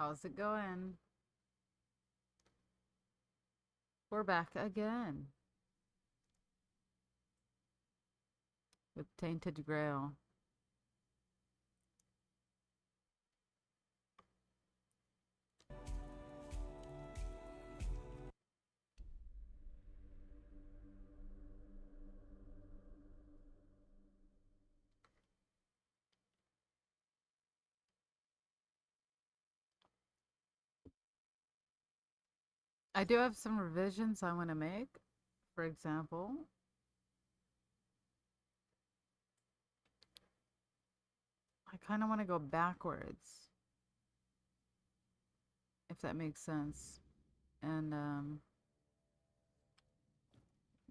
How's it going? We're back again with Tainted Grail. I do have some revisions I want to make. For example, I kind of want to go backwards, if that makes sense. And,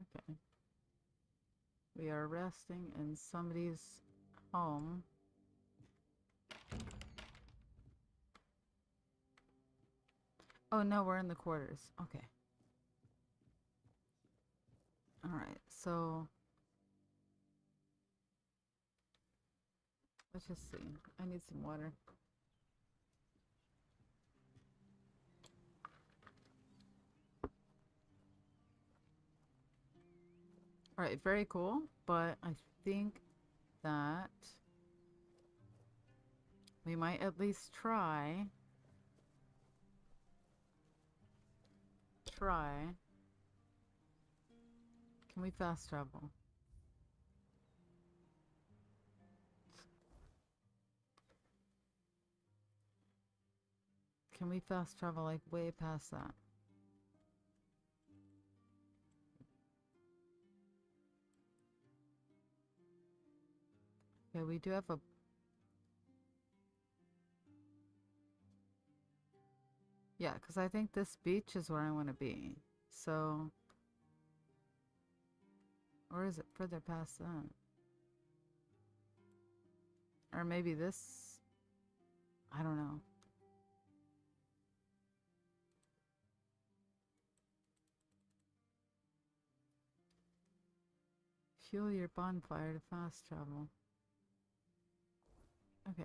okay. We are resting in somebody's home. Oh, no, we're in the quarters. Okay. Alright, so let's just see. I need some water. Alright, very cool, but I think that we might at least try. Can we fast travel? Can we fast travel like way past that? Okay, we do have a... Yeah, because I think this beach is where I want to be. So... Or is it further past that? Or maybe this... I don't know. Fuel your bonfire to fast travel. Okay.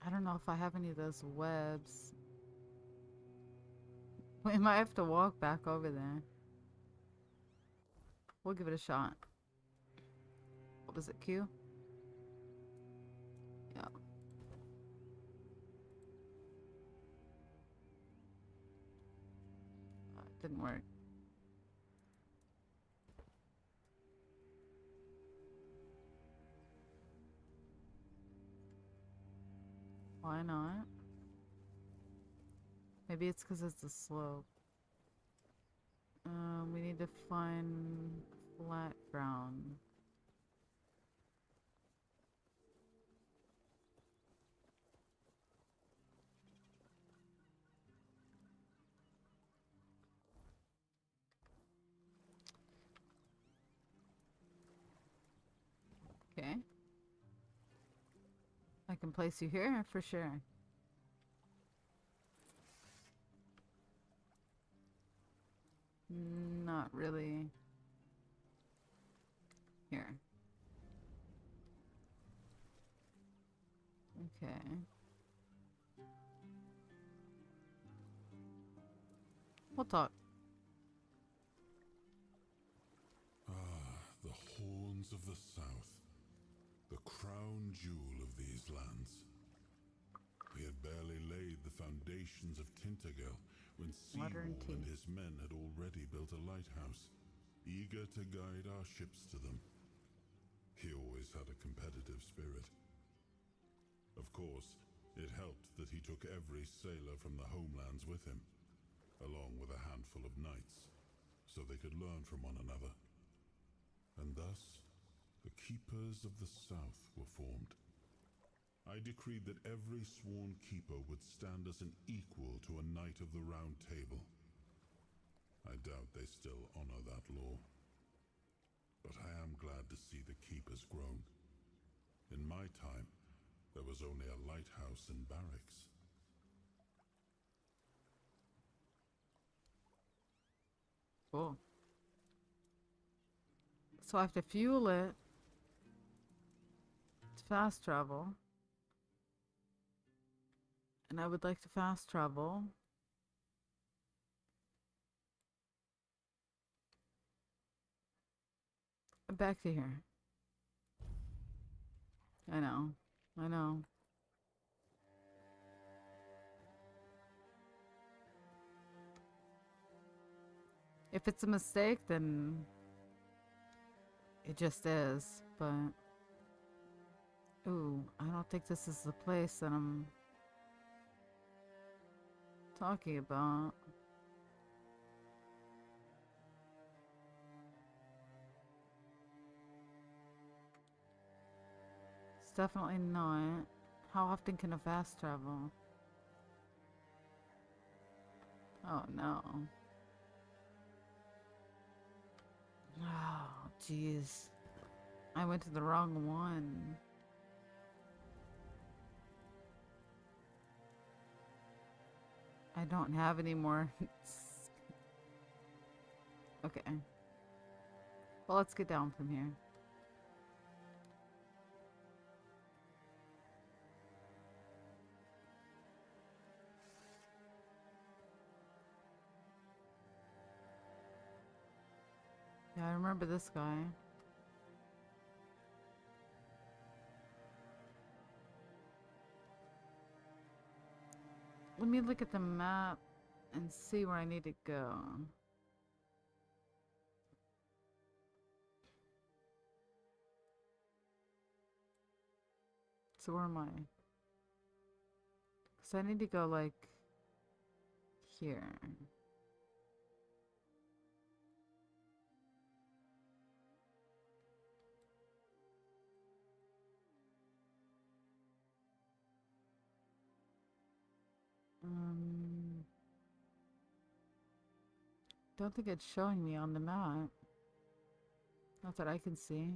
I don't know if I have any of those webs. We might have to walk back over there. We'll give it a shot. What was it, Q? Yeah. It didn't work. Why not? Maybe it's because it's a slope. We need to find flat ground. Okay. I can place you here for sure. Not really. Here. Okay. We'll talk. Ah, the horns of the south. The crown jewel of these lands. We had barely laid the foundations of Tintagel when Water and Seawall and tea. his men had already built a lighthouse, eager to guide our ships to them. He always had a competitive spirit. Of course, it helped that he took every sailor from the homelands with him, along with a handful of knights, so they could learn from one another. And thus, the Keepers of the South were formed. I decreed that every sworn keeper would stand as an equal to a Knight of the Round Table. I doubt they still honor that law. But I am glad to see the keepers grown. In my time, there was only a lighthouse and barracks. Cool. So I have to fuel it fast travel. And I would like to fast travel. Back to here. I know. I know. If it's a mistake, then it just is, but... Ooh, I don't think this is the place that I'm talking about. It's definitely not. How often can a fast travel? Oh no. Oh, jeez. I went to the wrong one. I don't have any more. Okay. Well, let's get down from here. Yeah, I remember this guy. Let me look at the map and see where I need to go. So where am I? Because I need to go, like, here. Don't think it's showing me on the map. Not that I can see.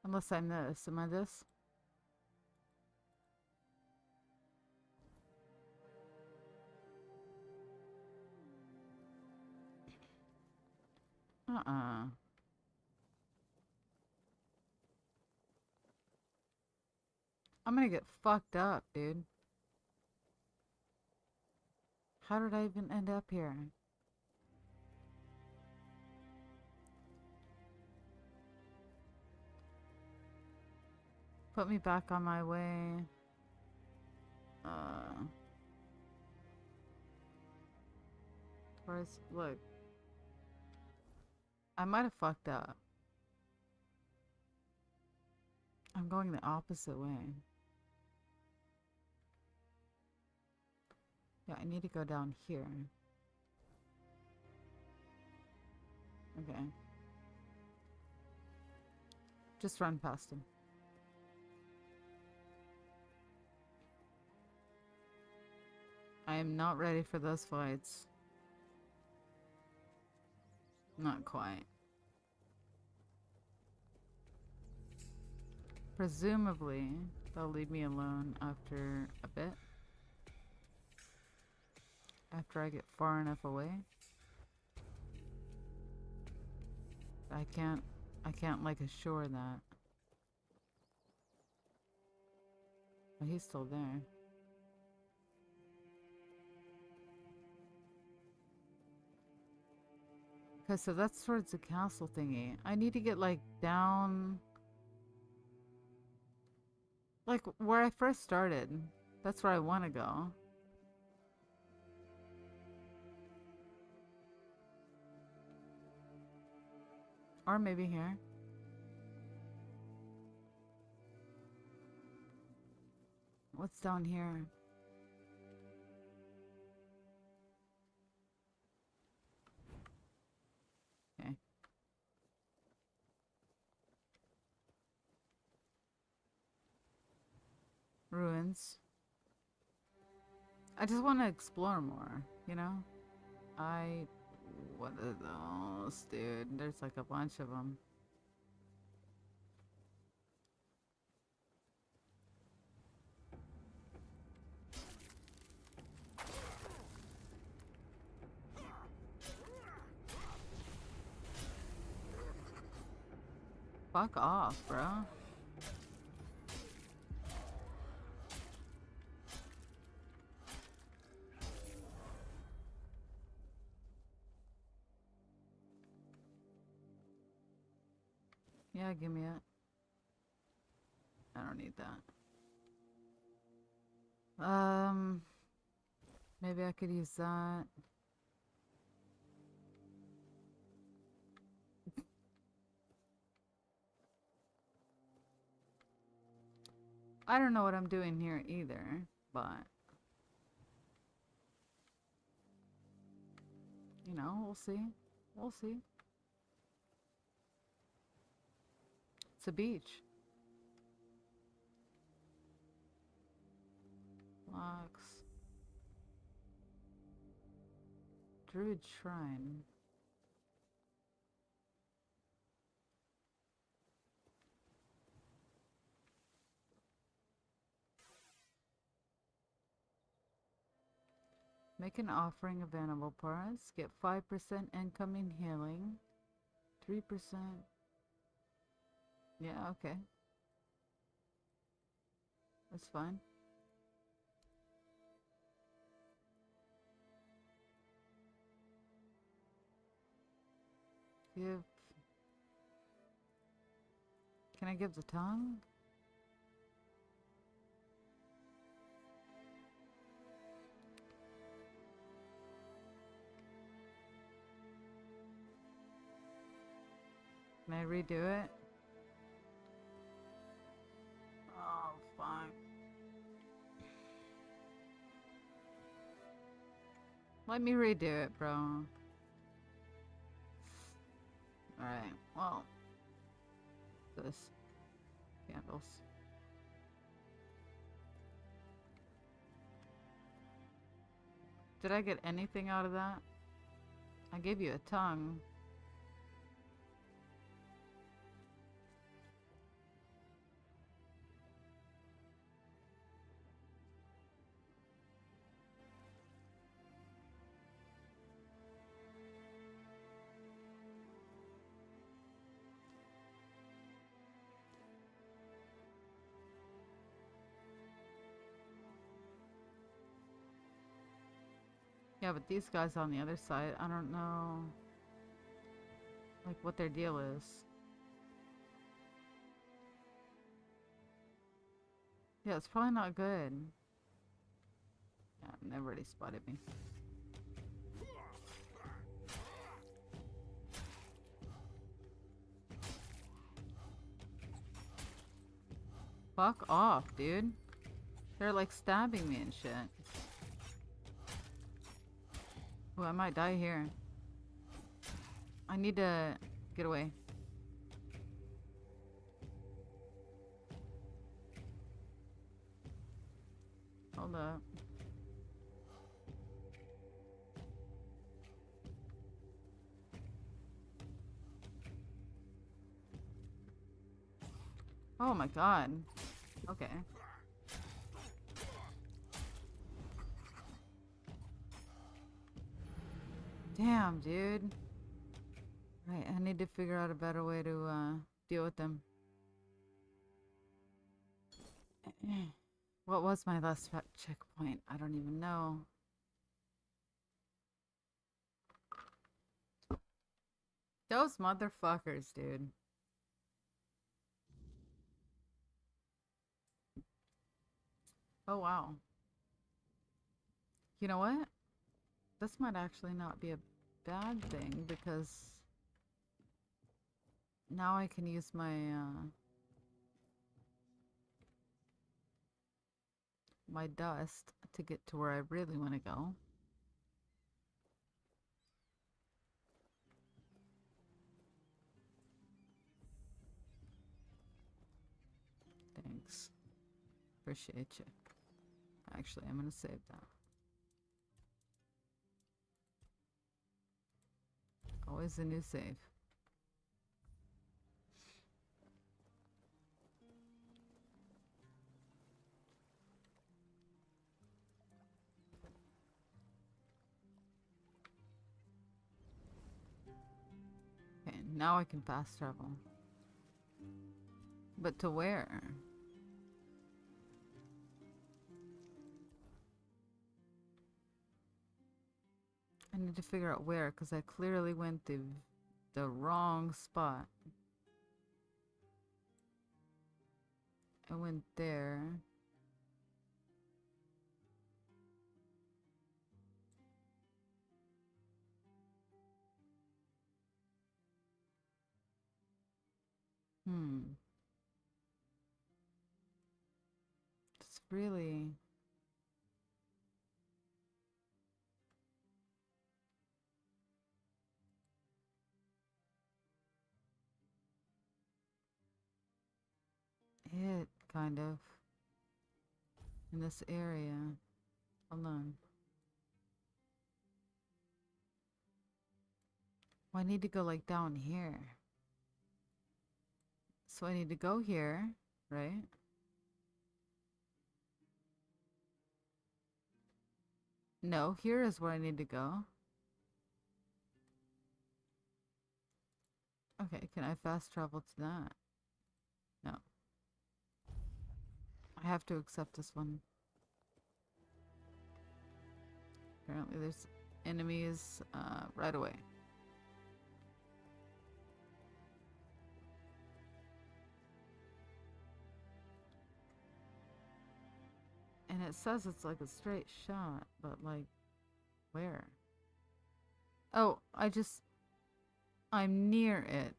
Unless I'm this. Am I this? Uh-uh. I'm gonna get fucked up, dude. How did I even end up here? Put me back on my way. Where's... Look. I might have fucked up. I'm going the opposite way. Yeah, I need to go down here. Okay. Just run past him. I am not ready for those fights. Not quite. Presumably, they'll leave me alone after a bit. After I get far enough away. I can't like assure that. Oh, he's still there. Okay, so that's towards the castle thingy. I need to get like down... Like where I first started. That's where I want to go. Or maybe here. What's down here? Okay. Ruins. I just want to explore more, you know? What are those, dude? There's like a bunch of them. Fuck off, bro. Yeah, give me it. I don't need that. Maybe I could use that. I don't know what I'm doing here either, but you know, we'll see. We'll see. It's a beach. Locks. Druid Shrine. Make an offering of animal parts. Get 5% incoming healing. 3%. Yeah, okay. That's fine. Give. Can I give the tongue? Can I redo it? Oh, fine. Let me redo it, bro. Alright, well. This. Candles. Did I get anything out of that? I gave you a tongue. Yeah, but these guys on the other side, I don't know, like, what their deal is. Yeah, it's probably not good. Yeah, they've already spotted me. Fuck off, dude. They're like stabbing me and shit. Oh, I might die here. I need to get away. Hold up. Oh my god. Okay. Damn, dude. Right, I need to figure out a better way to deal with them. What was my last checkpoint? I don't even know. Those motherfuckers, dude. Oh, wow. You know what? This might actually not be a bad thing because now I can use my my dust to get to where I really want to go. Thanks. Appreciate you. Actually, I'm gonna save that. Always a new save. Okay, now I can fast travel. But to where? I need to figure out where, because I clearly went the wrong spot. I went there. It's really... it, kind of. In this area. Hold on. Well, I need to go like down here. So I need to go here, right? No, here is where I need to go. Okay, can I fast travel to that? No. I have to accept this one. Apparently there's enemies right away. And it says it's like a straight shot, but like, where? Oh, I'm near it.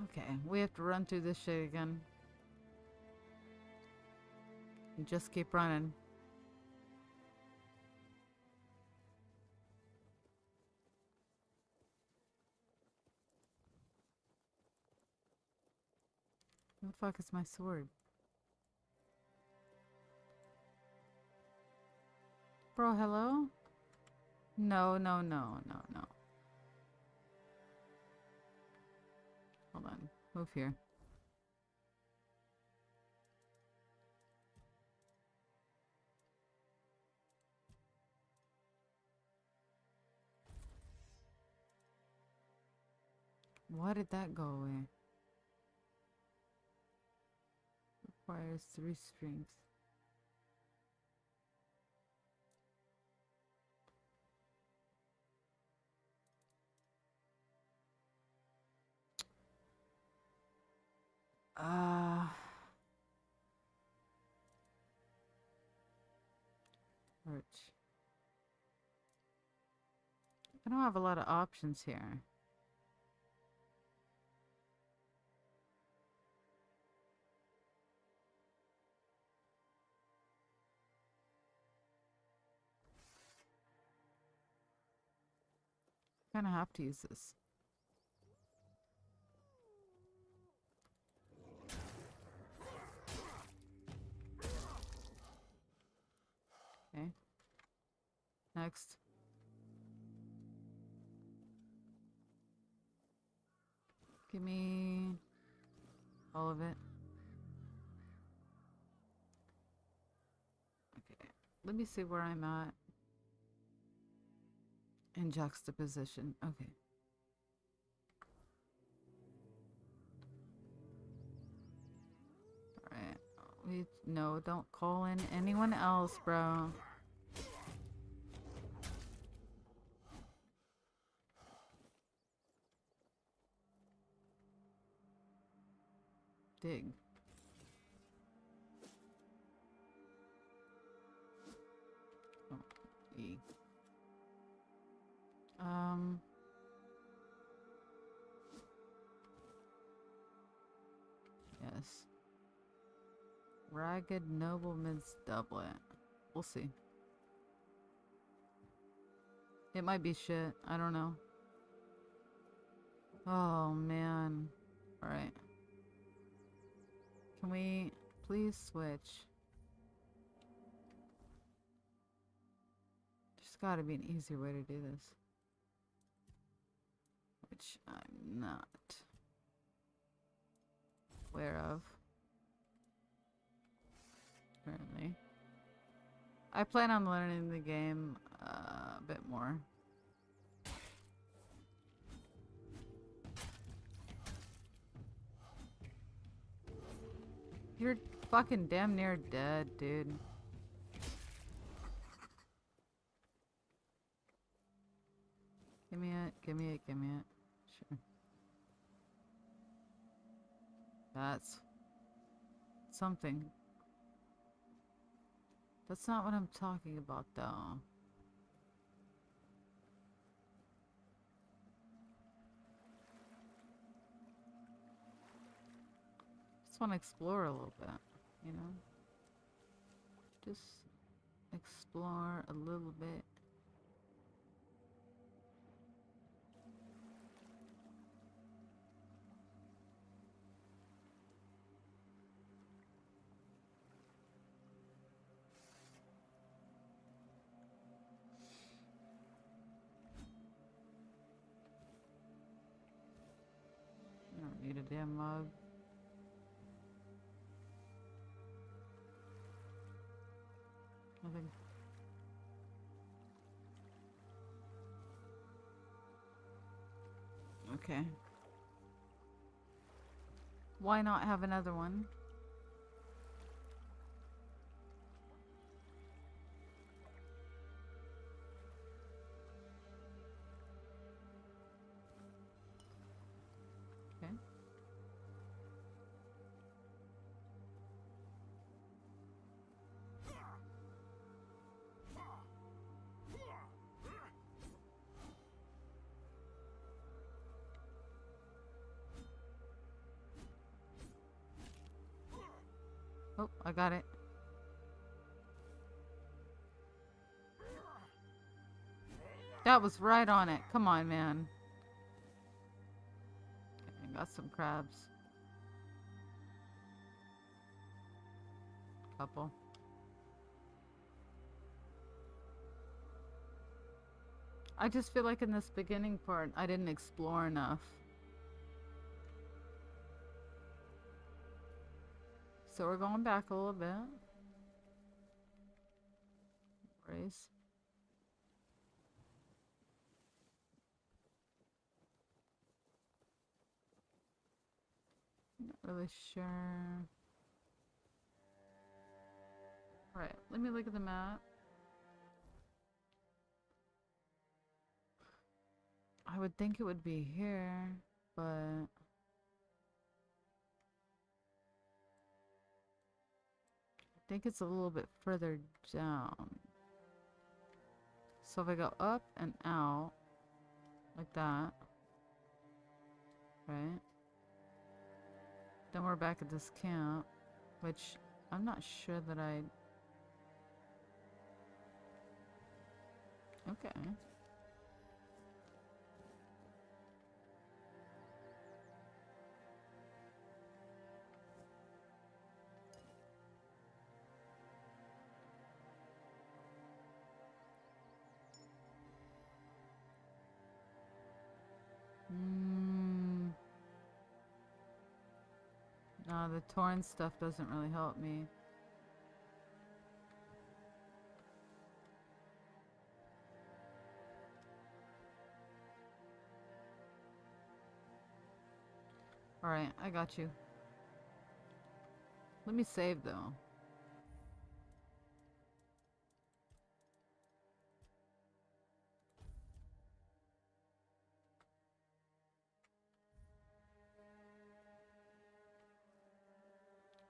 Okay, we have to run through this shit again. And just keep running. Where the fuck is my sword? Bro, hello? No, no, no, no, no. Hold on. Move here. Why did that go away? Requires 3 strings. Search. I don't have a lot of options here. I kind of have to use this. Okay. Next. Give me all of it. Okay. Let me see where I'm at. In juxtaposition. Okay. Alright. No, don't call in anyone else, bro. Dig. Oh, E. Yes. Ragged Nobleman's Doublet. We'll see. It might be shit. I don't know. Oh, man. Alright. Can we please switch? There's gotta be an easier way to do this. Which I'm not aware of. Apparently. I plan on learning the game a bit more. You're fucking damn near dead, dude. Give me it, give me it, give me it. Sure. That's something. That's not what I'm talking about, though. Just want to explore a little bit, you know? Just explore a little bit. I don't need a damn mug. Nothing. Okay. Why not have another one? Okay. Oh, I got it. That was right on it. Come on, man. Okay, I got some crabs. Couple. I just feel like in this beginning part, I didn't explore enough. So we're going back a little bit. Race. Not really sure. Alright, let me look at the map. I would think it would be here, but I think it's a little bit further down. So if I go up and out, like that, right? Then we're back at this camp, which I'm not sure that I... Okay. No, the torn stuff doesn't really help me. Alright, I got you. Let me save though.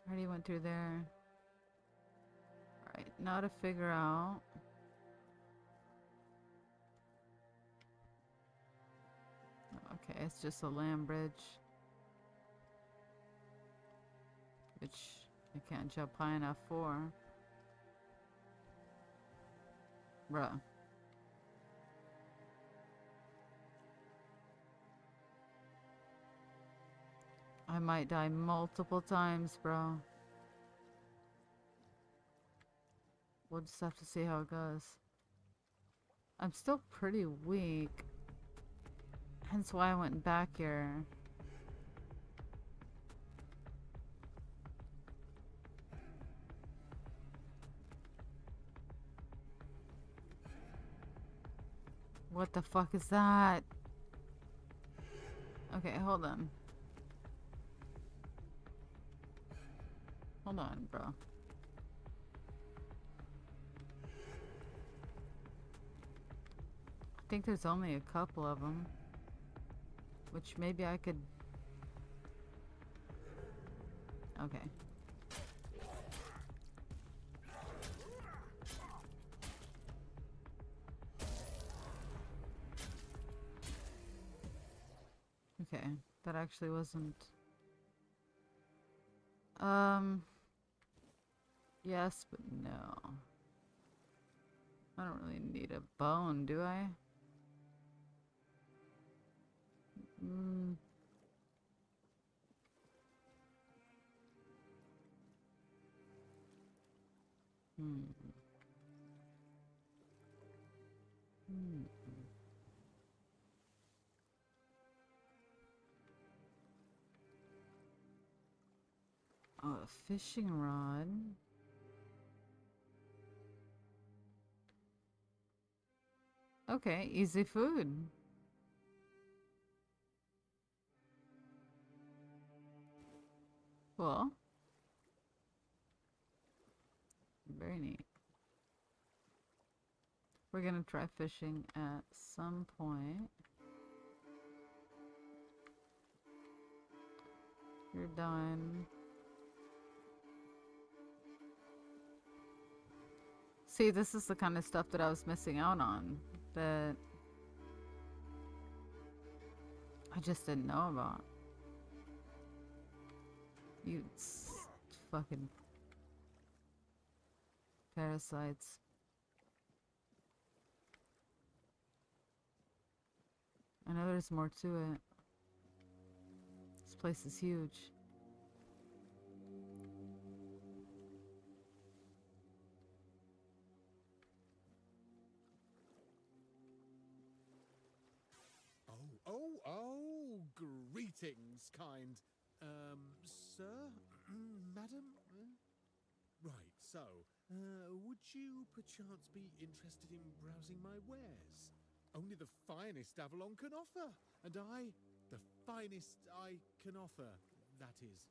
Already went through there. Alright, now to figure out. Okay, it's just a land bridge. Which I can't jump high enough for. Bruh. I might die multiple times, bro. We'll just have to see how it goes. I'm still pretty weak. Hence why I went back here. What the fuck is that? Okay, hold on. Hold on, bro. I think there's only a couple of them. Which maybe I could... Okay. Okay, that actually wasn't... Yes, but no. I don't really need a bone, do I? Hmm. Hmm. Hmm. Oh, a fishing rod. Okay, easy food. Cool. Very neat. We're gonna try fishing at some point. You're done. See, this is the kind of stuff that I was missing out on. That I just didn't know about. You fucking parasites. I know there's more to it. This place is huge. Oh, greetings, kind, sir, madam? Right, so, would you perchance be interested in browsing my wares? Only the finest Avalon can offer, and the finest I can offer, that is.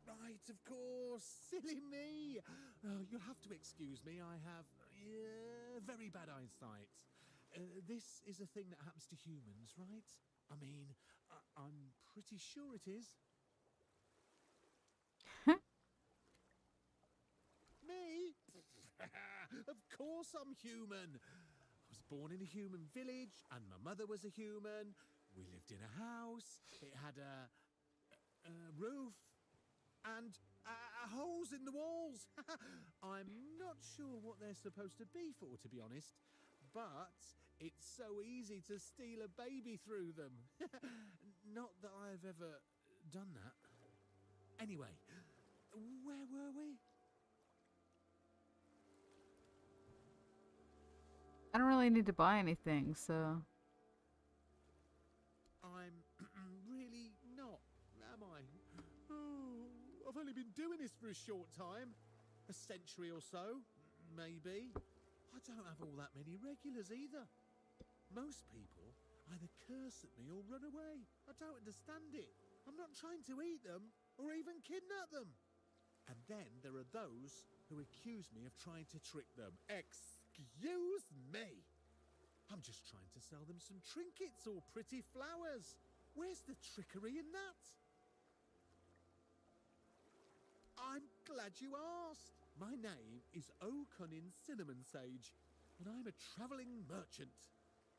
Right, of course, silly me. You'll have to excuse me, I have very bad eyesight. This is a thing that happens to humans, right? I mean, I'm pretty sure it is. Me? Of course I'm human. I was born in a human village, and my mother was a human. We lived in a house. It had a roof and holes in the walls. I'm not sure what they're supposed to be for, to be honest. But it's so easy to steal a baby through them. Not that I've ever done that. Anyway, where were we? I don't really need to buy anything, so... I'm really not, am I? Oh, I've only been doing this for a short time. A century or so, maybe. I don't have all that many regulars either. Most people either curse at me or run away. I don't understand it. I'm not trying to eat them or even kidnap them. And then there are those who accuse me of trying to trick them. Excuse me. I'm just trying to sell them some trinkets or pretty flowers. Where's the trickery in that? I'm glad you asked. My name is O'Cunnin Cinnamon Sage, and I'm a travelling merchant.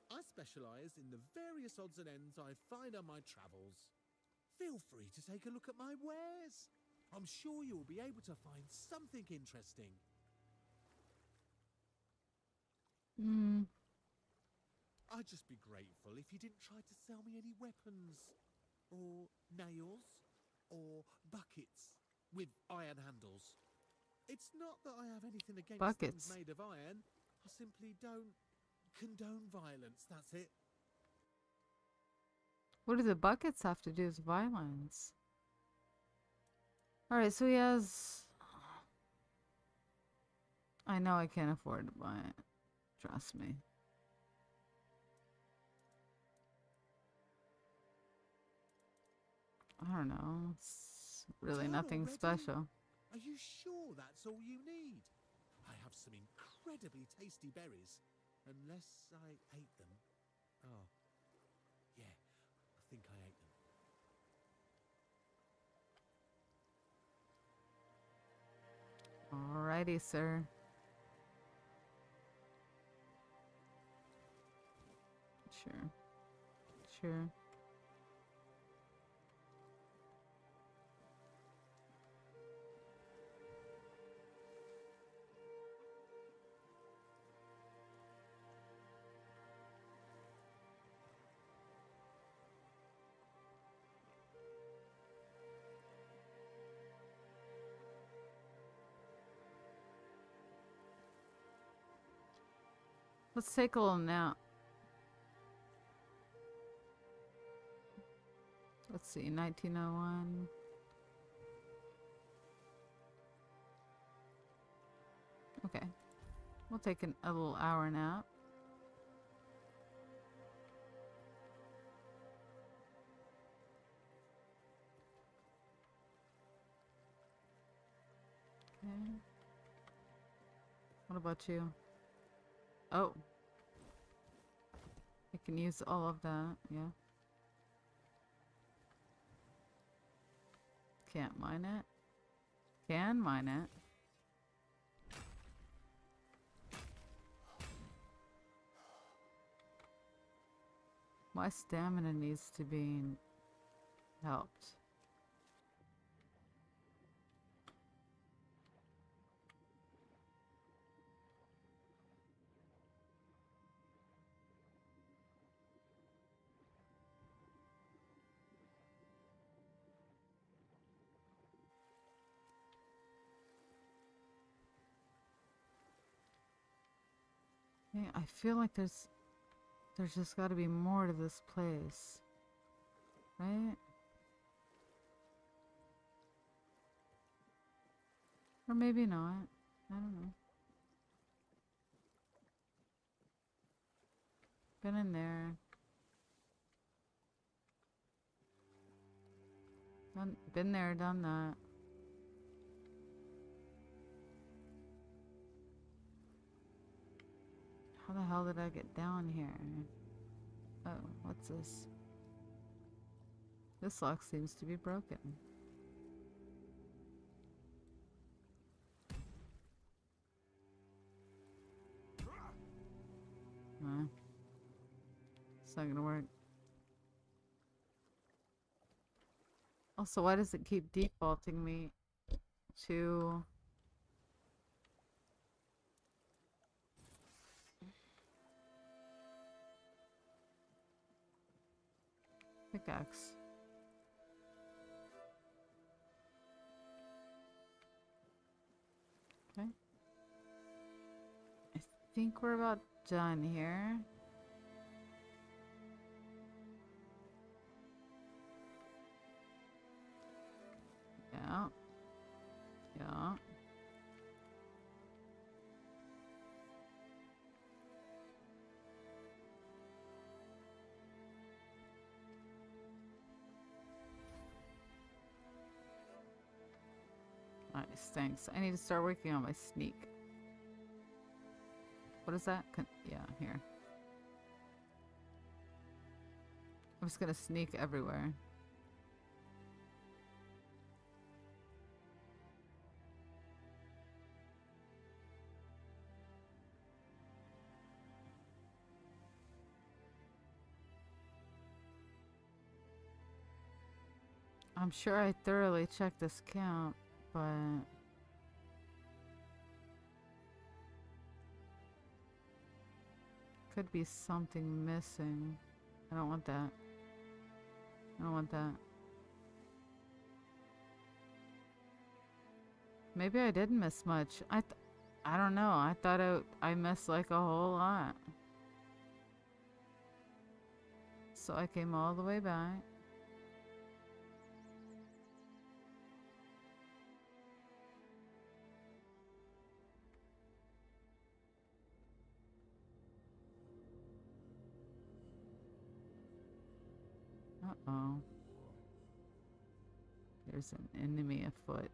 I specialise in the various odds and ends I find on my travels. Feel free to take a look at my wares. I'm sure you'll be able to find something interesting. I'd just be grateful if you didn't try to sell me any weapons, or nails, or buckets with iron handles. It's not that I have anything against Buckets. things made of iron. I simply don't condone violence, that's it. What do the buckets have to do with violence? Alright, so he has... I know I can't afford to buy it. Trust me. I don't know. It's really Done nothing already? special. Are you sure that's all you need? I have some incredibly tasty berries. Unless I ate them. Oh, yeah, I think I ate them. Alrighty, sir. Sure. Sure. Let's take a little nap. Let's see, 1901. Okay. We'll take a little hour nap. Okay. What about you? Oh. I can use all of that, yeah. Can't mine it. Can mine it. My stamina needs to be helped. Yeah, I feel like there's just got to be more to this place, right? Or maybe not. I don't know. Been in there. Been there, done that. How the hell did I get down here? Oh, what's this? This lock seems to be broken. It's not gonna work. Also, why does it keep defaulting me to... pickaxe? Okay. I think we're about done here. Yeah. Yeah. Nice, thanks. I need to start working on my sneak. What is that? Yeah, here. I'm just gonna sneak everywhere. I'm sure I thoroughly checked this camp, but... could be something missing. I don't want that. I don't want that. Maybe I didn't miss much. I don't know. I thought I missed like a whole lot. So I came all the way back. Uh-oh. There's an enemy afoot.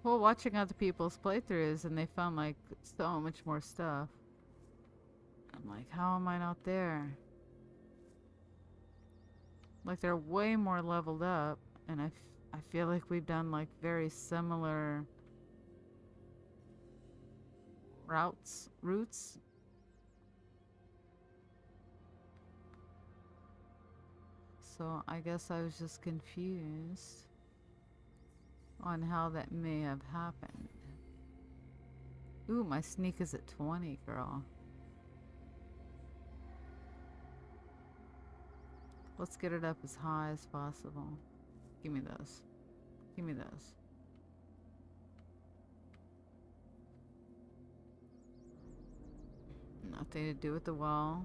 Well, watching other people's playthroughs and they found like so much more stuff. I'm like, how am I not there? Like they're way more leveled up, and I feel like we've done like very similar routes. So I guess I was just confused on how that may have happened. Ooh, my sneak is at 20, girl. Let's get it up as high as possible. Give me those. Give me those. Nothing to do with the wall.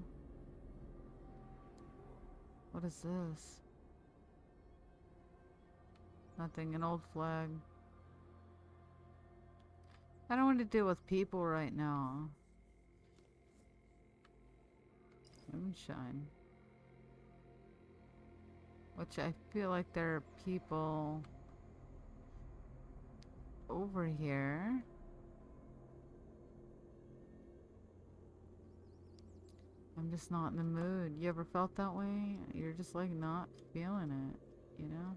What is this? Nothing, an old flag. I don't want to deal with people right now. Moonshine. Which I feel like there are people over here. I'm just not in the mood. You ever felt that way? You're just like not feeling it, you know?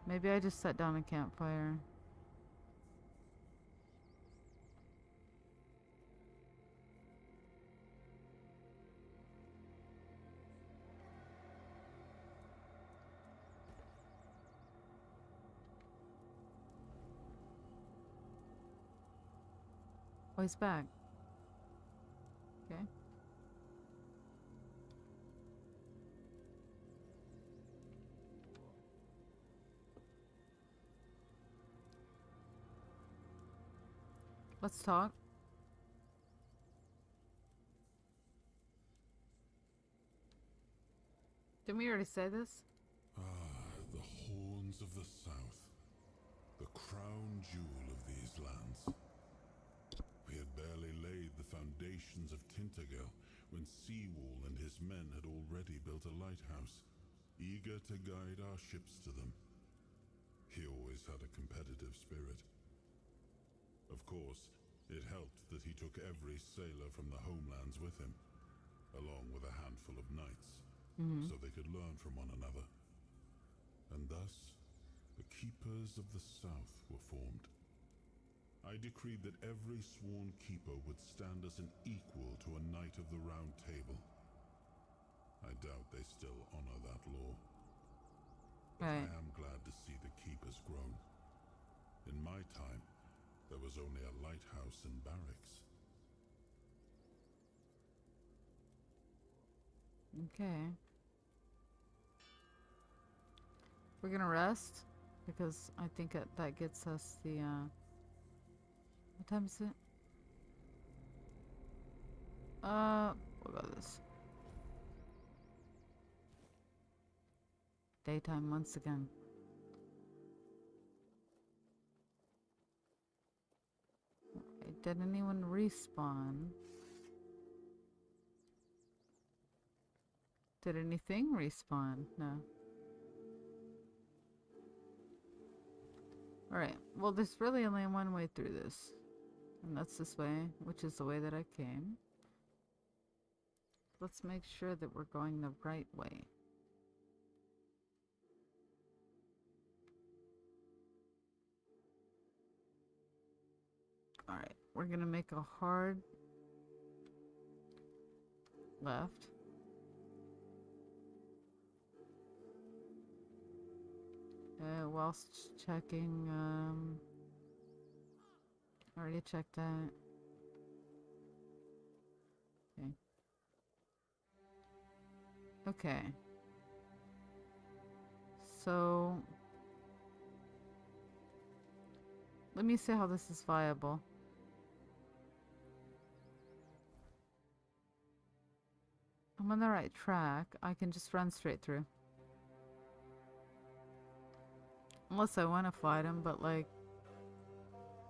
Maybe I just set down a campfire. Oh, he's back. Okay. Let's talk. Didn't we already say this? Ah, the horns of the south. The crown jewel of these lands. We had barely laid the foundations of Tintagel when Seawall and his men had already built a lighthouse, eager to guide our ships to them. He always had a competitive spirit. Of course, it helped that he took every sailor from the homelands with him, along with a handful of knights, so they could learn from one another. And thus, the Keepers of the South were formed. I decreed that every sworn keeper would stand as an equal to a Knight of the Round Table. I doubt they still honor that law. But Right. I am glad to see the keepers grown. In my time, there was only a lighthouse and barracks. Okay. We're gonna rest because I think that gets us the what time is it? What about this? Daytime once again. Okay, did anyone respawn? Did anything respawn? No. Alright, well there's really only one way through this. And that's this way, which is the way that I came. Let's make sure that we're going the right way. Alright, we're gonna make a hard left. Whilst checking, already checked that. Okay. Okay. So, let me see how this is viable. I'm on the right track. I can just run straight through. Unless I want to fight them, but like,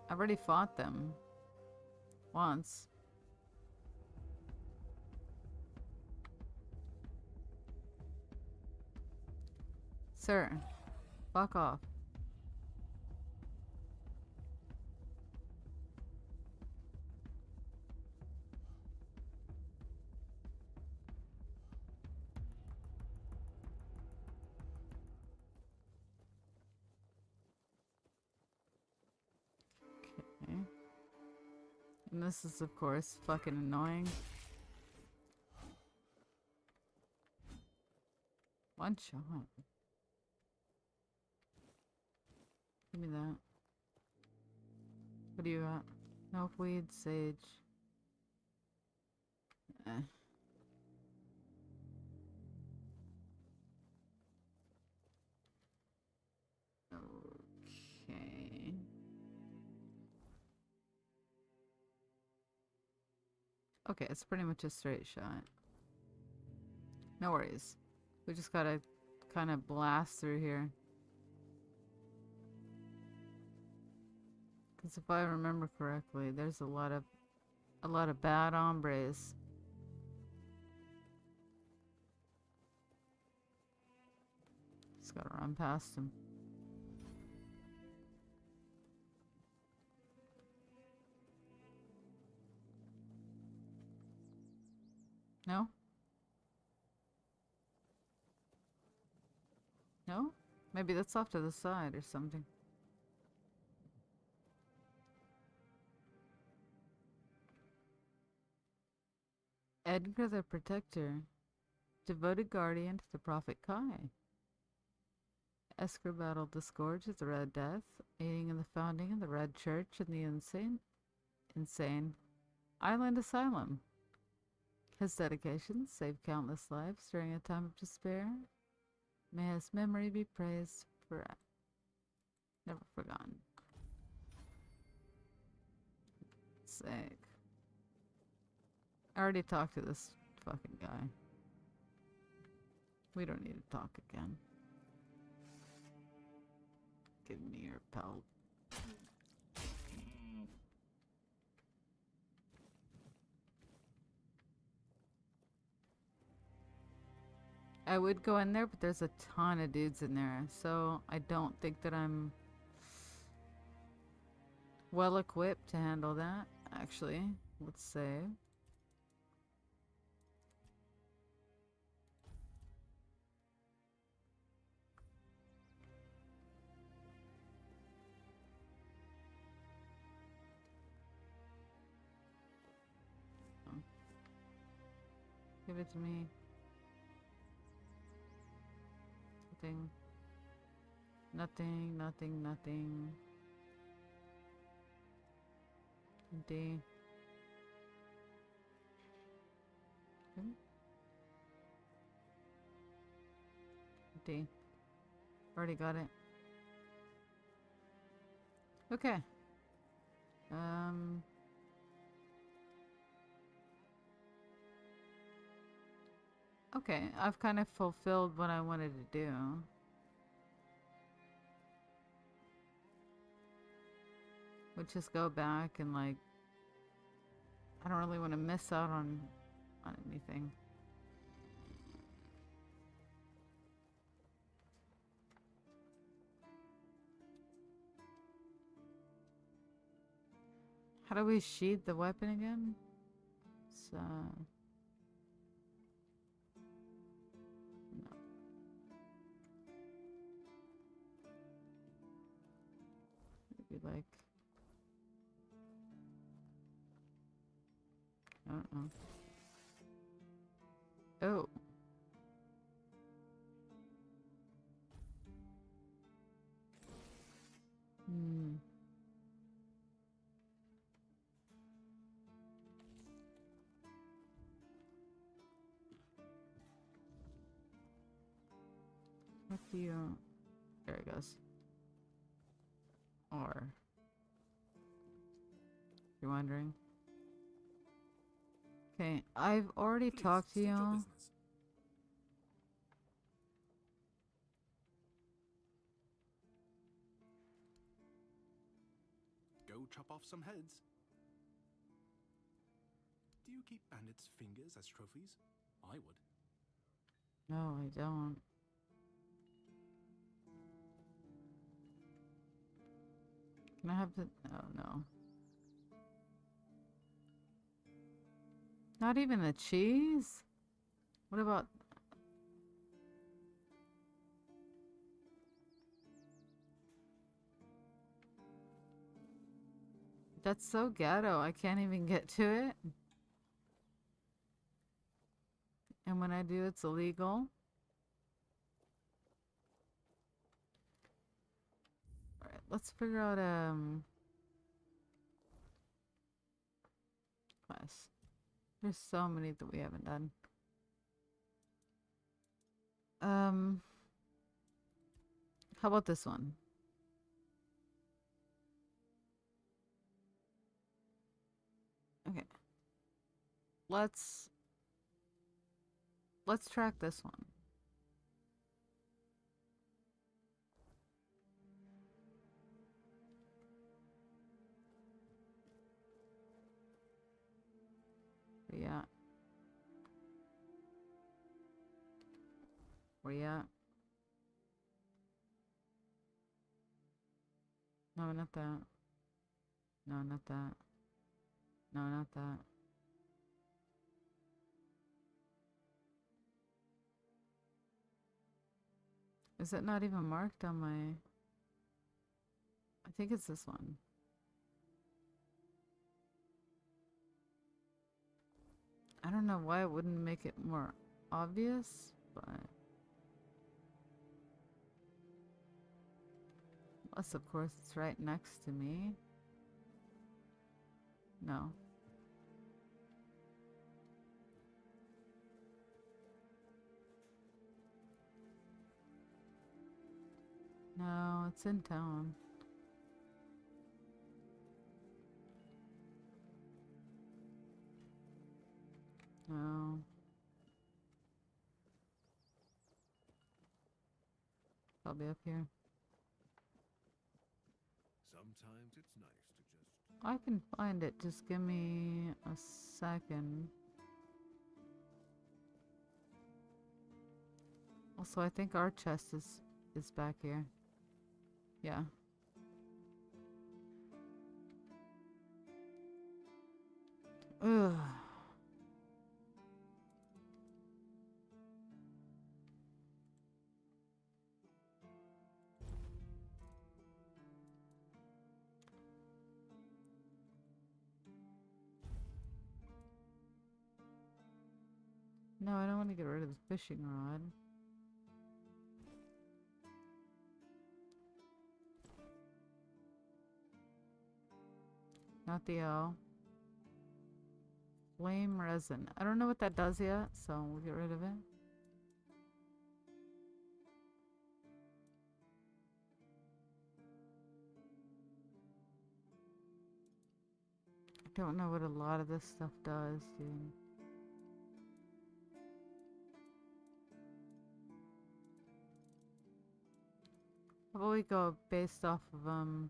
I've already fought them once. Sir, fuck off. Okay. And this is, of course, fucking annoying. One shot. Give me that. What do you got? Milkweed, sage. Eh. Okay. Okay, it's pretty much a straight shot. No worries. We just gotta kind of blast through here. Because if I remember correctly, there's a lot of bad hombres. Just gotta run past them. No? No? Maybe that's off to the side or something. Edgar the Protector. Devoted guardian to the Prophet Kai. Esker battled the Scourge of the Red Death, aiding in the founding of the Red Church and the insane Island Asylum. His dedication saved countless lives during a time of despair. May his memory be praised forever. Never forgotten. Sick. I already talked to this fucking guy. We don't need to talk again. Give me your pelt. I would go in there, but there's a ton of dudes in there, so I don't think that I'm well equipped to handle that. Actually, let's save. Oh. Give it to me. Nothing. Nothing, nothing, nothing. D. Okay. D. Already got it. Okay. Okay, I've kind of fulfilled what I wanted to do. Which is go back and like, I don't really want to miss out on anything. How do we sheath the weapon again? So no. Maybe like, I don't know. Oh. Hmm. What do you... There it goes. Or... You're wondering? Okay, I've already Please, talked to state your you. business. Go chop off some heads. Do you keep bandits' fingers as trophies? I would. No, I don't. Can I have the... Oh, no. Not even the cheese? What about... That's so ghetto. I can't even get to it. And when I do, it's illegal. Alright, let's figure out, quest. There's so many that we haven't done. How about this one? Okay. Let's track this one. Yeah. Where you at? No, not that. No, not that. No, not that. Is it not even marked on my... I think it's this one. I don't know why it wouldn't make it more obvious, but... Unless, of course, it's right next to me. No. No, it's in town. No. I'll be up here. Sometimes it's nice to just... I can find it. Just give me a second. Also, I think our chest is back here. Yeah. Ugh. No, I don't want to get rid of the fishing rod. Not the L. Flame resin. I don't know what that does yet, so we'll get rid of it. I don't know what a lot of this stuff does, dude. How about we go based off of,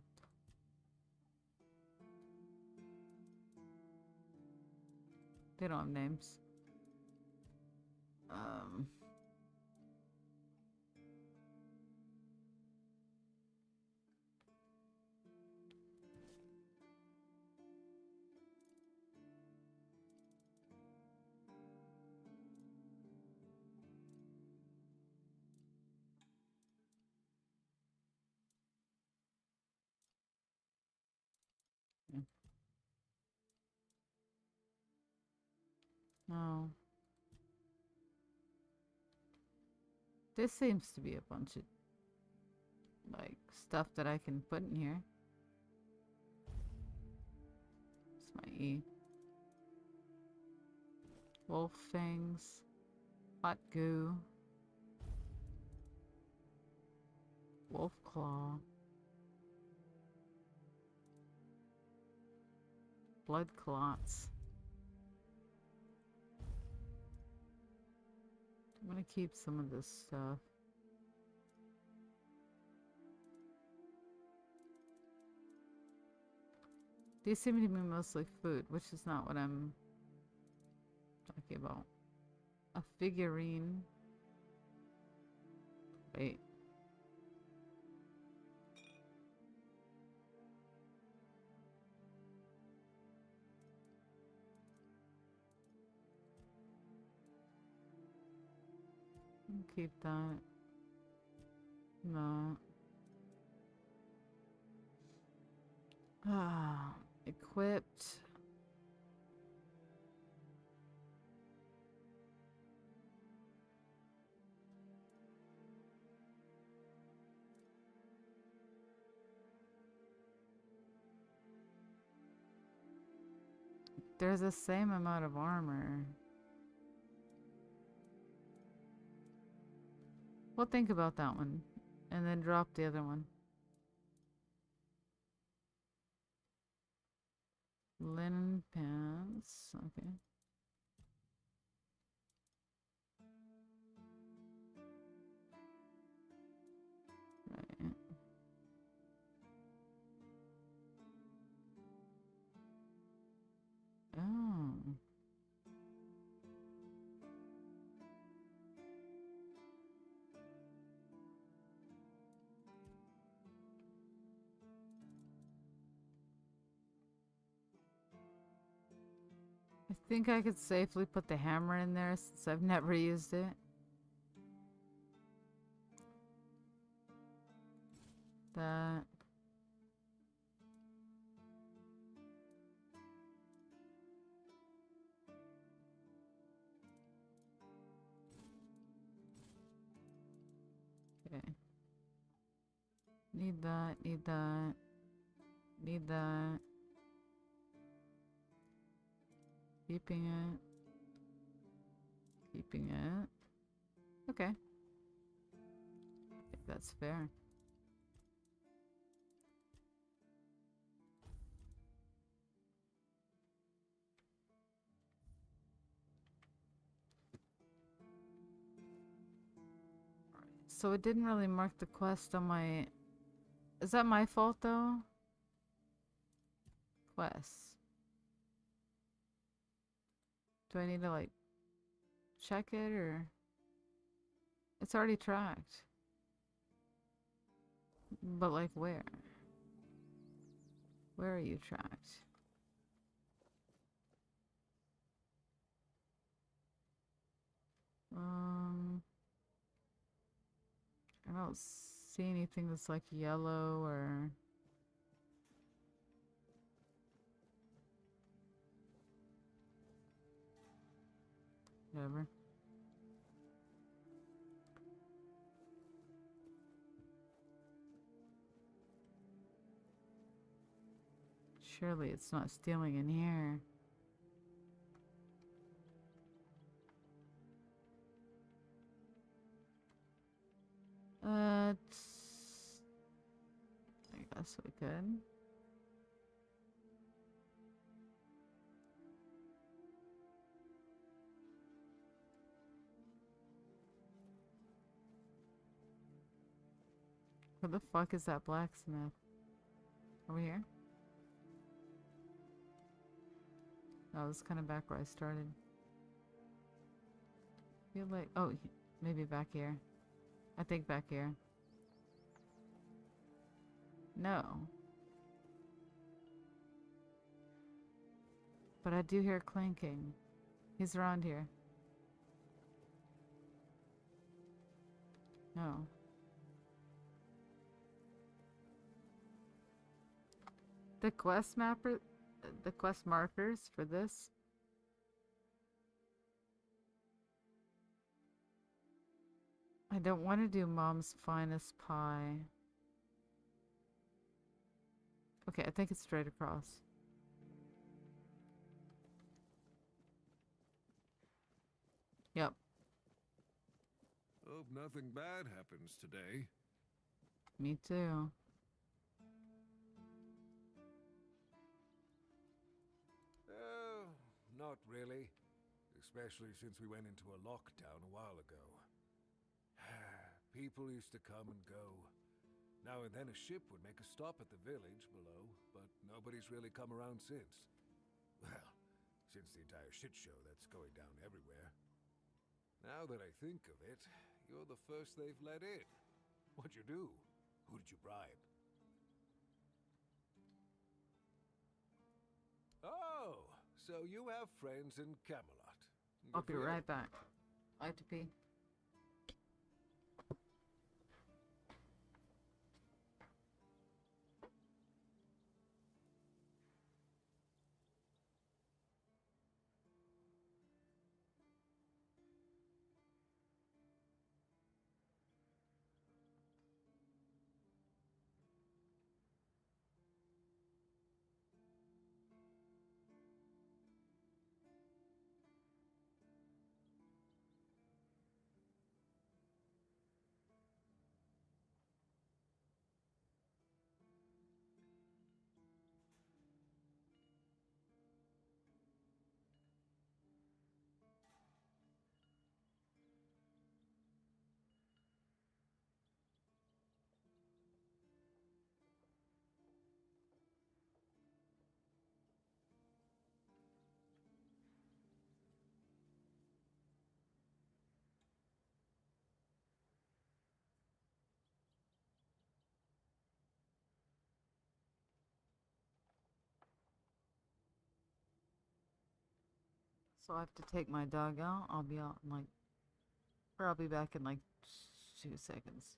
they don't have names. Yeah. No. This seems to be a bunch of, like, stuff that I can put in here. It's my E. Wolf fangs. Hot goo. Wolf claw. Blood clots. gonna keep some of this stuff. These seem to be mostly food, which is not what I'm talking about. A figurine. Wait. Keep that. No. Ah, equipped. There's the same amount of armor. We'll think about that one. And then drop the other one. Linen pants. Okay. Right. Oh. I think I could safely put the hammer in there since I've never used it. That. Okay. Need that, need that. Need that. Keeping it. Keeping it. Okay. I think that's fair. So it didn't really mark the quest on my... Is that my fault though? Quests. Do I need to like check it or... It's already tracked. But like where? Where are you tracked? I don't see anything that's like yellow or... Whatever. Surely it's not stealing in here. I guess we could. Where the fuck is that blacksmith? Over here? Oh, this is kind of back where I started. Feel like... Oh, maybe back here. I think back here. No. But I do hear clanking. He's around here. No. The quest mapper... The quest markers for this... I don't want to do Mom's Finest Pie. Okay, I think it's straight across. Yep. Hope nothing bad happens today. Me too. Oh, not really. Especially since we went into a lockdown a while ago. People used to come and go. Now and then a ship would make a stop at the village below, but nobody's really come around since. Well, since the entire shit show that's going down everywhere. Now that I think of it, you're the first they've let in. What'd you do? Who did you bribe? Oh, so you have friends in Camelot. I'll Good be for you. right back. I have to pee. So I have to take my dog out. I'll be out in I'll be back in 2 seconds.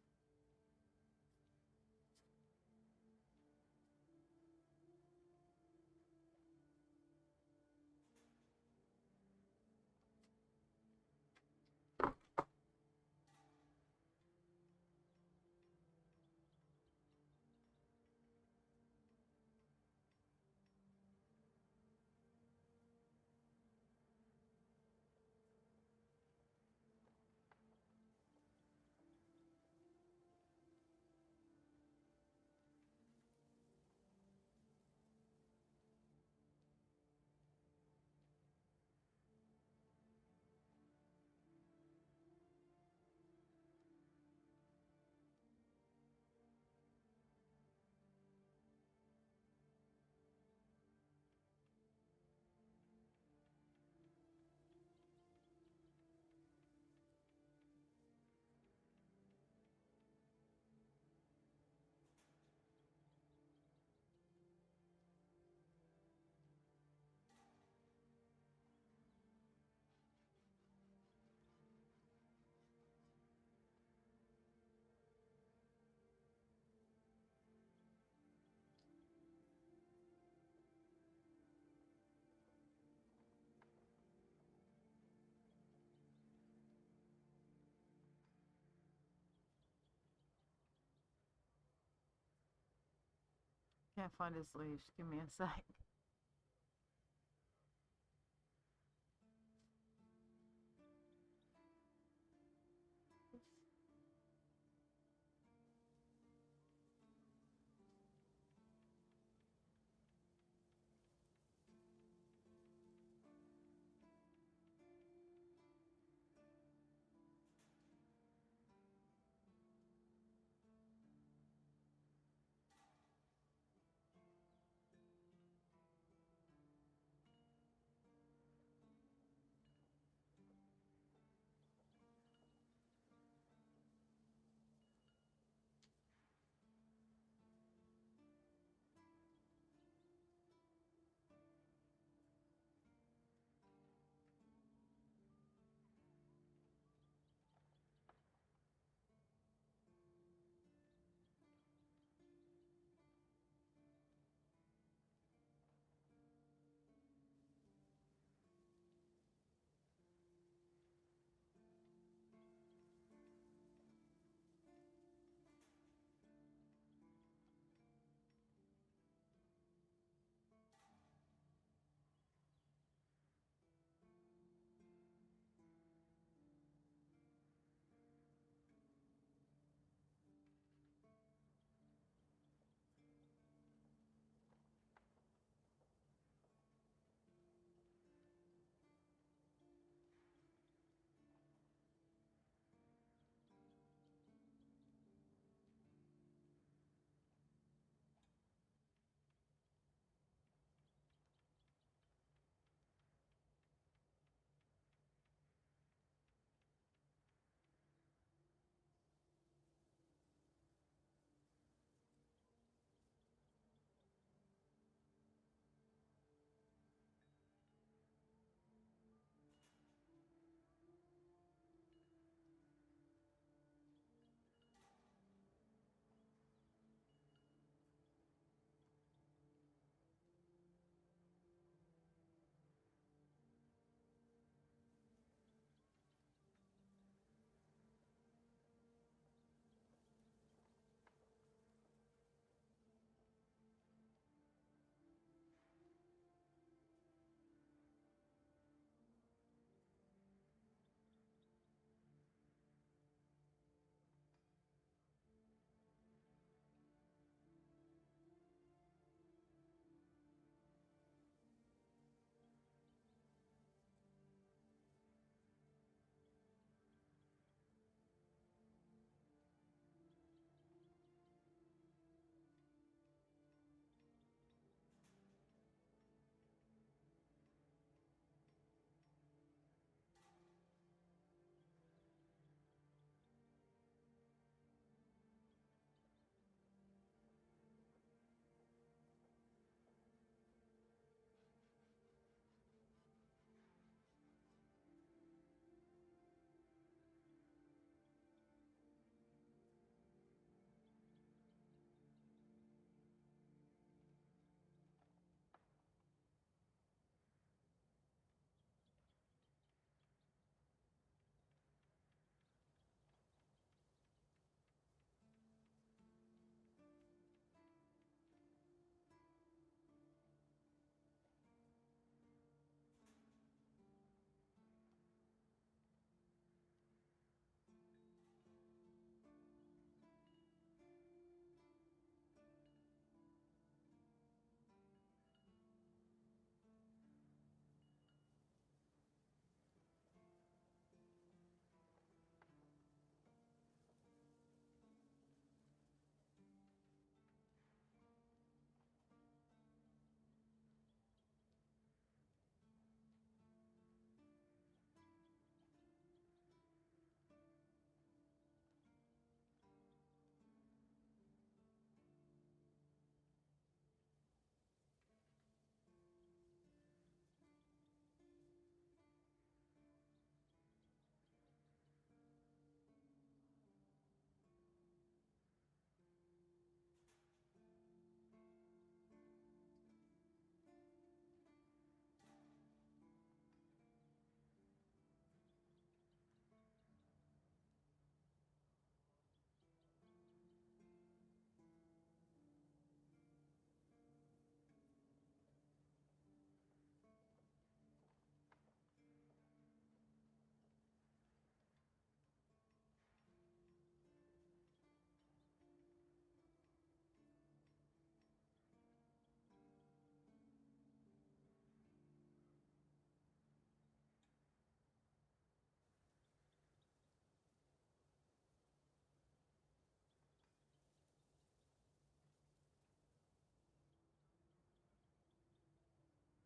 Can't find his leash. Give me a sec.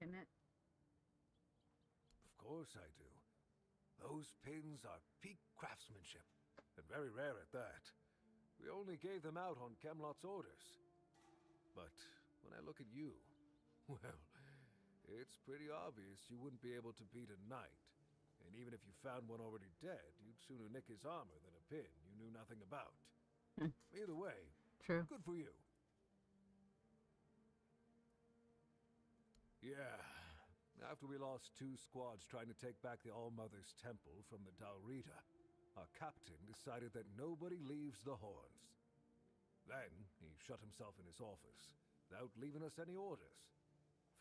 liking it. Of course I do. Those pins are peak craftsmanship, and very rare at that. We only gave them out on Camelot's orders. But when I look at you, well, it's pretty obvious you wouldn't be able to beat a knight. And even if you found one already dead, you'd sooner nick his armor than a pin you knew nothing about. Either way, True. good for you. Yeah. After we lost 2 squads trying to take back the All-Mother's Temple from the Dalrita, our captain decided that nobody leaves the Horns. Then, he shut himself in his office, without leaving us any orders.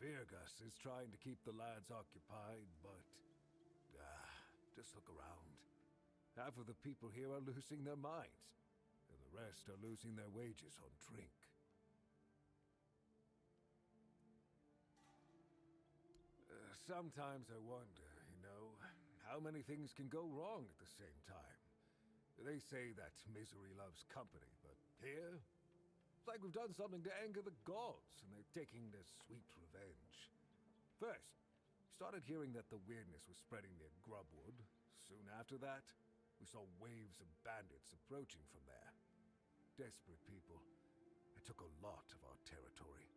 Feargus is trying to keep the lads occupied, but... just look around. Half of the people here are losing their minds, and the rest are losing their wages on drink. Sometimes I wonder, how many things can go wrong at the same time. They say that misery loves company, but here, it's like we've done something to anger the gods, and they're taking their sweet revenge. First, we started hearing that the weirdness was spreading near Grubwood. Soon after that, we saw waves of bandits approaching from there. Desperate people. They took a lot of our territory.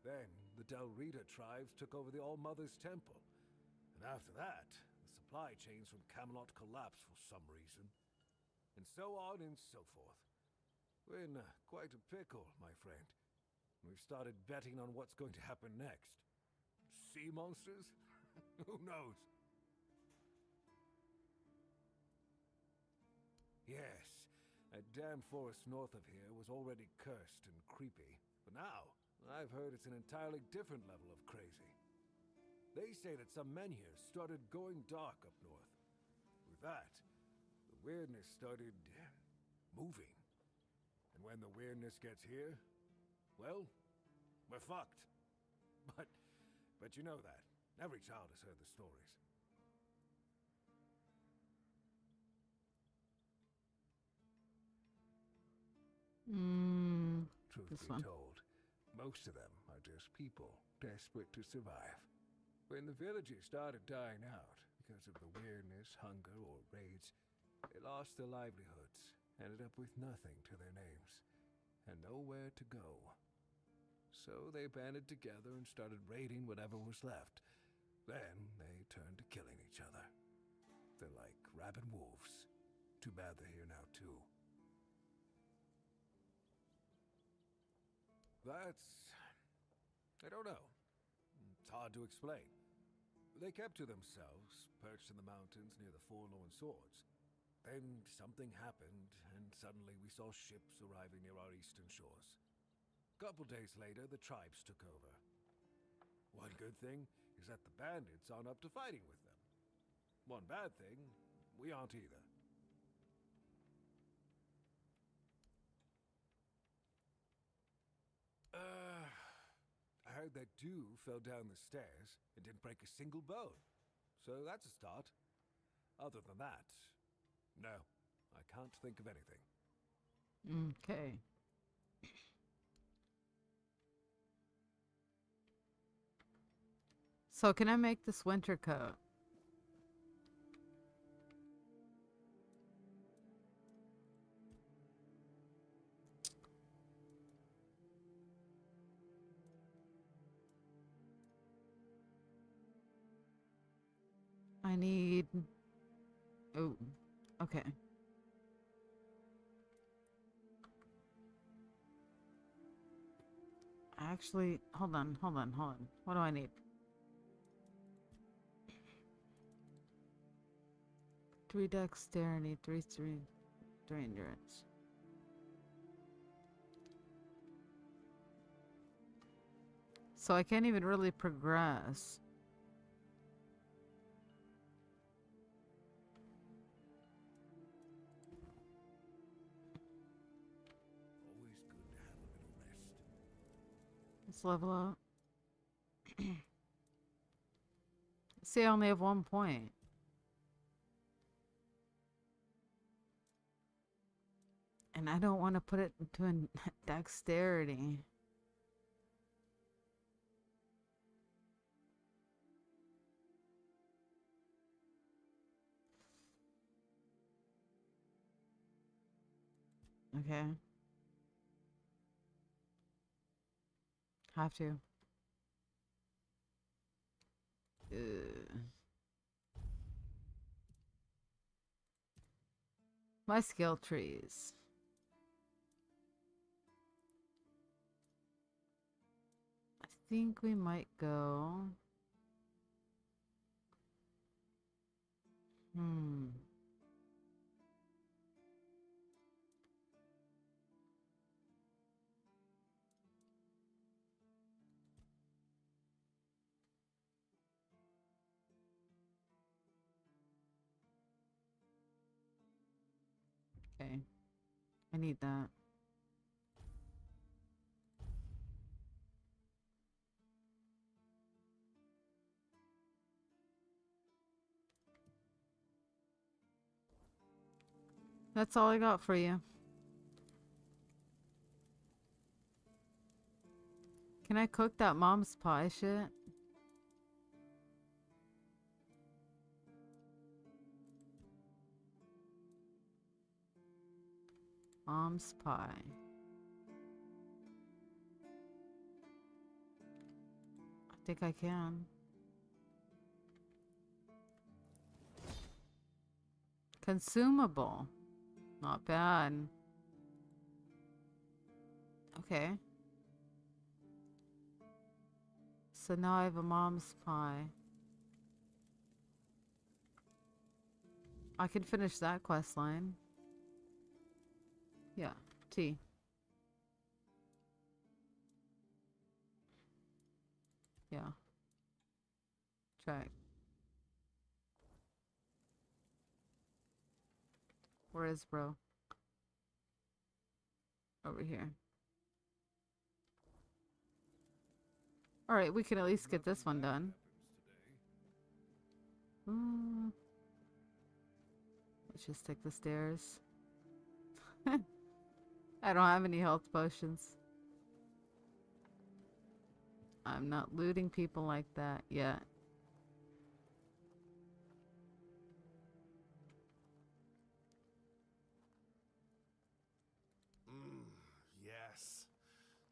Then, the Dalrita tribes took over the All-Mother's Temple. And after that, the supply chains from Camelot collapsed for some reason. And so on and so forth. We're in quite a pickle, my friend. We've started betting on what's going to happen next. Sea monsters? Who knows? Yes, that damn forest north of here was already cursed and creepy. But now, I've heard it's an entirely different level of crazy. They say that some men here started going dark up north. With that, the weirdness started moving. And when the weirdness gets here, well, we're fucked. But you know that. Every child has heard the stories. Truth This be one. told, most of them are just people desperate to survive. When the villagers started dying out because of the weirdness, hunger, or raids, they lost their livelihoods, ended up with nothing to their names, and nowhere to go. So they banded together and started raiding whatever was left. Then they turned to killing each other. They're like rabid wolves. Too bad they're here now, too. I don't know. It's hard to explain. They kept to themselves, perched in the mountains near the Forlorn Swords. Then something happened, and suddenly we saw ships arriving near our eastern shores. A couple days later, the tribes took over. One good thing is that the bandits aren't up to fighting with them. One bad thing, we aren't either. I heard that dew fell down the stairs and didn't break a single bone. So that's a start. Other than that, no, I can't think of anything. Okay. So can I make this winter coat? I need... Oh, okay. Actually, hold on. What do I need? 3 dexterity, 3 endurance. So I can't even really progress. Always good to have a little rest. Let's level up. See, I only have 1 point. And I don't want to put it into a dexterity. Okay. Have to. My skill trees. I think we might go. Hmm. Okay. I need that. That's all I got for you. Can I cook that mom's pie shit? Mom's pie. I think I can. Consumable. Not bad. Okay. So now I have a mom's pie. I can finish that quest line. Yeah. Tea. Yeah. Check. Where is bro? Over here. Alright, we can at least get this one done. Let's just take the stairs. I don't have any health potions. I'm not looting people like that yet. Yes.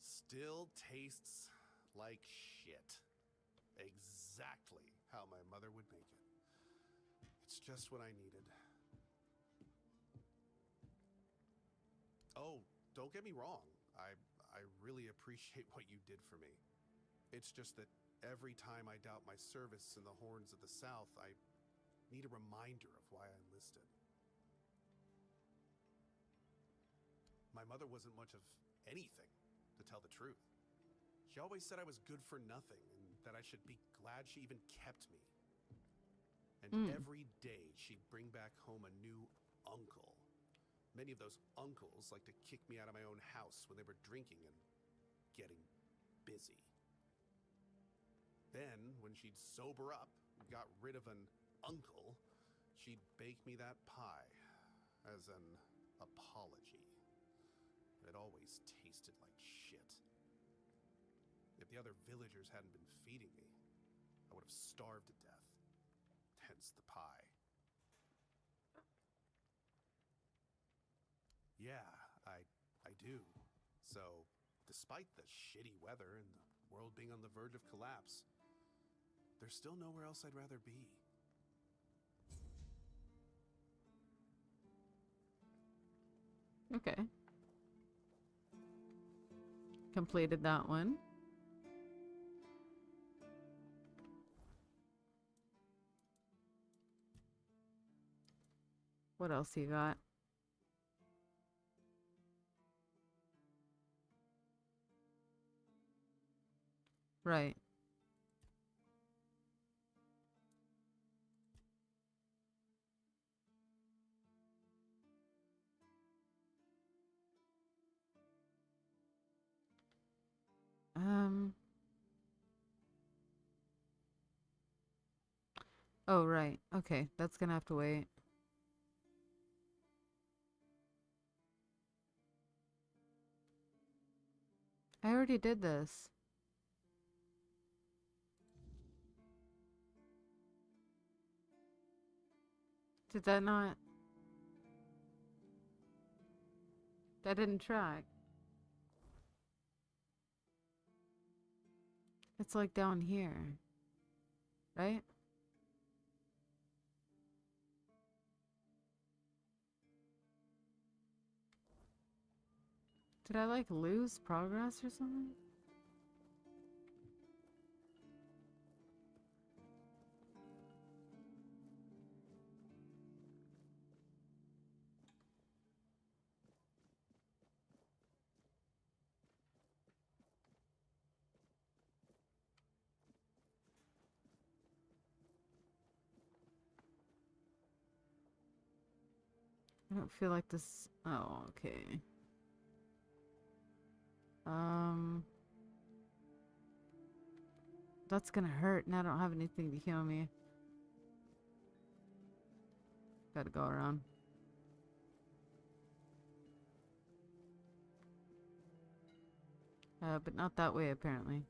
Still tastes like shit. Exactly how my mother would make it. It's just what I needed. Oh, don't get me wrong. I really appreciate what you did for me. It's just that every time I doubt my service in the Horns of the South, I need a reminder of why I enlisted. My mother wasn't much of anything, to tell the truth. She always said I was good for nothing and that I should be glad she even kept me. And every day she'd bring back home a new uncle. Many of those uncles like to kick me out of my own house when they were drinking and getting busy. Then, when she'd sober up and got rid of an uncle, she'd bake me that pie as an apology. It always tasted like shit. If the other villagers hadn't been feeding me, I would have starved to death. Hence the pie. Yeah, I do. So, despite the shitty weather and the world being on the verge of collapse, there's still nowhere else I'd rather be. Okay. Completed that one. What else you got? Right. Oh, right. Okay, that's gonna have to wait. I already did this. Did that not... That didn't track. It's like down here. Right? Did I like lose progress or something? I don't feel like this. Oh, okay. That's gonna hurt, and I don't have anything to heal me. Gotta go around. But not that way, apparently.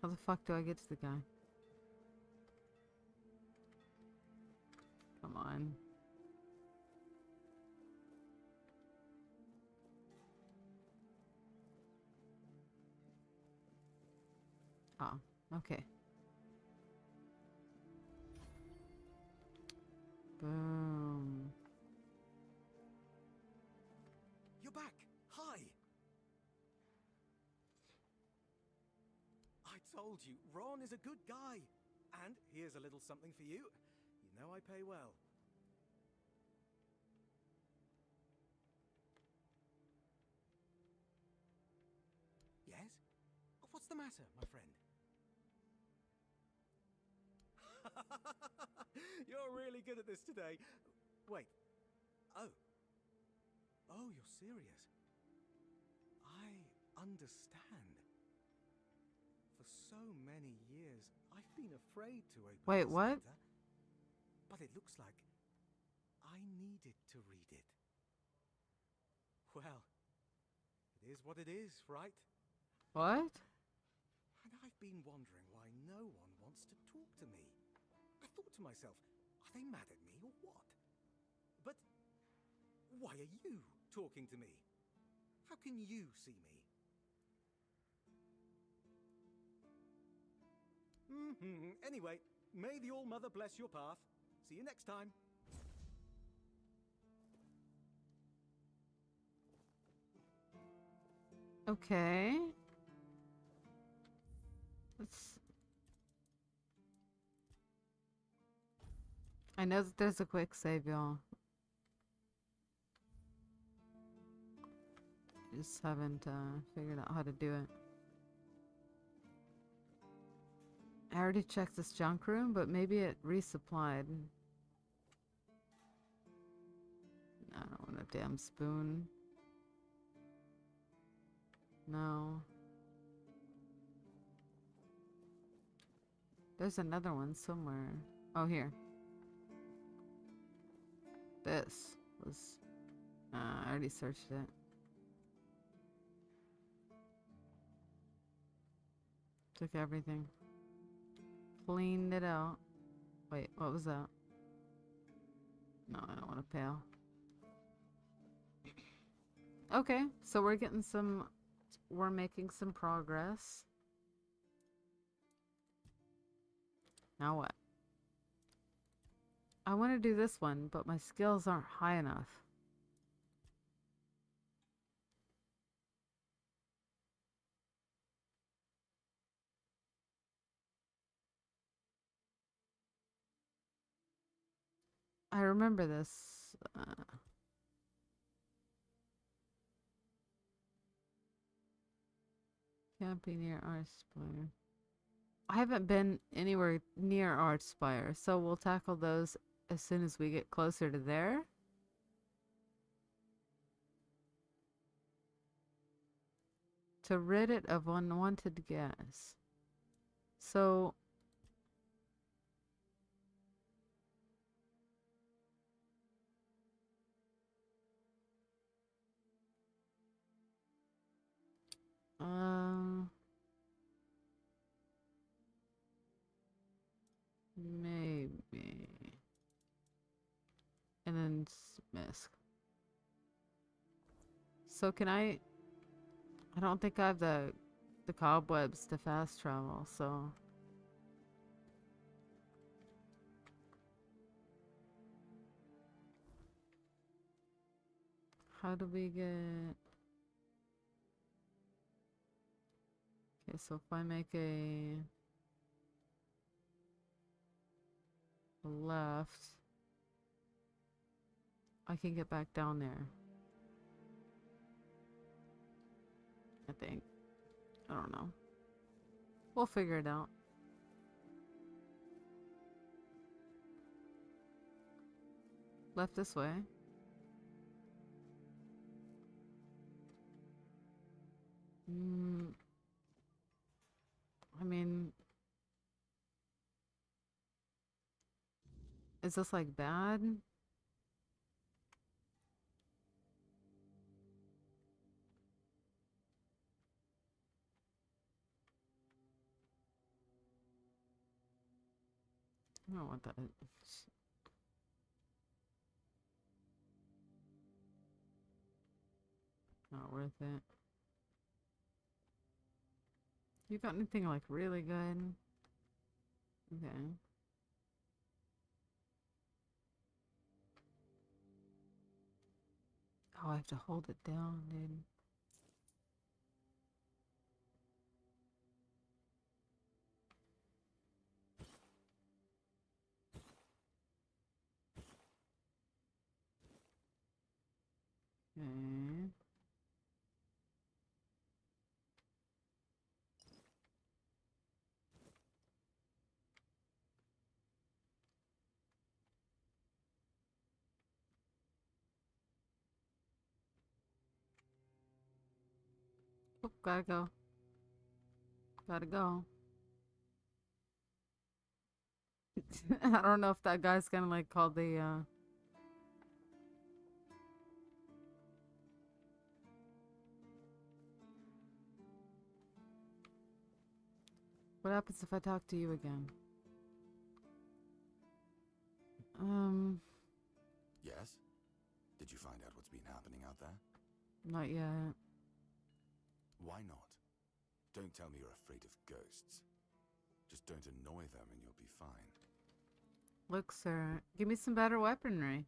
How the fuck do I get to the guy? Come on. Oh, okay. Boom. You're back. Hi. I told you, Ron is a good guy. And here's a little something for you. You know I pay well. Yes? What's the matter, my friend? You're really good at this today. Wait. Oh. Oh, you're serious. I understand. For so many years, I've been afraid to open Wait, this what? letter, but it looks like I needed to read it. Well, it is what it is, right? What? And I've been wondering why no one wants to talk to me. I thought to myself, are they mad at me or what? But why are you talking to me? How can you see me? Anyway, may the All-Mother bless your path. See you next time. Okay. Let's... I know that there's a quick save, y'all. Just haven't figured out how to do it. I already checked this junk room, but maybe it resupplied. I don't want a damn spoon. No. There's another one somewhere. Oh, here. This was... I already searched it. Took everything. Cleaned it out. Wait, what was that? No, I don't want a pail. Okay, so we're getting some... We're making some progress. Now what? I want to do this one, but my skills aren't high enough. I remember this. Can't be near Archspire. I haven't been anywhere near Archspire, so we'll tackle those as soon as we get closer to there. To rid it of unwanted gas. So... maybe. and then Smisk. So can I don't think I have the cobwebs to fast travel, so how do we get... Okay, so if I make a left, I can get back down there. I think. I don't know. We'll figure it out. Left this way. I mean, is this like bad? I don't want that. Not worth it. You got anything like really good? Okay. Oh, I have to hold it down, dude. Okay. Oh, gotta go. Gotta go. I don't know if that guy's gonna like call the What happens if I talk to you again? Yes? Did you find out what's been happening out there? Not yet. Why not? Don't tell me you're afraid of ghosts. Just don't annoy them and you'll be fine. Look, sir, give me some better weaponry.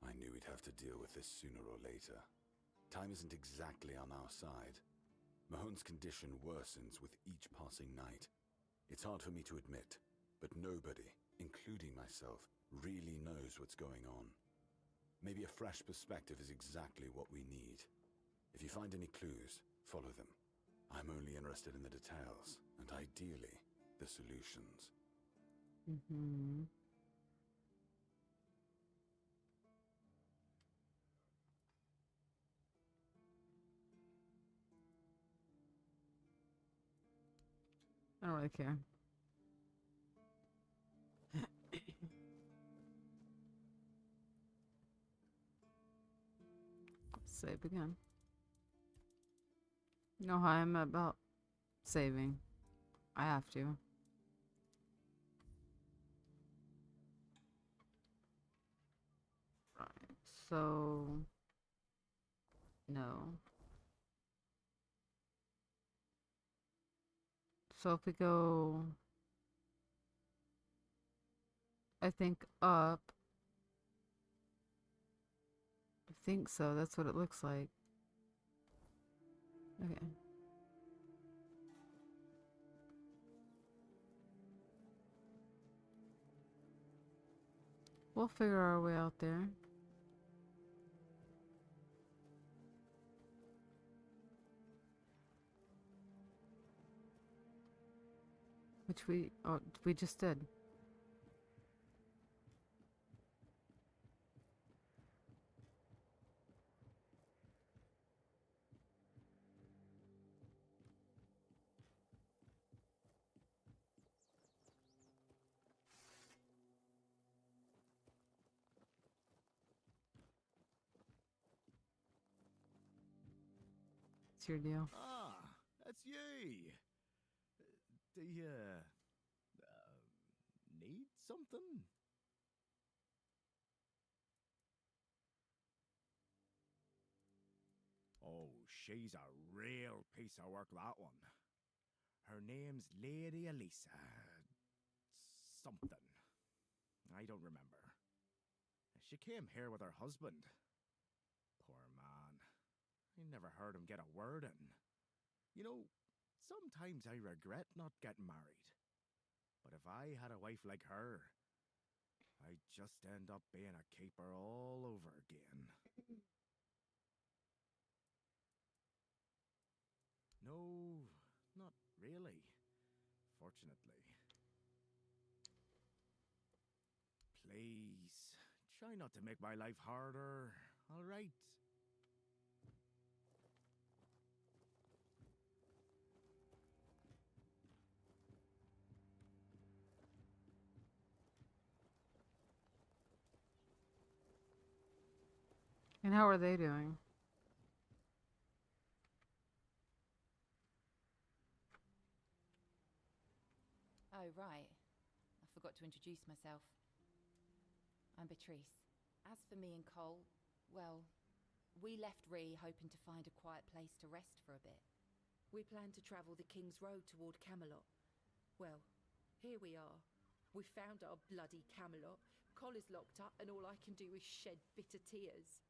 I knew we'd have to deal with this sooner or later. Time isn't exactly on our side. Mahone's condition worsens with each passing night. It's hard for me to admit, but nobody, including myself, really knows what's going on. Maybe a fresh perspective is exactly what we need. If you find any clues, follow them. I'm only interested in the details, and ideally, the solutions. Mm-hmm. I don't really care. Save again. You know how I'm about saving. I have to. Right. So no. So if we go, I think up. I think so. That's what it looks like. Okay. We'll figure our way out there. Which we just did. It's your deal. Ah, That's ye. Do you need something? Oh, she's a real piece of work, that one. Her name's Lady Elisa. Something. I don't remember. She came here with her husband. Poor man. I never heard him get a word in. You know, sometimes I regret not getting married. But if I had a wife like her, I'd just end up being a keeper all over again. No, not really. Fortunately. Please, try not to make my life harder, all right? And how are they doing? Oh, right. I forgot to introduce myself. I'm Beatrice. As for me and Cole, well, we left Ree hoping to find a quiet place to rest for a bit. We planned to travel the King's Road toward Camelot. Well, here we are. We found our bloody Camelot. Cole is locked up and all I can do is shed bitter tears.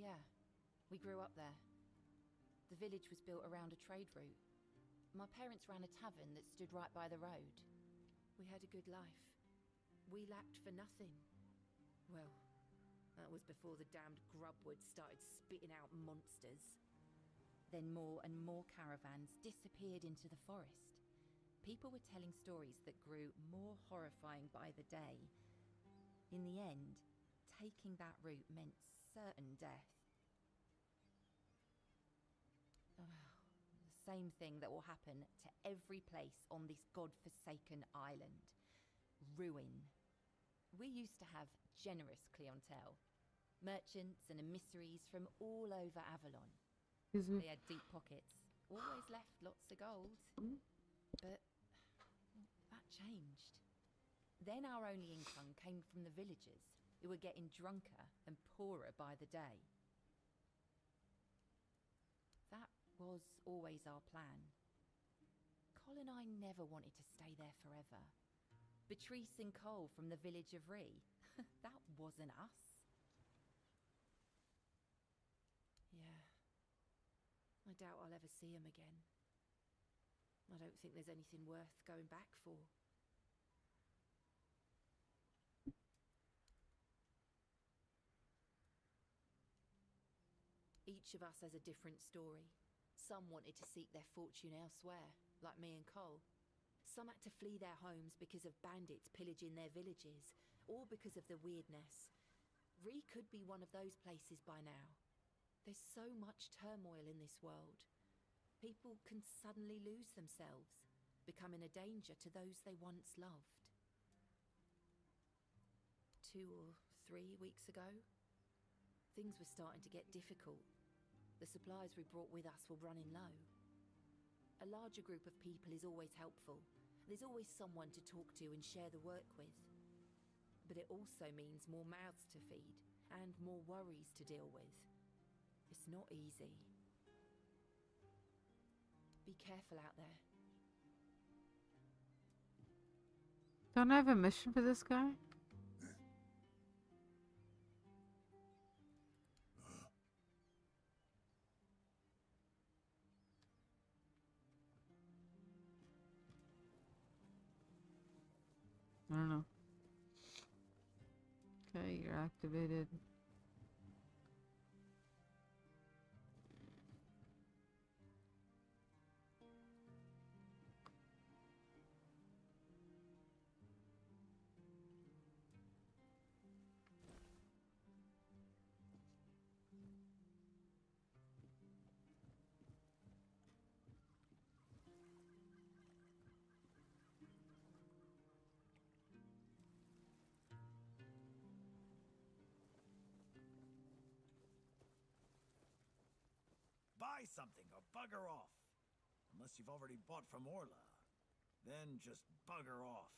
Yeah, we grew up there. The village was built around a trade route. My parents ran a tavern that stood right by the road. We had a good life. We lacked for nothing. Well, that was before the damned grubwood started spitting out monsters. Then more and more caravans disappeared into the forest. People were telling stories that grew more horrifying by the day. In the end, taking that route meant certain death. The same thing that will happen to every place on this god-forsaken island. Ruin. We used to have generous clientele. Merchants and emissaries from all over Avalon. Excuse me. They had deep pockets. Always left lots of gold. But that changed. Then our only income came from the villagers, who were getting drunker and poorer by the day. That was always our plan. Cole and I never wanted to stay there forever. Beatrice and Cole from the village of Ree, that wasn't us. Yeah. I doubt I'll ever see him again. I don't think there's anything worth going back for. Each of us has a different story. Some wanted to seek their fortune elsewhere, like me and Cole. Some had to flee their homes because of bandits pillaging their villages, or because of the weirdness. Ree could be one of those places by now. There's so much turmoil in this world. People can suddenly lose themselves, becoming a danger to those they once loved. 2 or 3 weeks ago, things were starting to get difficult. The supplies we brought with us were running low. A larger group of people is always helpful. There's always someone to talk to and share the work with. But it also means more mouths to feed and more worries to deal with. It's not easy. Be careful out there. Don't I have a mission for this guy? I don't know. Okay, you're activated. buy something or bugger off. Unless you've already bought from Orla. Then just bugger off.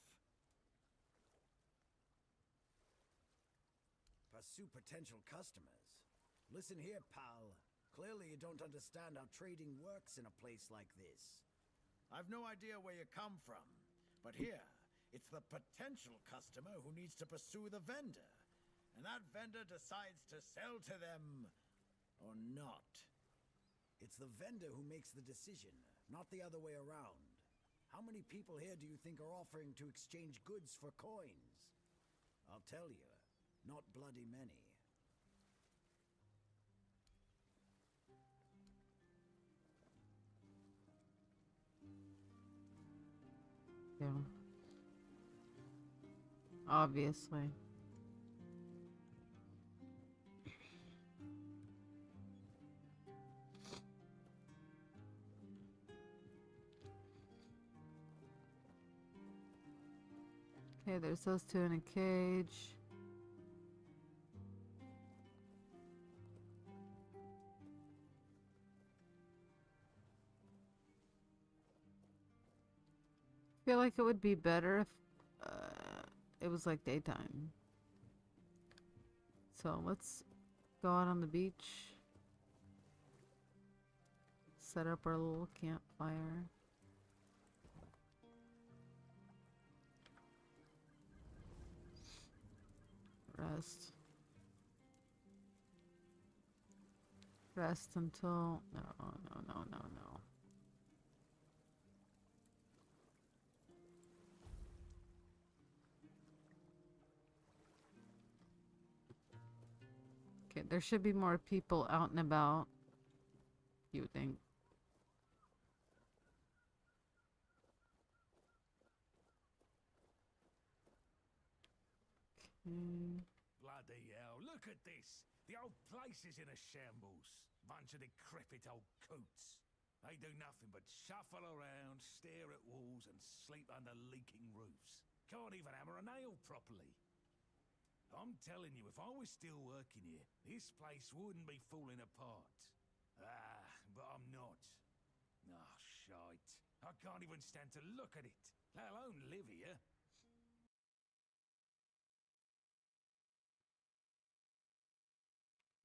Pursue potential customers. Listen here, pal. Clearly you don't understand how trading works in a place like this. I've no idea where you come from, but here, it's the potential customer who needs to pursue the vendor. And that vendor decides to sell to them or not. It's the vendor who makes the decision, not the other way around. How many people here do you think are offering to exchange goods for coins? I'll tell you, not bloody many. Yeah. Obviously. Okay, there's those two in a cage. I feel like it would be better if it was like daytime. So let's go out on the beach. Set up our little campfire. Rest. Rest until... No. Okay, there should be more people out and about. You would think. Okay. Bloody hell, look at this! The old place is in a shambles. Bunch of decrepit old coots. They do nothing but shuffle around, stare at walls, and sleep under leaking roofs. Can't even hammer a nail properly. I'm telling you, if I was still working here, this place wouldn't be falling apart. Ah, but I'm not. Ah, shite. I can't even stand to look at it, let alone live here.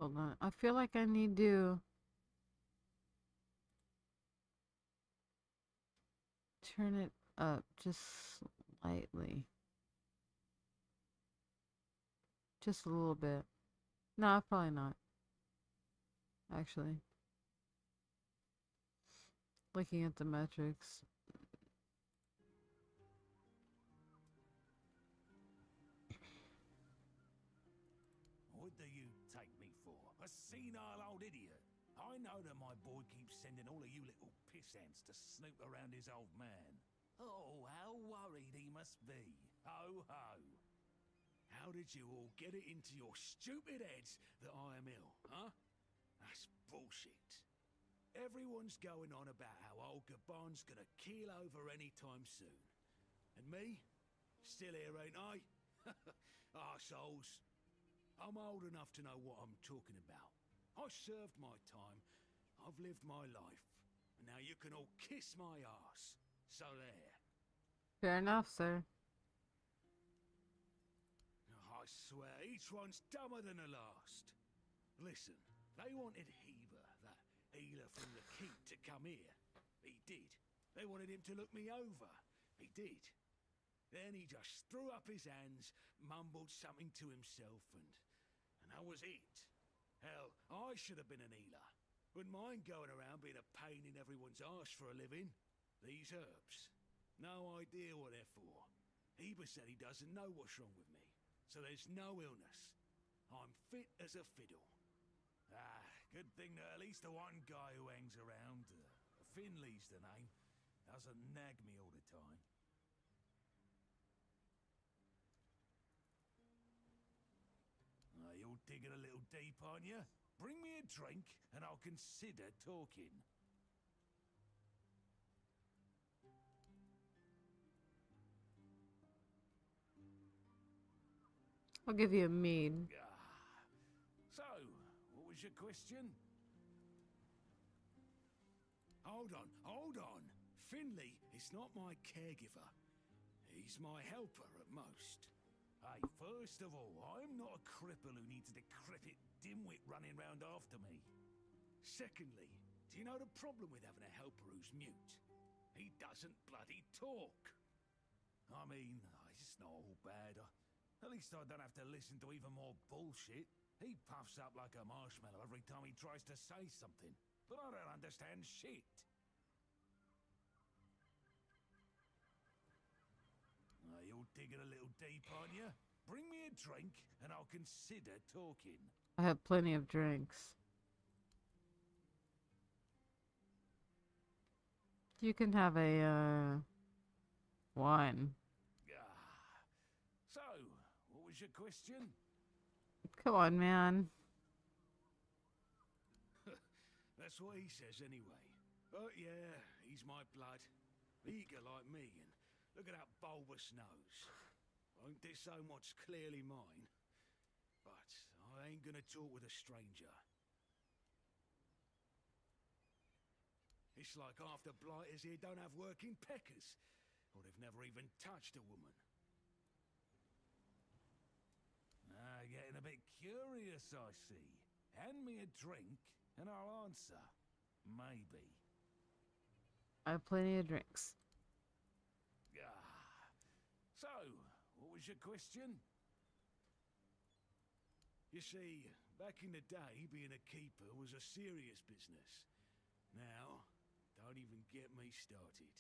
Hold on. I feel like I need to turn it up just slightly. Just a little bit. No, probably not. Actually. Looking at the metrics. What do you take me for? A senile old idiot? I know that my boy keeps sending all of you little piss-ants to snoop around his old man. Oh, how worried he must be. Ho, ho. How did you all get it into your stupid heads that I am ill, huh? That's bullshit. Everyone's going on about how old Gabon's gonna keel over any time soon. And me? Still here, ain't I? Arseholes. I'm old enough to know what I'm talking about. I served my time. I've lived my life. And now you can all kiss my arse. So there. Fair enough, sir. I swear, each one's dumber than the last. Listen, they wanted Heber, that healer from the keep, to come here. He did. They wanted him to look me over. He did. Then he just threw up his hands, mumbled something to himself, and that was it. Hell, I should have been an healer. Wouldn't mind going around being a pain in everyone's arse for a living. These herbs. No idea what they're for. Heber said he doesn't know what's wrong with me. So there's no illness. I'm fit as a fiddle. Ah, good thing that at least the one guy who hangs around, Finley's the name, doesn't nag me all the time. You're digging a little deep, aren't you? Bring me a drink and I'll consider talking. I'll give you a mead. So, what was your question? hold on. Finley is not my caregiver. He's my helper at most. Hey, first of all, I'm not a cripple who needs a decrepit dimwit running round after me. Secondly, do you know the problem with having a helper who's mute? He doesn't bloody talk. I mean, it's not all bad. At least I don't have to listen to even more bullshit. He puffs up like a marshmallow every time he tries to say something. But I don't understand shit. You're digging a little deep, aren't you? Bring me a drink and I'll consider talking. I have plenty of drinks. You can have a wine. So, what was your question? Come on, man. That's what he says anyway. But yeah, he's my blood. Eager like me, and look at that bulbous nose. Won't this so much clearly mine? But I ain't gonna talk with a stranger. It's like half the blighters here don't have working peckers, or they've never even touched a woman. Getting a bit curious, I see. Hand me a drink, and I'll answer. Maybe. I have plenty of drinks. So, what was your question? You see, back in the day, being a keeper was a serious business. Now, don't even get me started.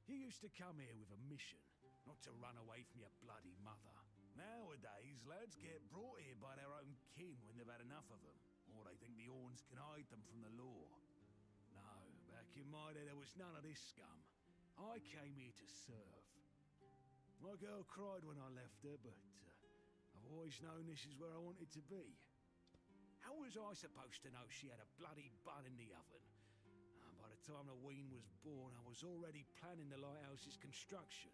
You used to come here with a mission, not to run away from your bloody mother. Nowadays, lads get brought here by their own kin when they've had enough of them, or they think the Orns can hide them from the law. No, back in my day, there was none of this scum. I came here to serve. My girl cried when I left her, but I've always known this is where I wanted to be. How was I supposed to know she had a bloody bun in the oven? By the time the wean was born, I was already planning the lighthouse's construction.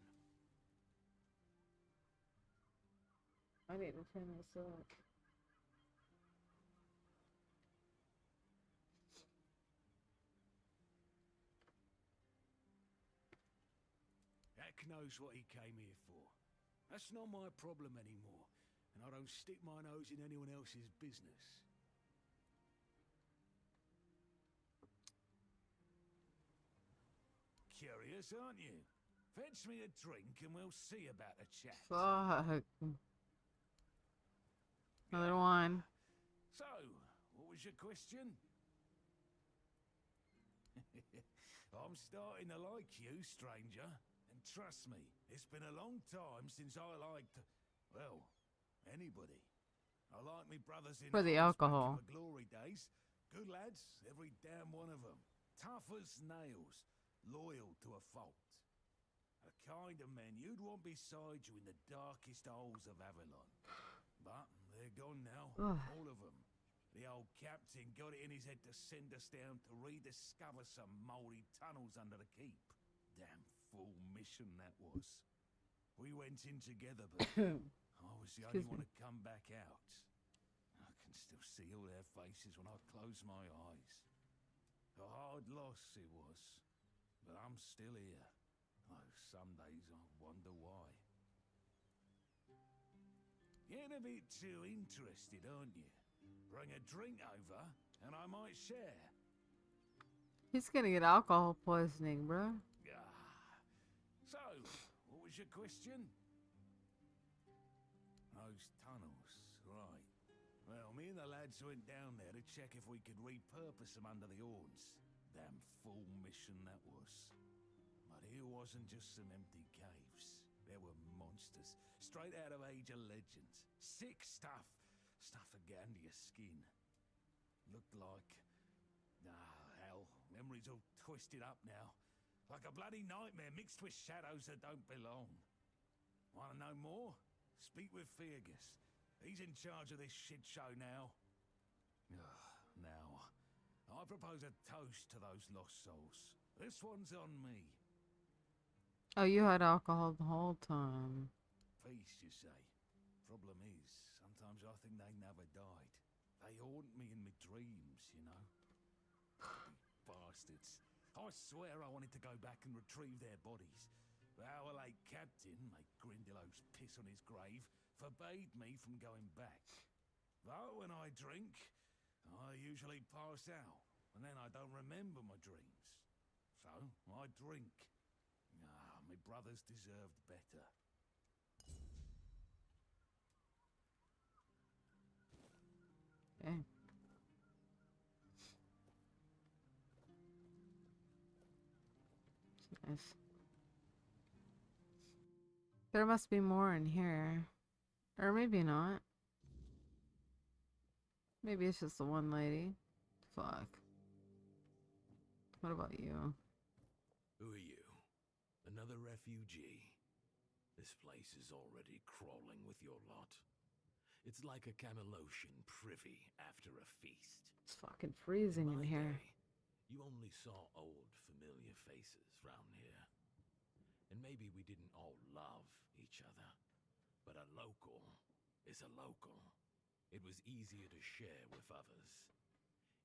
I need to turn this up. Heck knows what he came here for. That's not my problem anymore, and I don't stick my nose in anyone else's business. Curious, aren't you? Fetch me a drink and we'll see about the chat. Fuck. Another one. So, what was your question? I'm starting to like you, stranger. And trust me, it's been a long time since I liked, well, anybody. I like me brothers in For the arms back in alcohol. my glory days. Good lads, every damn one of them. Tough as nails, loyal to a fault. A kind of men you'd want beside you in the darkest holes of Avalon. But they're gone now, all of them. The old captain got it in his head to send us down to rediscover some mouldy tunnels under the keep. Damn fool mission that was. We went in together, but I was the only one to come back out. I can still see all their faces when I close my eyes. A hard loss it was, but I'm still here. Oh, some days I wonder why. Getting a bit too interested, aren't you? Bring a drink over, and I might share. He's gonna get alcohol poisoning, bro. So, what was your question? Those tunnels, right. Well, me and the lads went down there to check if we could repurpose them under the Orns. Damn fool mission that was. But here wasn't just some empty caves. There were monsters, straight out of Age of Legends. Sick stuff. Stuff to get under your skin. Looked like... hell, memory's all twisted up now. Like a bloody nightmare mixed with shadows that don't belong. Wanna know more? Speak with Fergus. He's in charge of this shit show now. Now, I propose a toast to those lost souls. This one's on me. Oh, you had alcohol the whole time. Feast, you say? Problem is, sometimes I think they never died. They haunt me in my dreams, you know. Bastards. I swear I wanted to go back and retrieve their bodies. But our late captain, make Grindelows piss on his grave, forbade me from going back. Though when I drink, I usually pass out, and then I don't remember my dreams. So I drink. Ah, my brothers deserved better. Okay. Nice. There must be more in here. Or maybe not. Maybe it's just the one lady. Fuck. What about you? Who are you? Another refugee? This place is already crawling with your lot. It's like a Camelosian privy after a feast. It's fucking freezing in my here. day, you only saw old, familiar faces round here. And maybe we didn't all love each other. But a local is a local. It was easier to share with others,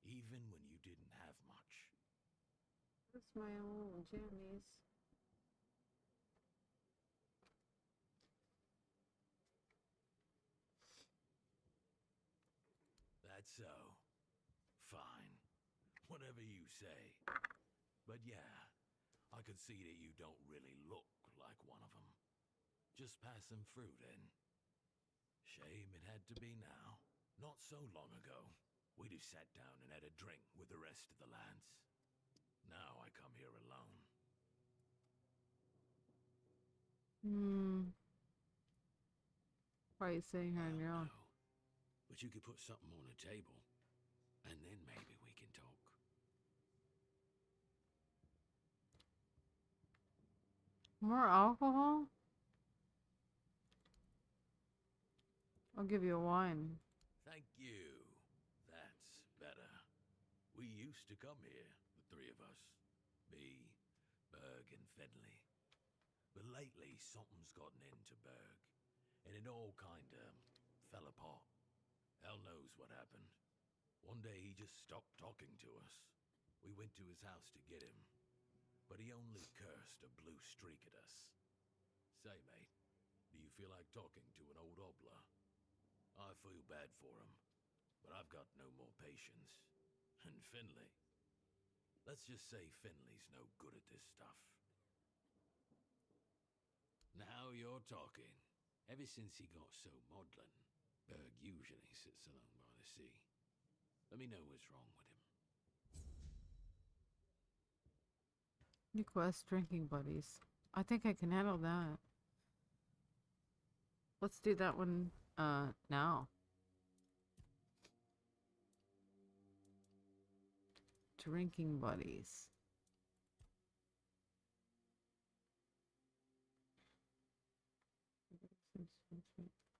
even when you didn't have much. Where's my old jammies? That's so. Fine. Whatever you say. But yeah, I could see that you don't really look like one of them. Just passing through then. Shame it had to be now. Not so long ago, we'd have sat down and had a drink with the rest of the lads. Now I come here alone. Why are you sitting here on your own? No. But you could put something on the table, and then maybe we can talk. More alcohol? I'll give you a wine. Thank you. That's better. We used to come here, the three of us. Me, Berg, and Fedley. But lately, something's gotten into Berg, and it all kinda fell apart. Hell knows what happened. One day he just stopped talking to us. We went to his house to get him, but he only cursed a blue streak at us. Say, mate, do you feel like talking to an old obla? I feel bad for him, but I've got no more patience. And Finley. Let's just say Finley's no good at this stuff. Now you're talking. Ever since he got so maudlin, Berg usually sits alone by the sea. Let me know what's wrong with him. Request drinking buddies. I think I can handle that. Let's do that one now. Drinking buddies.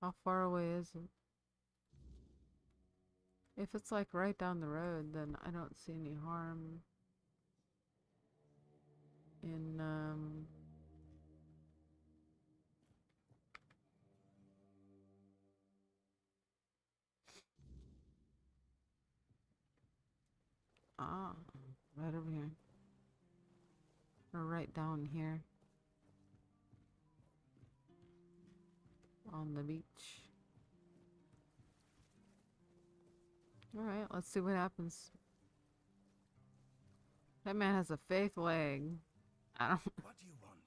How far away is it? If it's like right down the road, then I don't see any harm in right over here. Or right down here. On the beach. Alright, let's see what happens. That man has a fake leg. I don't... What do you want?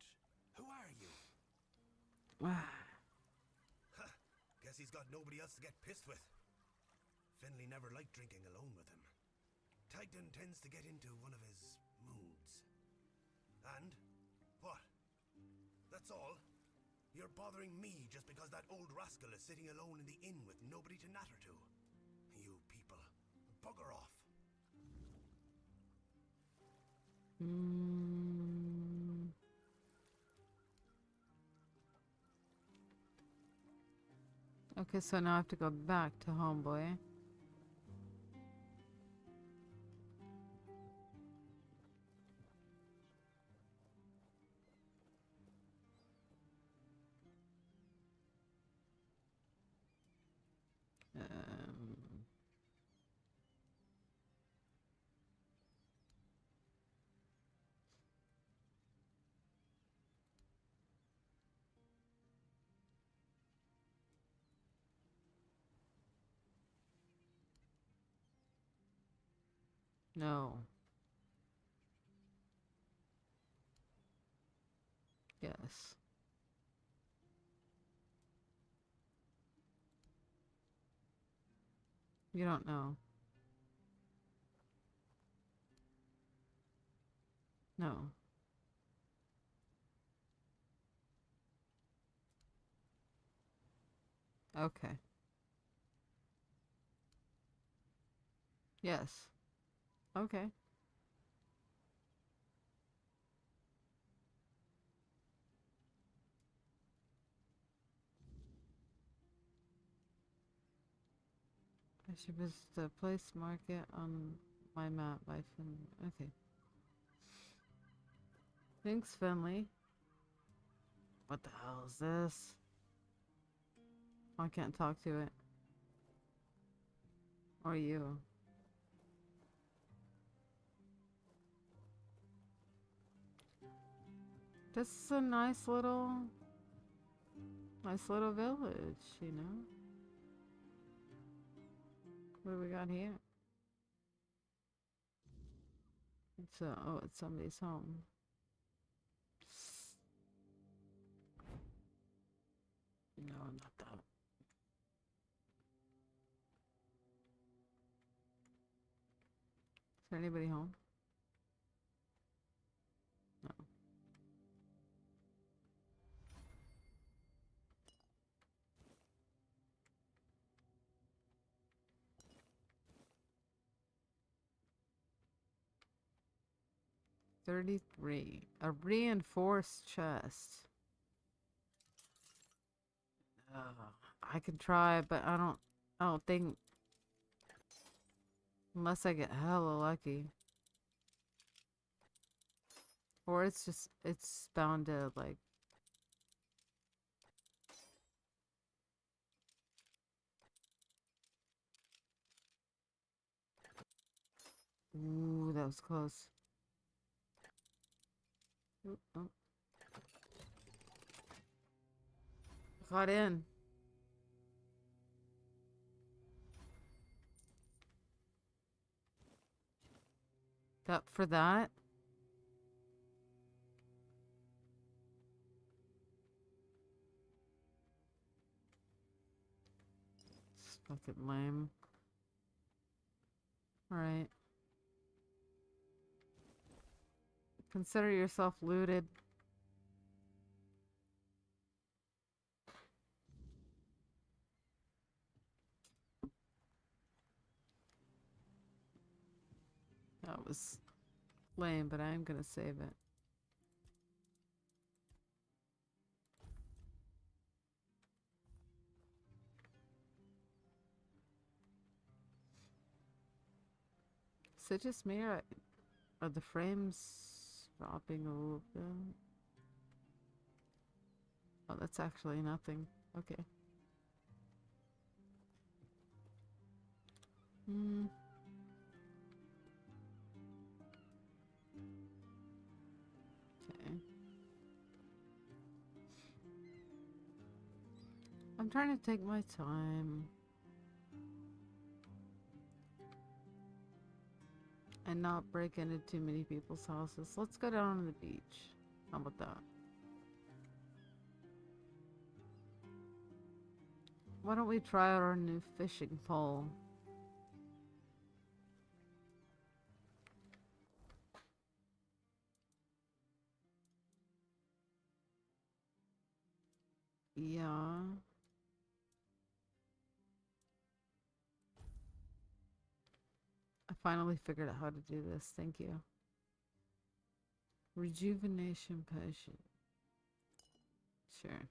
Who are you? Guess he's got nobody else to get pissed with. Finley never liked drinking alone with him. Tighdon tends to get into one of his moods. And? What? That's all? You're bothering me just because that old rascal is sitting alone in the inn with nobody to natter to. You people, bugger off. Okay, so now I have to go back to Homeboy. No. Yes. You don't know. No. Okay. Yes. Okay. I should visit the place market on my map by Finley. Okay. Thanks, Finley. What the hell is this? I can't talk to it. Or you. This is a nice little village, you know? What do we got here? It's somebody's home. No, not that. Is there anybody home? No. $33. A reinforced chest. I could try, but I don't think, unless I get hella lucky. Or it's bound to, like, ooh, that was close. Oop, oh. Got in. That for that? It's fucking lame. Alright. Consider yourself looted. That was lame, but I'm gonna save it. Is it just me, or are the frames dropping a little bit? Oh, that's actually nothing. Okay. Hmm. Okay. I'm trying to take my time. And not break into too many people's houses. Let's go down to the beach. How about that? Why don't we try out our new fishing pole? Yeah. I finally figured out how to do this. Thank you. Rejuvenation potion. Sure.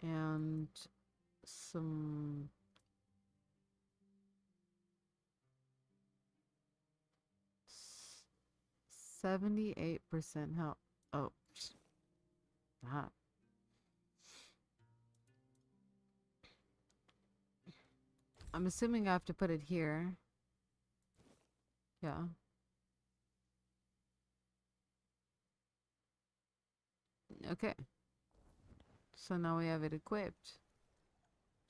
And some 78% health. Oh, that. I'm assuming I have to put it here. Yeah. Okay. So now we have it equipped.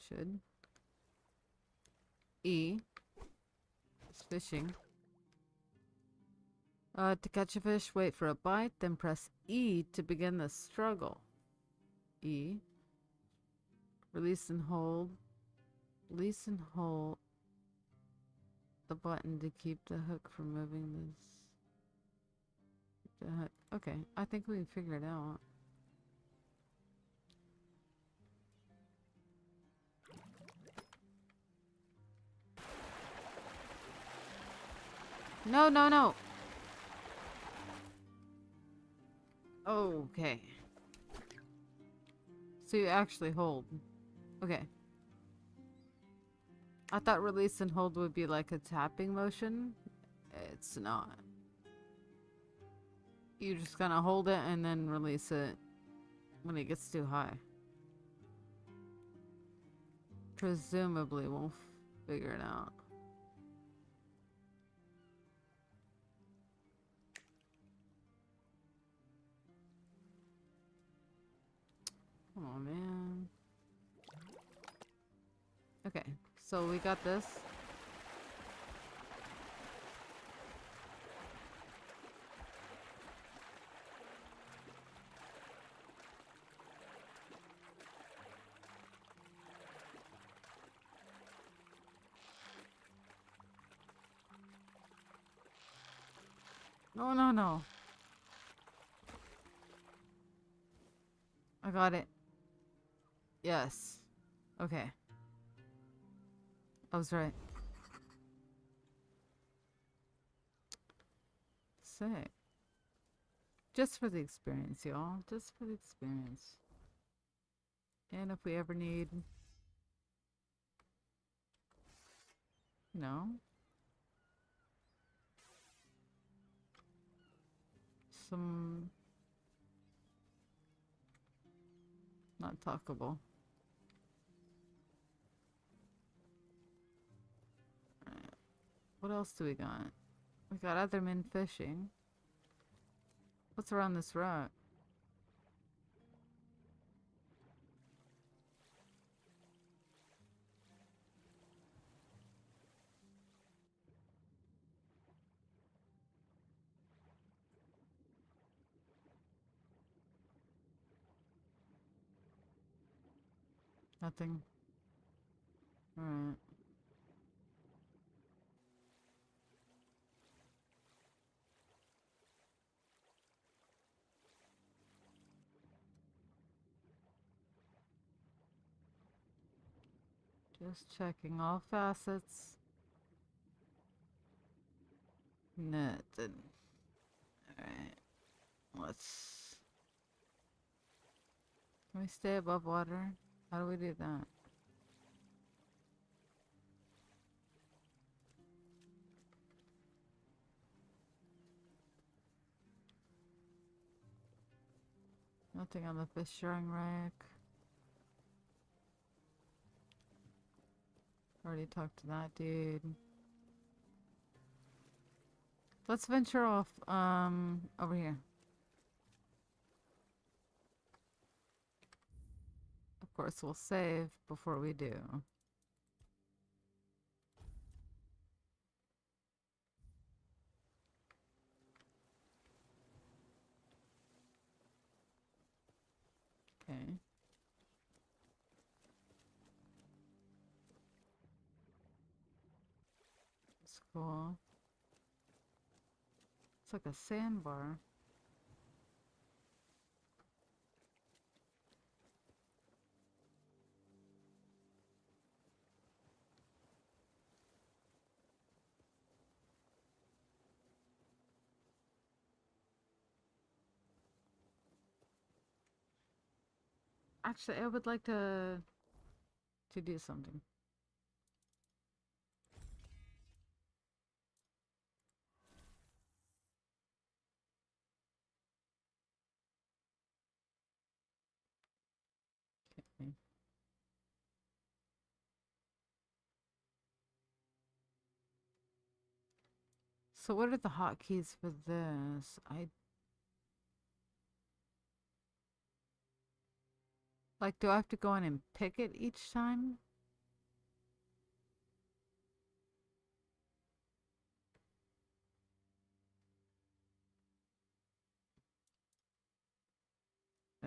Should. E. It's fishing. To catch a fish, wait for a bite, then press E to begin the struggle. E. Release and hold. Release and hold the button to keep the hook from moving this. The hook. Okay, I think we can figure it out. No, no, no. Okay. So you actually hold. Okay. I thought release and hold would be like a tapping motion. It's not. You just gonna hold it and then release it when it gets too high. Presumably we'll figure it out. Oh man. Okay, so we got this. No, no, no. I got it. Yes. Okay. I was right. Sick. Just for the experience, y'all. Just for the experience. And if we ever need... No. Some... Not talkable. Alright. What else do we got? We got other men fishing. What's around this rock? Nothing. Alright. Just checking all facets. Nothing. Alright. Let's... Can we stay above water? How do we do that? Nothing on the fish sharing rack. Already talked to that dude. Let's venture off, over here. Of course, we'll save before we do. Okay. It's cool. It's like a sandbar. Actually, I would like to do something. Okay. So what are the hotkeys for this? Like, do I have to go in and pick it each time?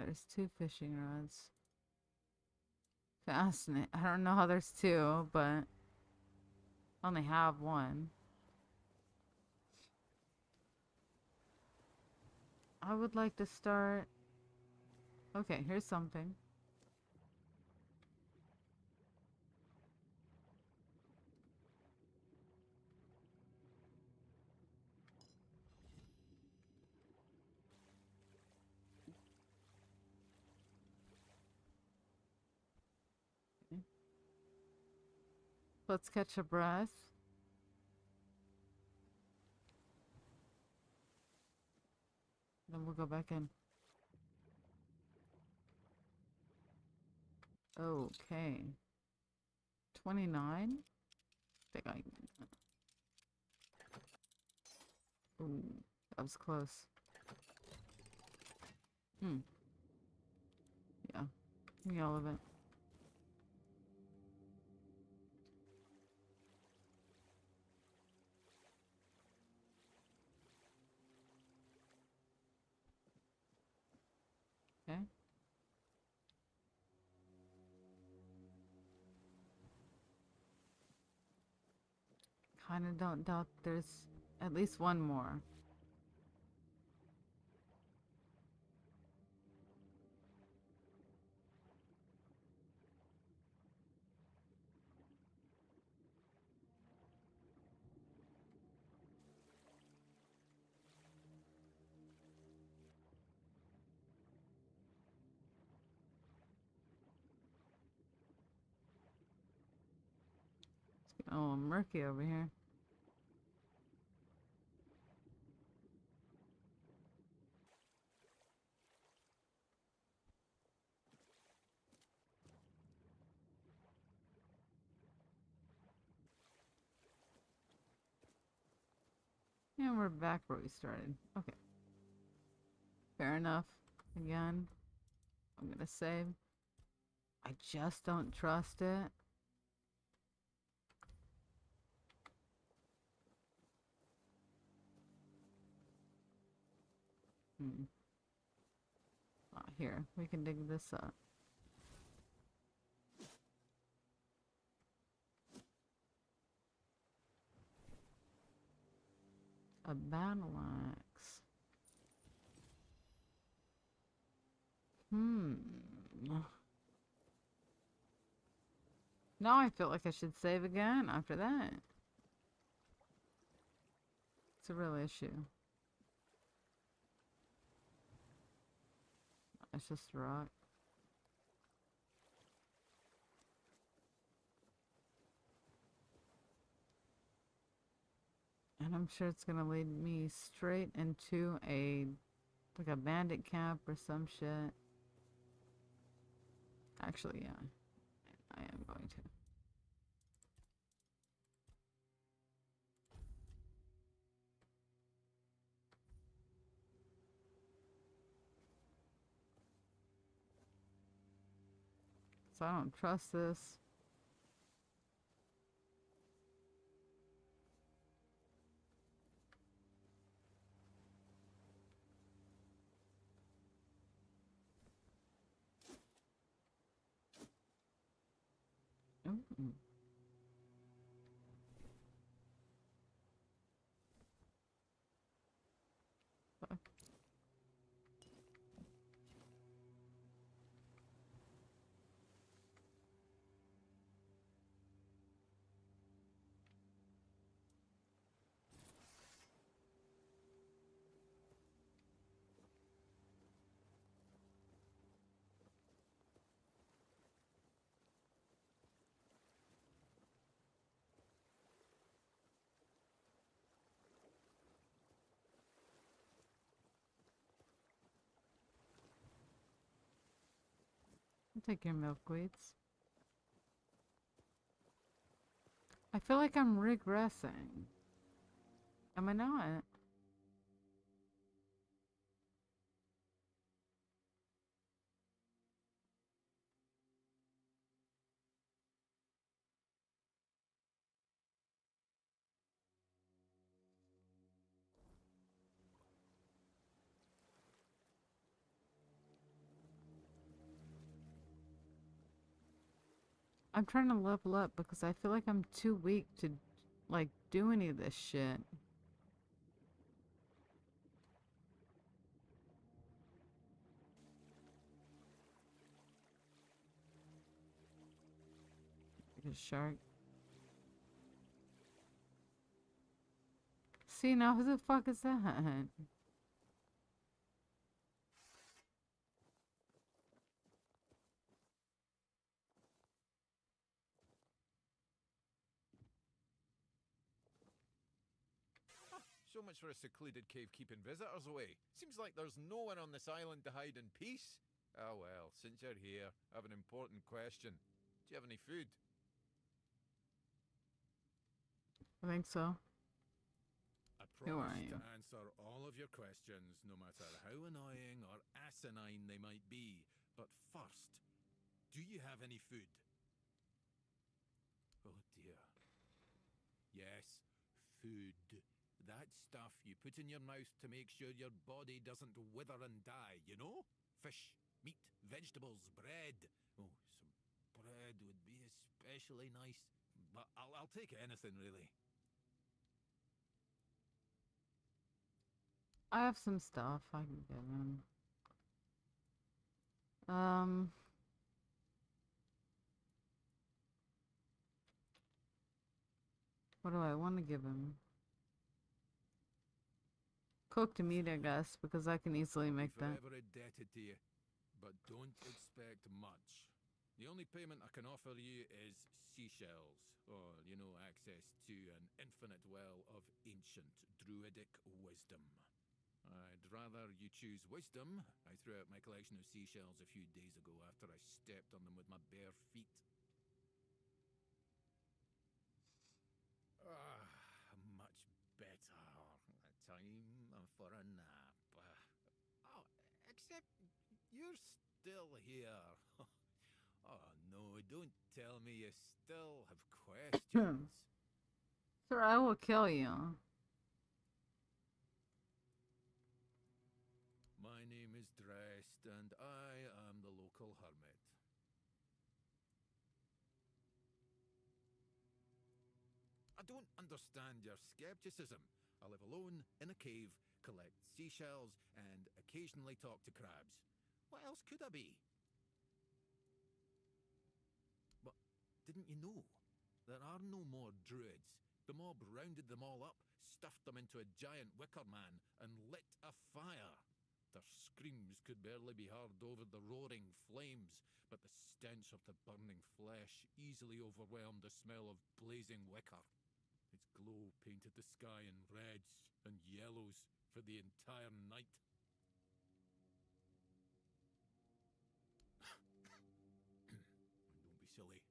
There's 2 fishing rods. Fascinating. I don't know how there's 2, but I only have 1. I would like to start... Okay, here's something. Let's catch a breath. Then we'll go back in. Okay. 29? I think I... Ooh, that was close. Yeah. Give me all of it. Okay. Kinda don't doubt there's at least 1 more. It's getting a little murky over here. And we're back where we started. Okay. Fair enough. Again, I'm gonna save. I just don't trust it. Oh, here, we can dig this up. A battle axe. Now I feel like I should save again after that. It's a real issue. It's just a rock. And I'm sure it's gonna lead me straight into like a bandit camp or some shit. Actually, yeah. I am going to. So I don't trust this. Ooh. Fuck. I'll take your milkweeds. I feel like I'm regressing. Am I not? I'm trying to level up because I feel like I'm too weak to, like, do any of this shit. Like a shark. See, now who the fuck is that? So much for a secluded cave keeping visitors away. Seems like there's no one on this island to hide in peace. Ah well, since you're here, I have an important question. Do you have any food? I think so. I Who are promise you? to answer all of your questions, no matter how annoying or asinine they might be. But first, do you have any food? Oh dear. Yes, food. That stuff you put in your mouth to make sure your body doesn't wither and die, you know? Fish, meat, vegetables, bread. Oh, some bread would be especially nice. But I'll take anything, really. I have some stuff I can give him. What do I want to give him? Cooked meat, I guess, because I can easily make I'll be that. forever indebted to you, but don't expect much. The only payment I can offer you is seashells, or, you know, access to an infinite well of ancient druidic wisdom. I'd rather you choose wisdom. I threw out my collection of seashells a few days ago after I stepped on them with my bare feet. Much better. Time for a nap. Oh, except you're still here. Oh no, don't tell me you still have questions. Sir, I will kill you. My name is Drest, and I am the local hermit. I don't understand your skepticism. I live alone in a cave, collect seashells, and occasionally talk to crabs. What else could I be? But didn't you know? There are no more druids. The mob rounded them all up, stuffed them into a giant wicker man, and lit a fire. Their screams could barely be heard over the roaring flames, but the stench of the burning flesh easily overwhelmed the smell of blazing wicker. Its glow painted the sky in reds and yellows for the entire night. Don't be silly.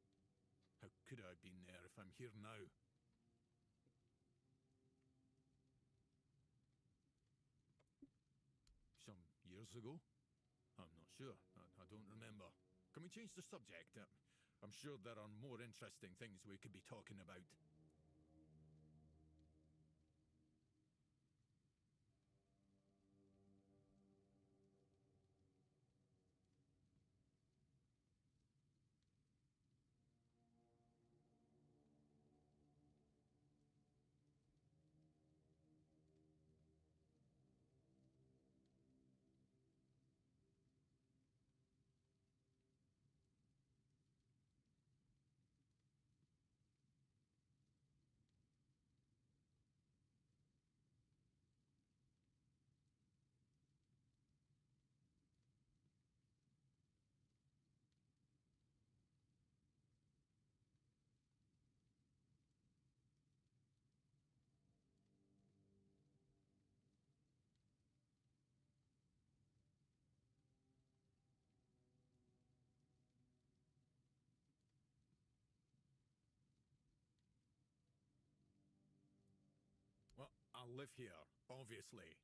How could I have been there if I'm here now? Some years ago? I'm not sure. I don't remember. Can we change the subject? I'm sure there are more interesting things we could be talking about. Well, I live here, obviously.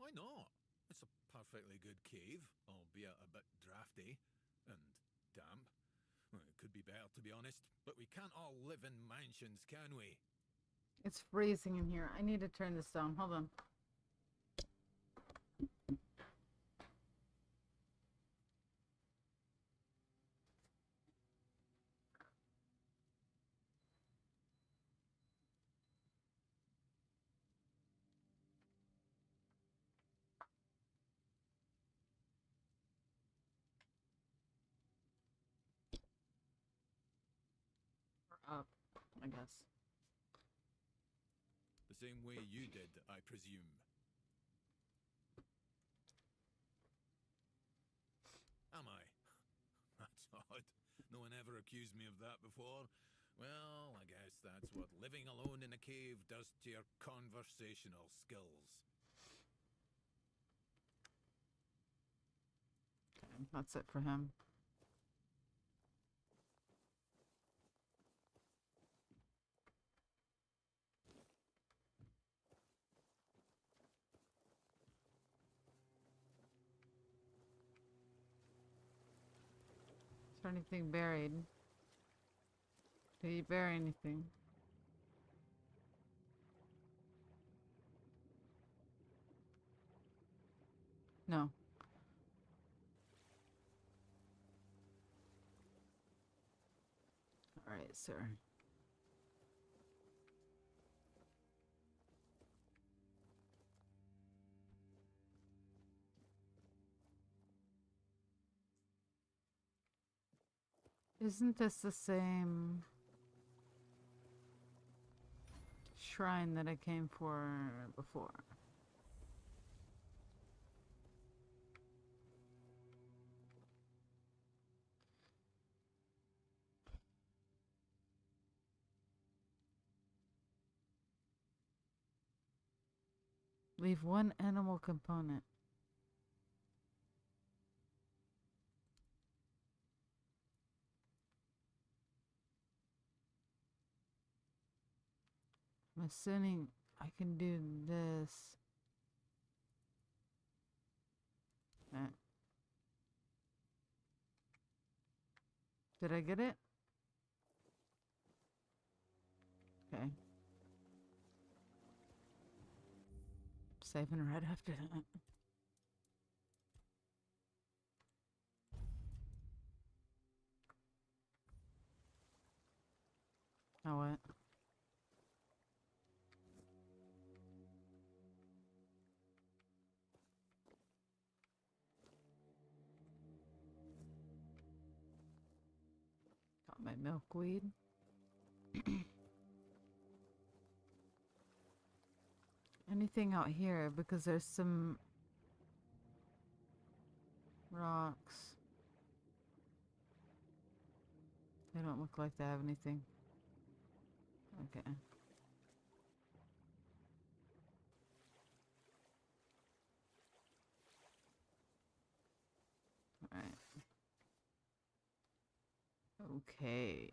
Why not? It's a perfectly good cave, albeit a bit drafty and damp. Well, it could be better, to be honest, but we can't all live in mansions, can we? It's freezing in here. I need to turn this down. Hold on. We're up, I guess. The same way you did, I presume. Am I? That's odd. No one ever accused me of that before. Well, I guess that's what living alone in a cave does to your conversational skills. Okay, that's it for him. Is there anything buried? Did he bury anything? No. All right, sir. Isn't this the same shrine that I came for before? Leave one animal component. I'm assuming I can do this. Did I get it? Okay. Saving right after that. Oh, what? Got my milkweed. Anything out here? Because there's some rocks. They don't look like they have anything. Okay. All right. Okay.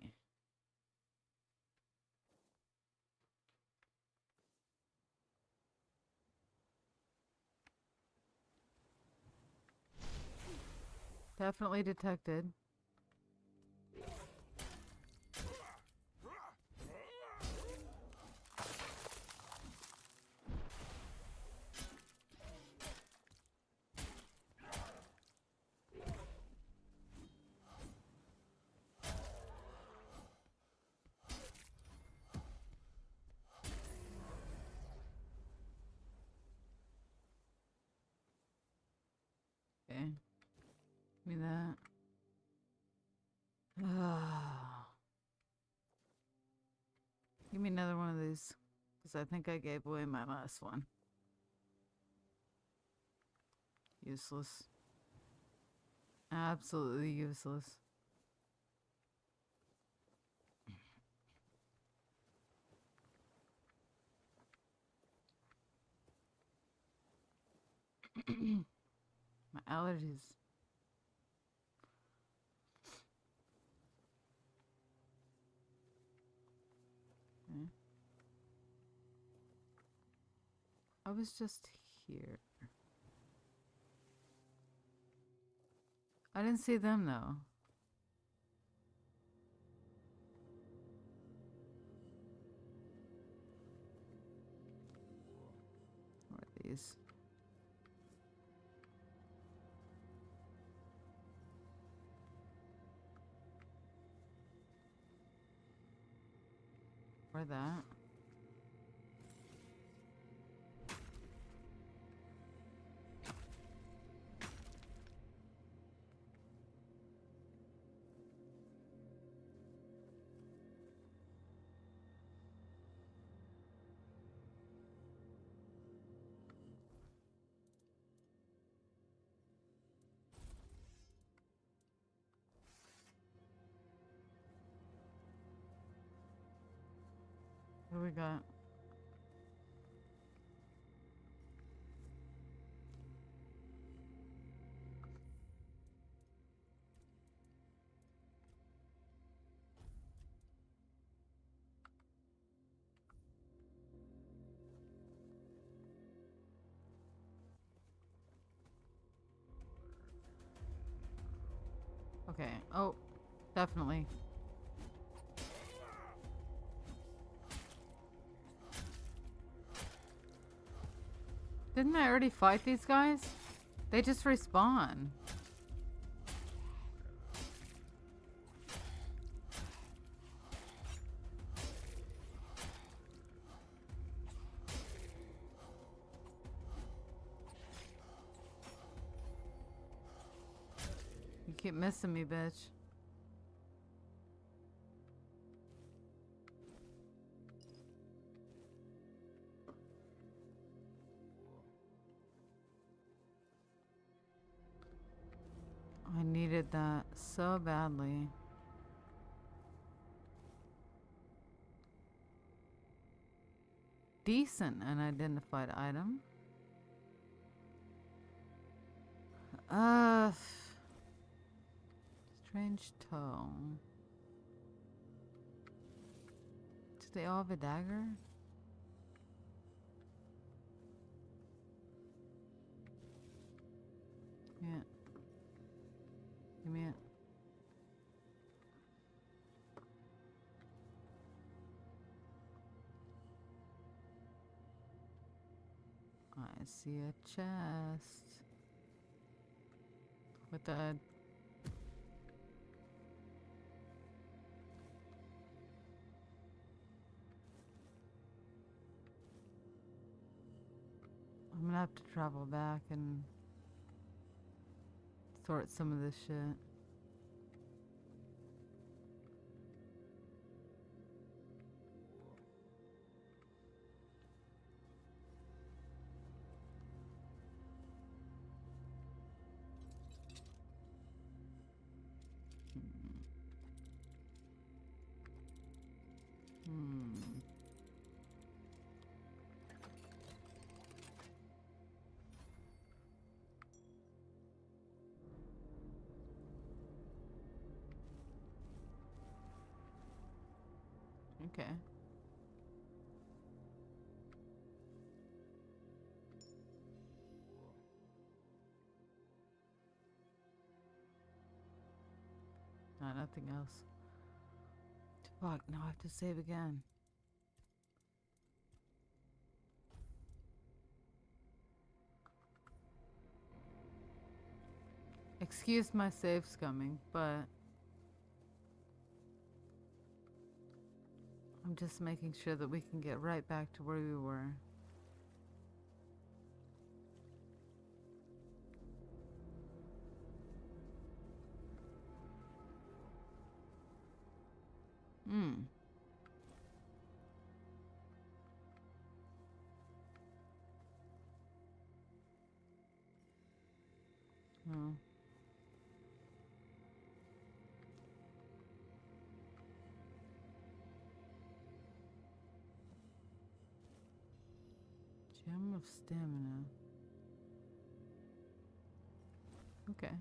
Definitely detected. Okay. Give me that. Give me another one of these. Because I think I gave away my last one. Useless. Absolutely useless. My allergies. Okay. I was just here. I didn't see them though. What are these? Or that. What do we got? Okay. Oh, definitely. Didn't I already fight these guys? They just respawn. You keep missing me, bitch. I needed that so badly. Decent unidentified item. Strange toe. Do they all have a dagger? Yeah. Give me it. I see a chest. With the... I'm gonna have to travel back and sort some of this shit. Okay. Nothing else. Fuck, now I have to save again. Excuse my save scumming, but I'm just making sure that we can get right back to where we were. Oh. Gem of stamina. Okay.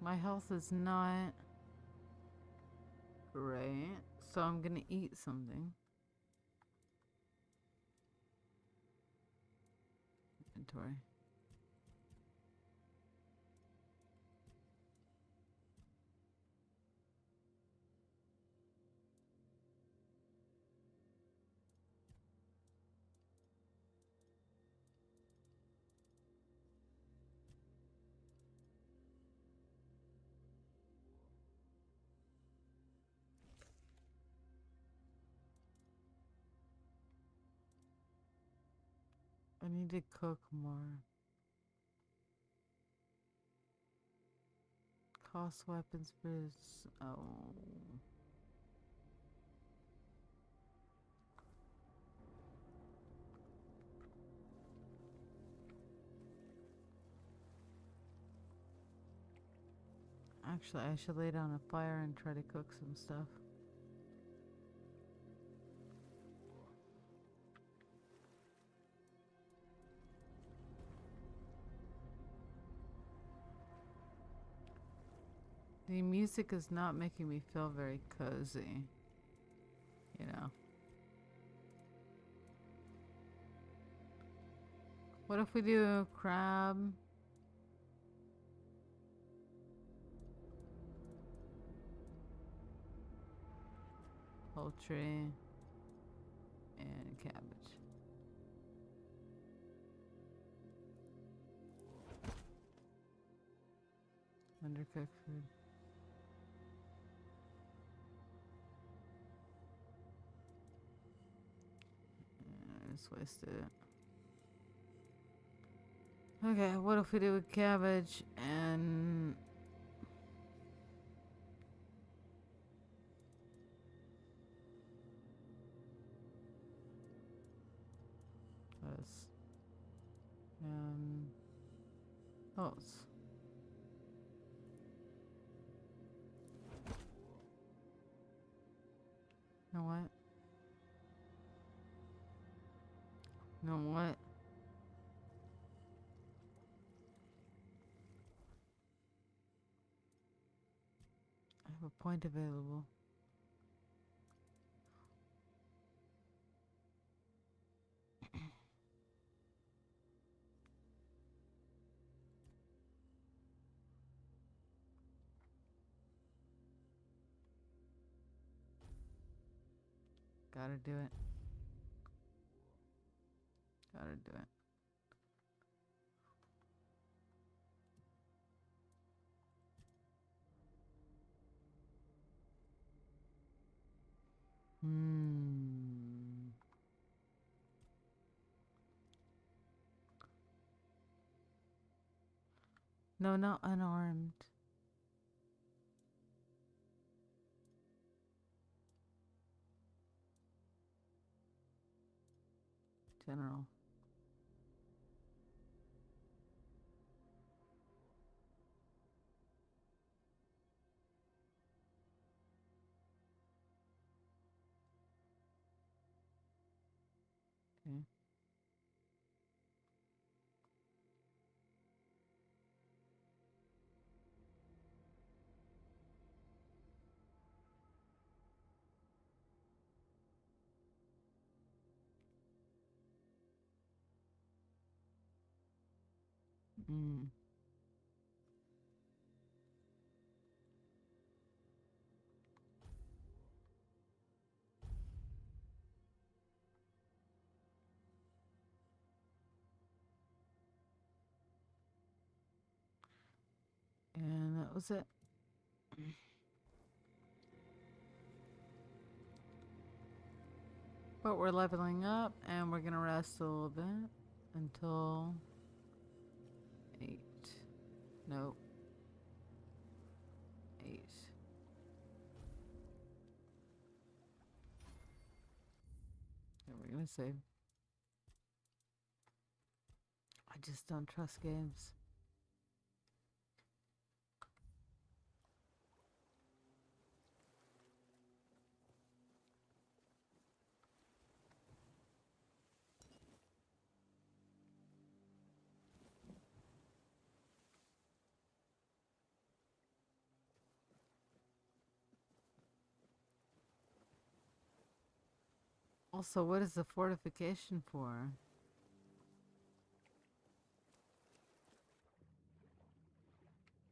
My health is not Right. So I'm gonna eat something. Inventory. I need to cook more. Cost weapons, boots. Oh. Actually, I should lay down a fire and try to cook some stuff. The music is not making me feel very cozy. You know. What if we do crab? Poultry. And cabbage. Undercooked food. I just wasted it. Okay, what if we do a cabbage and lettuce and oats? You know what? You know what? I have a point available. Gotta do it. Gotta do it. No, not unarmed. General. Okay. Mm. And that was it. But we're leveling up and we're gonna rest a little bit until 8. Nope. 8. Yeah, we're gonna save. I just don't trust games. Also, what is the fortification for?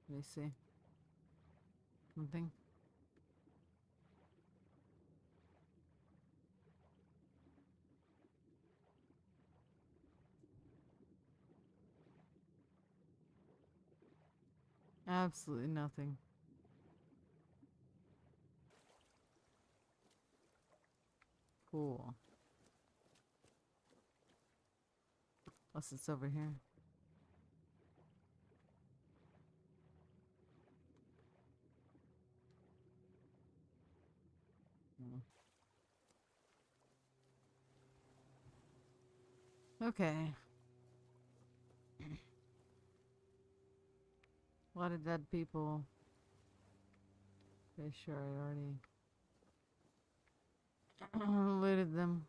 Let me see. Something. Absolutely nothing. Cool. Unless it's over here. Hmm. Okay. A lot of dead people. Okay, sure, I already looted them.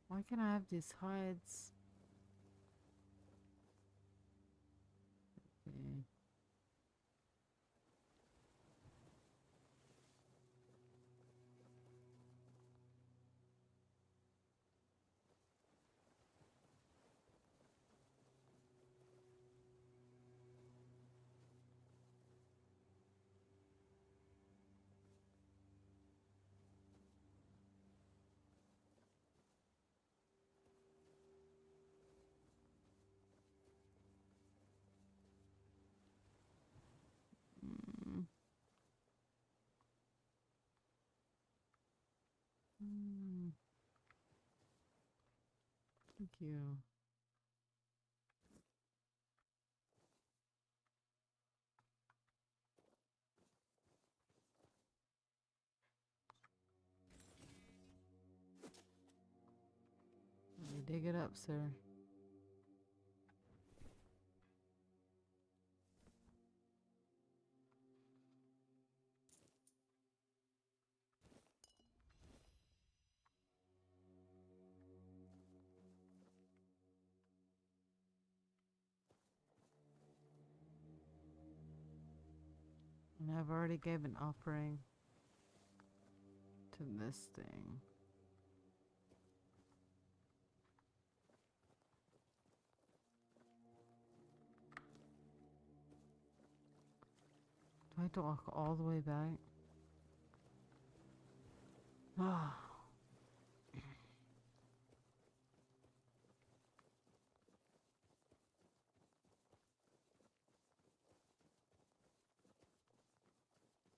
Why can't I have these hides? Okay. Mm. Mm. Thank you. Let me dig it up, sir. And I've already gave an offering to this thing. Do I have to walk all the way back? Ah.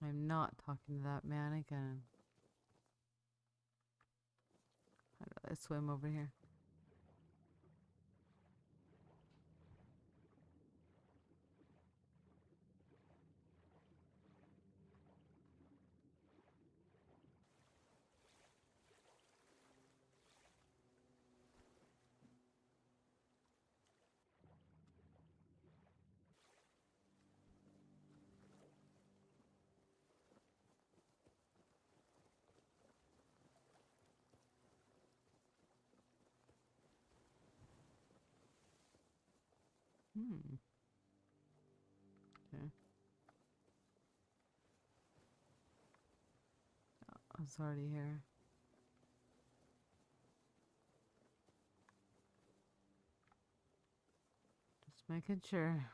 I'm not talking to that man again. How do I swim over here? Hmm. Okay. I was already here. Just making sure.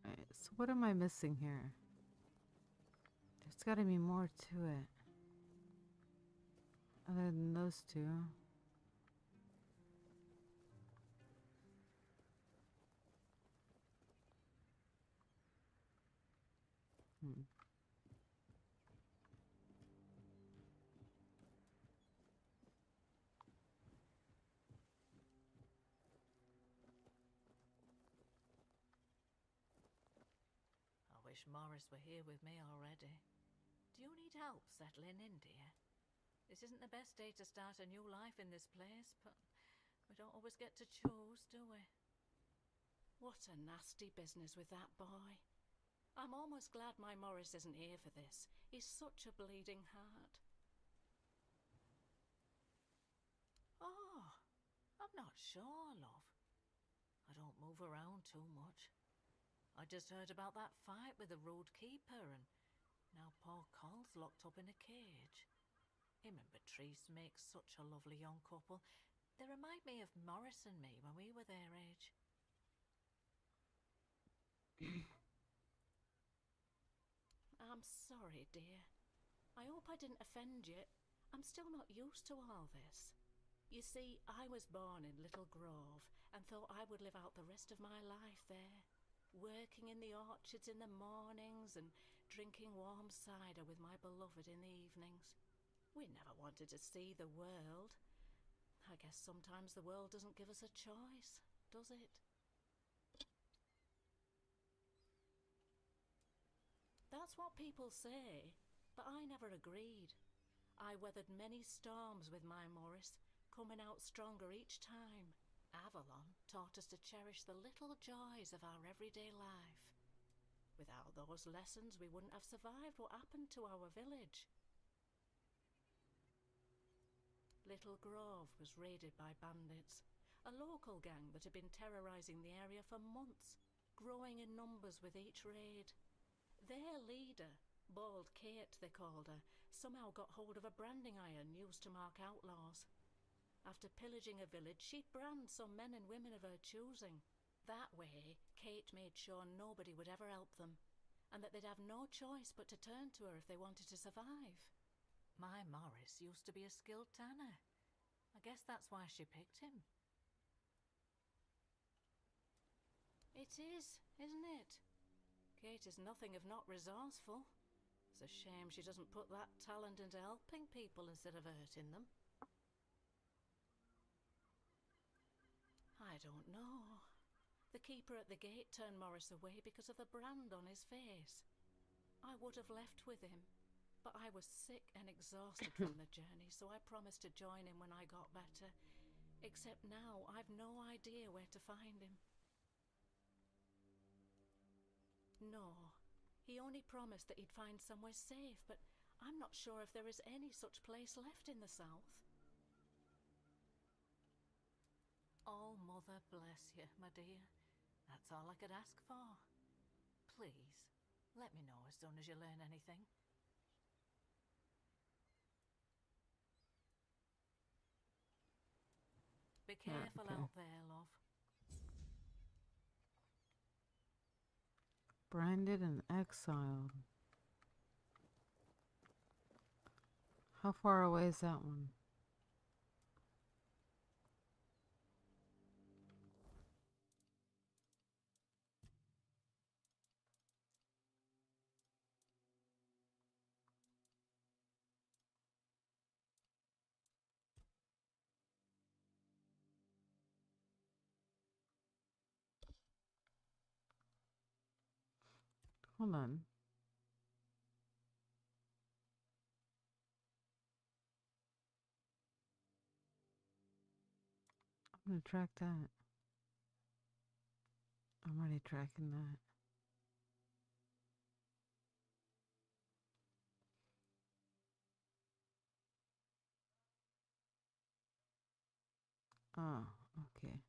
Alright, so what am I missing here? There's gotta be more to it. Other than those two. Hmm. wish Morris were here with me already. Do you need help settling in, dear? This isn't the best day to start a new life in this place, but we don't always get to choose, do we? What a nasty business with that boy. I'm almost glad my Morris isn't here for this. He's such a bleeding heart. Oh, I'm not sure, love. I don't move around too much. I just heard about that fight with the road keeper, and now poor Col's locked up in a cage. Him and Patrice make such a lovely young couple. They remind me of Morris and me when we were their age. I'm sorry, dear. I hope I didn't offend you. I'm still not used to all this. You see, I was born in Little Grove and thought I would live out the rest of my life there, working in the orchards in the mornings and drinking warm cider with my beloved in the evenings. We never wanted to see the world. I guess sometimes the world doesn't give us a choice, does it? That's what people say, but I never agreed. I weathered many storms with my Morris, coming out stronger each time. Avalon taught us to cherish the little joys of our everyday life. Without those lessons, we wouldn't have survived what happened to our village. Little Grove was raided by bandits, a local gang that had been terrorizing the area for months, growing in numbers with each raid. Their leader, Bald Kate they called her, somehow got hold of a branding iron used to mark outlaws. After pillaging a village, she'd brand some men and women of her choosing. That way, Kate made sure nobody would ever help them, and that they'd have no choice but to turn to her if they wanted to survive. My Morris used to be a skilled tanner. I guess that's why she picked him. It is, isn't it? Kate is nothing if not resourceful. It's a shame she doesn't put that talent into helping people instead of hurting them. I don't know. The keeper at the gate turned Morris away because of the brand on his face. I would have left with him, but I was sick and exhausted from the journey, so I promised to join him when I got better. Except now, I've no idea where to find him. No, he only promised that he'd find somewhere safe, but I'm not sure if there is any such place left in the south. Oh, Mother bless you, my dear. That's all I could ask for. Please, let me know as soon as you learn anything. Be careful out there, love. Branded and exiled. How far away is that one? Hold on. I'm gonna track that. I'm already tracking that. Oh, okay.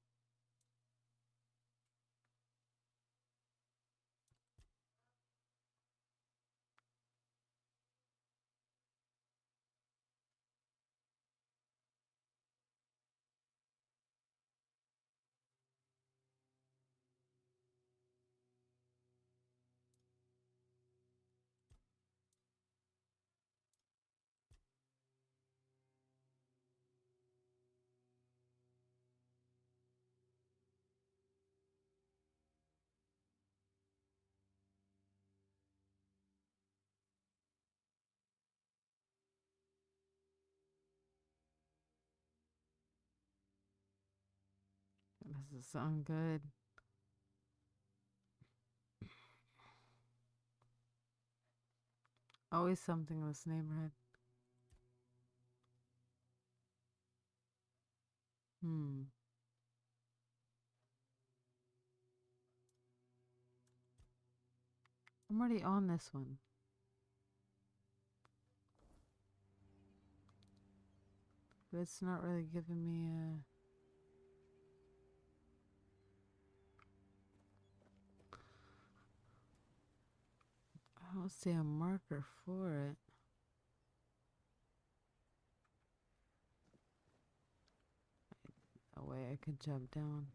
Does it sound good? Always something in this neighborhood. Hmm. I'm already on this one. But it's not really giving me a... I don't see a marker for it. A way I could jump down.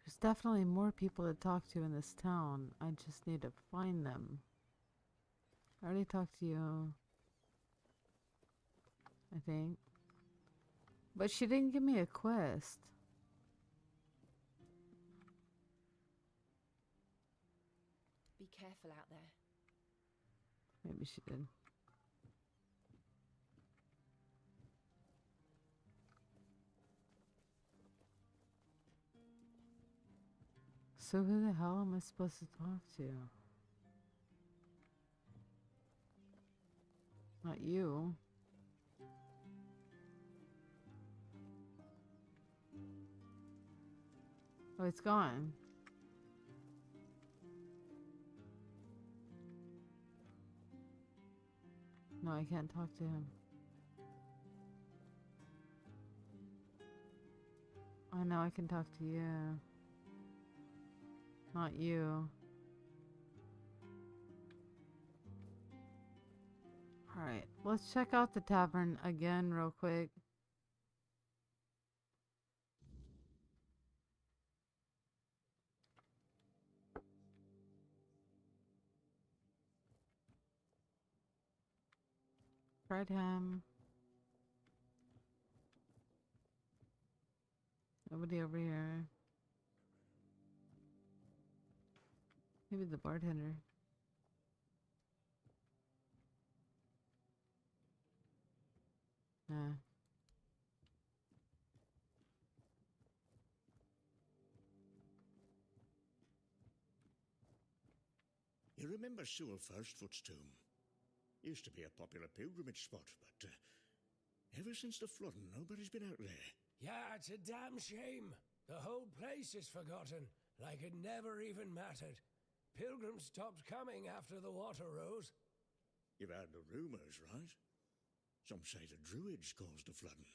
There's definitely more people to talk to in this town. I just need to find them. I already talked to you, I think. But she didn't give me a quest. Be careful out there. Maybe she did. So who the hell am I supposed to talk to? Not you. Oh, it's gone. No, I can't talk to him. I know I can talk to you. Not you. Alright, let's check out the tavern again real quick. Fried ham. Nobody over here. Maybe the bartender. Nah. You remember Sewell Firstfoot's tomb? Used to be a popular pilgrimage spot, but ever since the flooding, nobody's been out there. Yeah, it's a damn shame. The whole place is forgotten, like it never even mattered. Pilgrims stopped coming after the water rose. You've heard the rumors, right? Some say the Druids caused the flooding.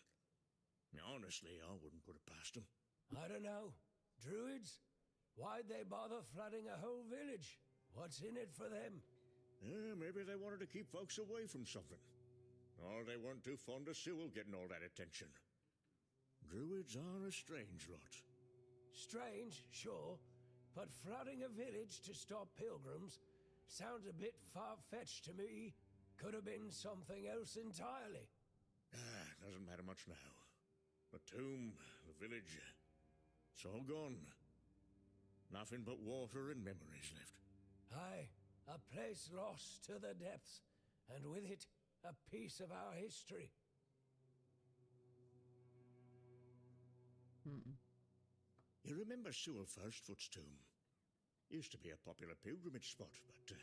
Honestly, I wouldn't put it past them. I don't know. Druids? Why'd they bother flooding a whole village? What's in it for them? Maybe they wanted to keep folks away from something. Or they weren't too fond of Sewell getting all that attention. Druids are a strange lot. Strange, sure, but flooding a village to stop pilgrims sounds a bit far-fetched to me. Could have been something else entirely. Doesn't matter much now. The tomb, the village, it's all gone. Nothing but water and memories left. Aye, a place lost to the depths, and with it, a piece of our history. You remember Sewell Firstfoot's tomb? Used to be a popular pilgrimage spot, but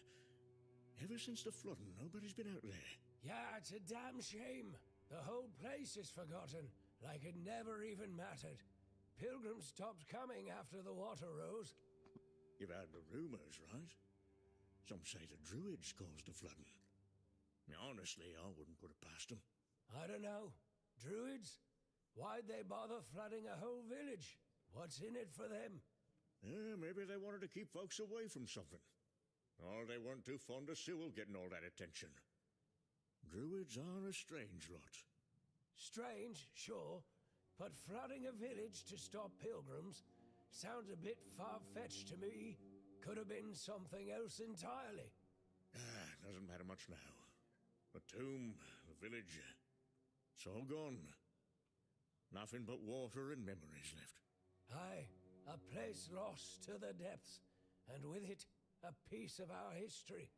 ever since the flooding, nobody's been out there. Yeah, it's a damn shame. The whole place is forgotten, like it never even mattered. Pilgrims stopped coming after the water rose. You've heard the rumors, right? Some say the Druids caused the flooding. Honestly, I wouldn't put it past them. I don't know. Druids? Why'd they bother flooding a whole village? What's in it for them? Maybe they wanted to keep folks away from something. Or they weren't too fond of Sewell getting all that attention. Druids are a strange lot. Strange, sure, but flooding a village to stop pilgrims sounds a bit far-fetched to me. Could have been something else entirely. Doesn't matter much now. The tomb, the village, it's all gone. Nothing but water and memories left. Aye, a place lost to the depths, and with it, a piece of our history.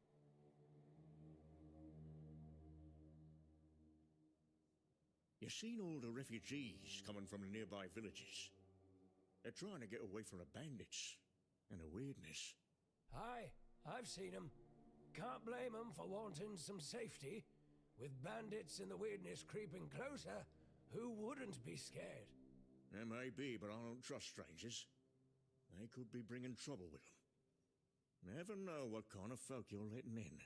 You seen all the refugees coming from the nearby villages? They're trying to get away from the bandits and the weirdness. Aye, I've seen 'em. Can't blame 'em for wanting some safety. With bandits and the weirdness creeping closer, who wouldn't be scared? There may be, but I don't trust strangers. They could be bringing trouble with them. Never know what kind of folk you're letting in.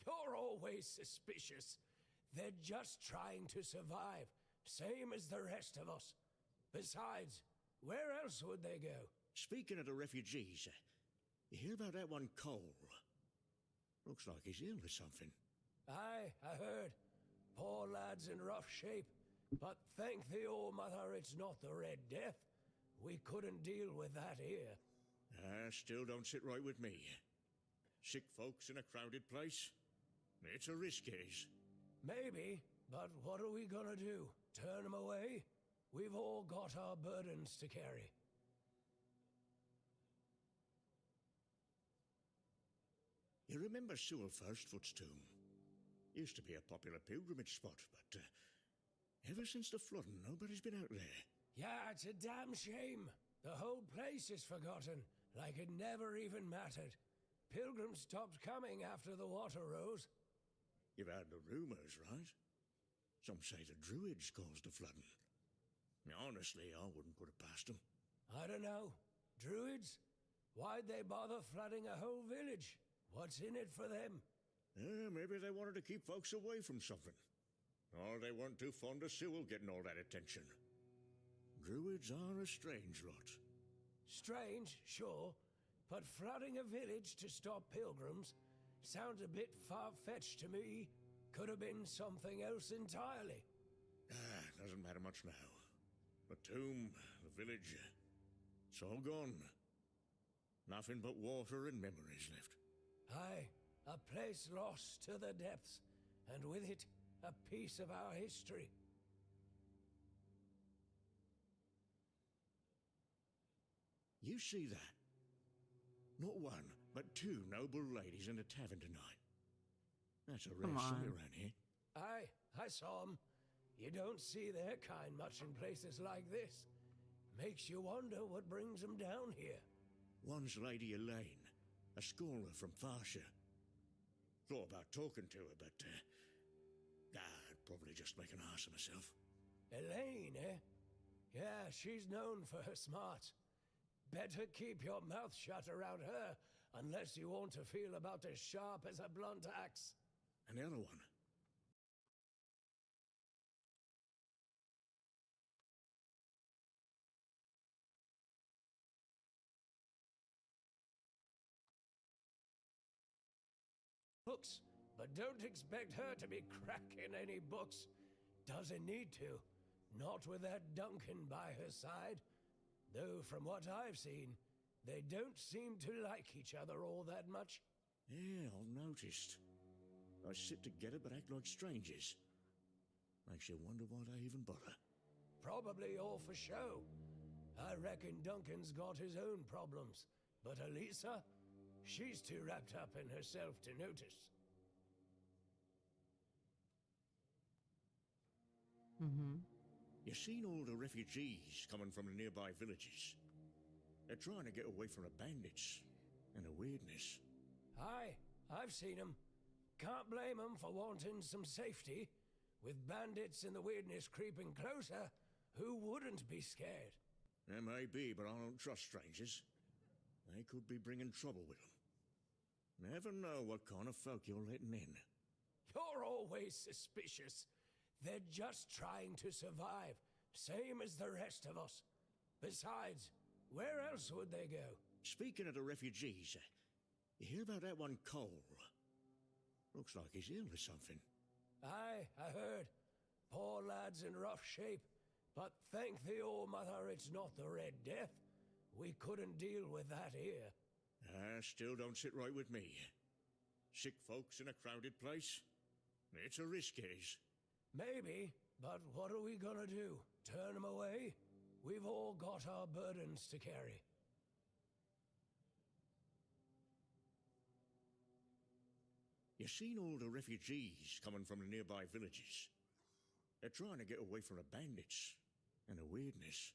You're always suspicious. They're just trying to survive, same as the rest of us. Besides, where else would they go? Speaking of the refugees, you hear about that one Cole? Looks like he's ill or something. Aye, I heard. Poor lad's in rough shape. But thank the All-Mother it's not the Red Death. We couldn't deal with that here. Still don't sit right with me. Sick folks in a crowded place? It's a risk, is. Maybe, but what are we gonna do? Turn 'em away? We've all got our burdens to carry. You remember Sewell Firstfoot's tomb? Used to be a popular pilgrimage spot, but ever since the flooding, nobody's been out there. Yeah, it's a damn shame. The whole place is forgotten, like it never even mattered. Pilgrims stopped coming after the water rose. You've heard the rumors, right? Some say the Druids caused the flooding. Honestly, I wouldn't put it past them. I don't know. Druids? Why'd they bother flooding a whole village? What's in it for them? Maybe they wanted to keep folks away from something. Or they weren't too fond of Sewell getting all that attention. Druids are a strange lot. Strange, sure, but flooding a village to stop pilgrims sounds a bit far-fetched to me. Could have been something else entirely. Doesn't matter much now. The tomb, the village, it's all gone. Nothing but water and memories left. Aye, a place lost to the depths, and with it, a piece of our history. You see that? Not one, but two noble ladies in the tavern tonight. That's a rare sight around here. Aye, I saw 'em. You don't see their kind much in places like this. Makes you wonder what brings 'em down here. One's Lady Elaine, a scholar from Farshire. Thought about talking to her, but I'd probably just make an ass of myself. Elaine, eh? Yeah, she's known for her smarts. Better keep your mouth shut around her, unless you want to feel about as sharp as a blunt axe. And the other one? Books, but don't expect her to be cracking any books. Doesn't need to. Not with that Duncan by her side. Though from what I've seen, they don't seem to like each other all that much. Yeah, I've noticed. They sit together but act like strangers. Makes you wonder why they even bother. Probably all for show. I reckon Duncan's got his own problems. But Elisa, she's too wrapped up in herself to notice. You seen all the refugees coming from the nearby villages? They're trying to get away from the bandits and the weirdness. Aye, I've seen 'em. Can't blame 'em for wanting some safety. With bandits and the weirdness creeping closer, who wouldn't be scared? There may be, but I don't trust strangers. They could be bringing trouble with them. Never know what kind of folk you're letting in. You're always suspicious. They're just trying to survive, same as the rest of us. Besides, where else would they go? Speaking of the refugees, you hear about that one Cole? Looks like he's ill or something. Aye, I heard. Poor lad's in rough shape, but thank the All-Mother it's not the Red Death. We couldn't deal with that here. Still don't sit right with me. Sick folks in a crowded place? It's a risk, is. Maybe, but what are we gonna do? Turn 'em away? We've all got our burdens to carry. You seen all the refugees coming from the nearby villages? They're trying to get away from the bandits and the weirdness.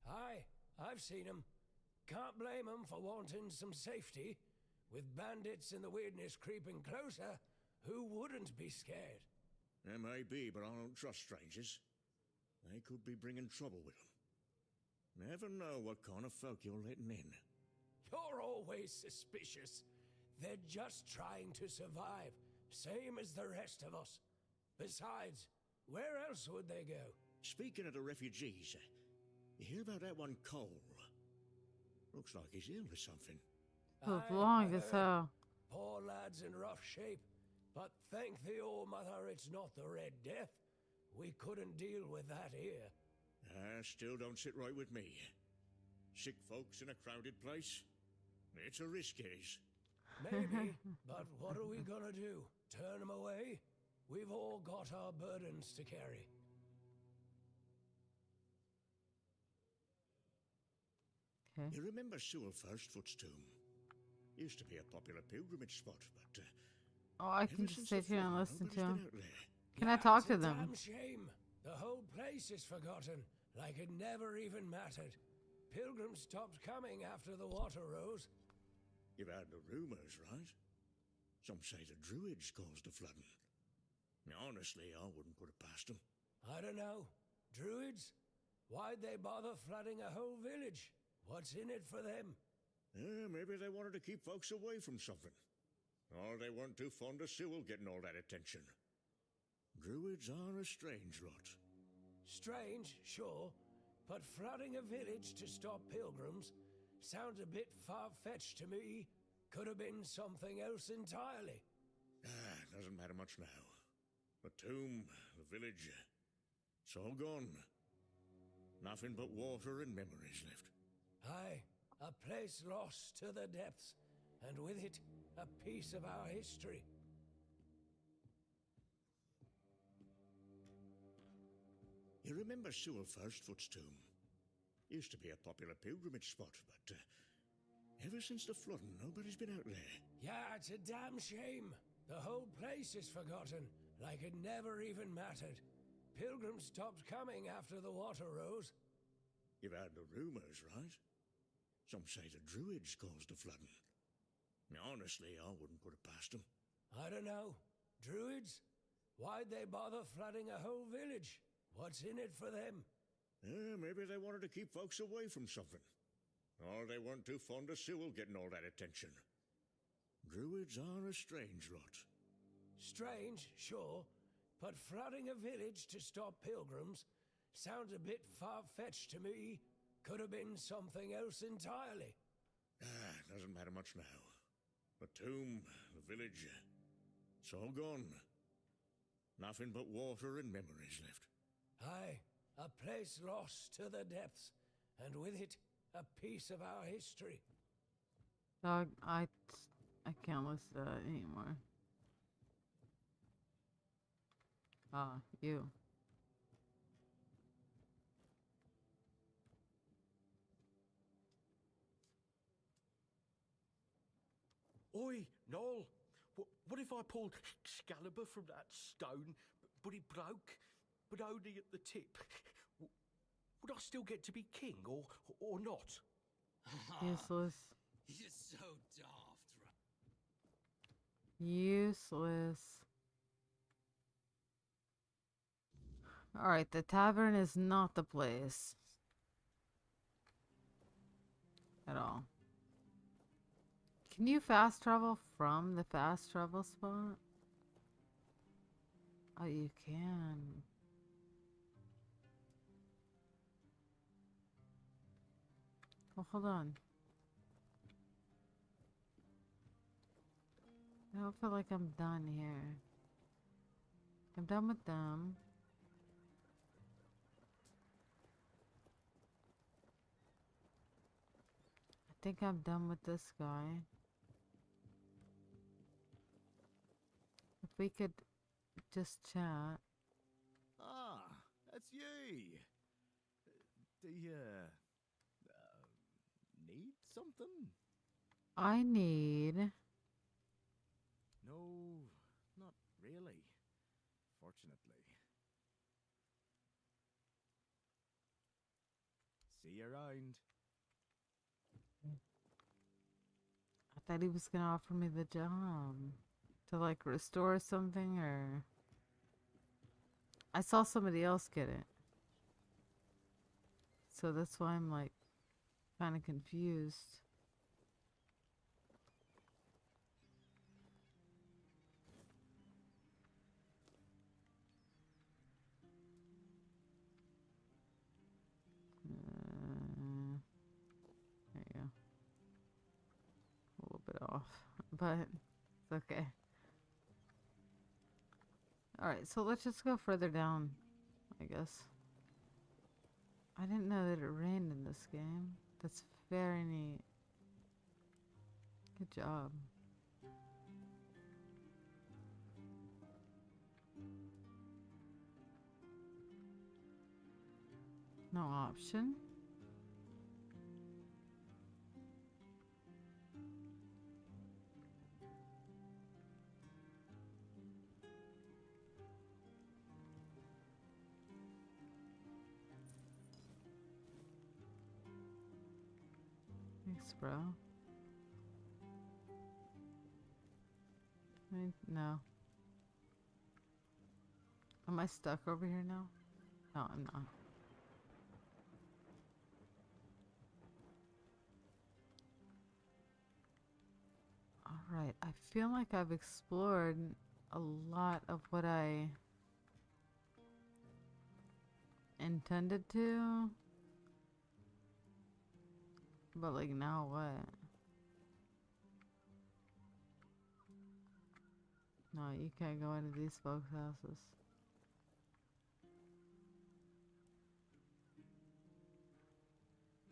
Aye, I've seen 'em. Can't blame 'em for wanting some safety. With bandits and the weirdness creeping closer, who wouldn't be scared? There may be, but I don't trust strangers. They could be bringing trouble with them. Never know what kind of folk you're letting in. You're always suspicious. They're just trying to survive, same as the rest of us. Besides, where else would they go? Speaking of the refugees, you hear about that one Cole? Looks like he's ill or something. Look long as hell. Poor lad's in rough shape, but thank the All Mother it's not the Red Death. We couldn't deal with that here. Still don't sit right with me. Sick folks in a crowded place? It's a risk, is. Maybe, but what are we gonna do? Turn them away? We've all got our burdens to carry. Okay. You remember Sewell Firstfoot's tomb? Used to be a popular pilgrimage spot, but Oh, I can just sit here and listen to nobody's him. been out there. Can I talk to It's a them? damn shame. The whole place is forgotten, like it never even mattered. Pilgrims stopped coming after the water rose. You've heard the rumors, right? Some say the Druids caused the flooding. Honestly, I wouldn't put it past them. I don't know. Druids? Why'd they bother flooding a whole village? What's in it for them? Maybe they wanted to keep folks away from something. Or they weren't too fond of Sewell getting all that attention. Druids are a strange lot. Strange, sure, but flooding a village to stop pilgrims sounds a bit far-fetched to me. Could have been something else entirely. Doesn't matter much now. The tomb, the village, it's all gone. Nothing but water and memories left. Aye, a place lost to the depths, and with it, a piece of our history. You remember Sewell Firstfoot's tomb? Used to be a popular pilgrimage spot, but ever since the flooding, nobody's been out there. Yeah, it's a damn shame. The whole place is forgotten, like it never even mattered. Pilgrims stopped coming after the water rose. You've heard the rumors, right? Some say the Druids caused the flooding. Honestly, I wouldn't put it past them. I don't know. Druids? Why'd they bother flooding a whole village? What's in it for them? Maybe they wanted to keep folks away from something. Or they weren't too fond of Sewell getting all that attention. Druids are a strange lot. Strange, sure, but flooding a village to stop pilgrims sounds a bit far-fetched to me. Could have been something else entirely. Doesn't matter much now. The tomb, the village, it's all gone. Nothing but water and memories left. Aye, a place lost to the depths, and with it, a piece of our history. Dog, I can't listen to that anymore. Ah, you. Oi, Noel, what if I pulled Excalibur from that stone, but it broke, but only at the tip? Would I still get to be king, or not? Useless. You're so daft, right? Useless. Alright, the tavern is not the place. At all. Can you fast travel from the fast travel spot? Oh, you can. Well, hold on. I don't feel like I'm done here. I'm done with them. I think I'm done with this guy. If we could just chat. Ah, that's you. Do you need something? I need... No, not really. Fortunately. See you around. that he was gonna offer me the job to like restore something, or I saw somebody else get it. So that's why I'm like kind of confused. There you go. A little bit off, but it's okay. Alright, so let's just go further down, I guess. I didn't know that it rained in this game. That's very neat. Good job. No option? Thanks, bro. No. Am I stuck over here now? No, I'm not. Alright, I feel like I've explored a lot of what I intended to. But like now what? No, you can't go into these folks' houses.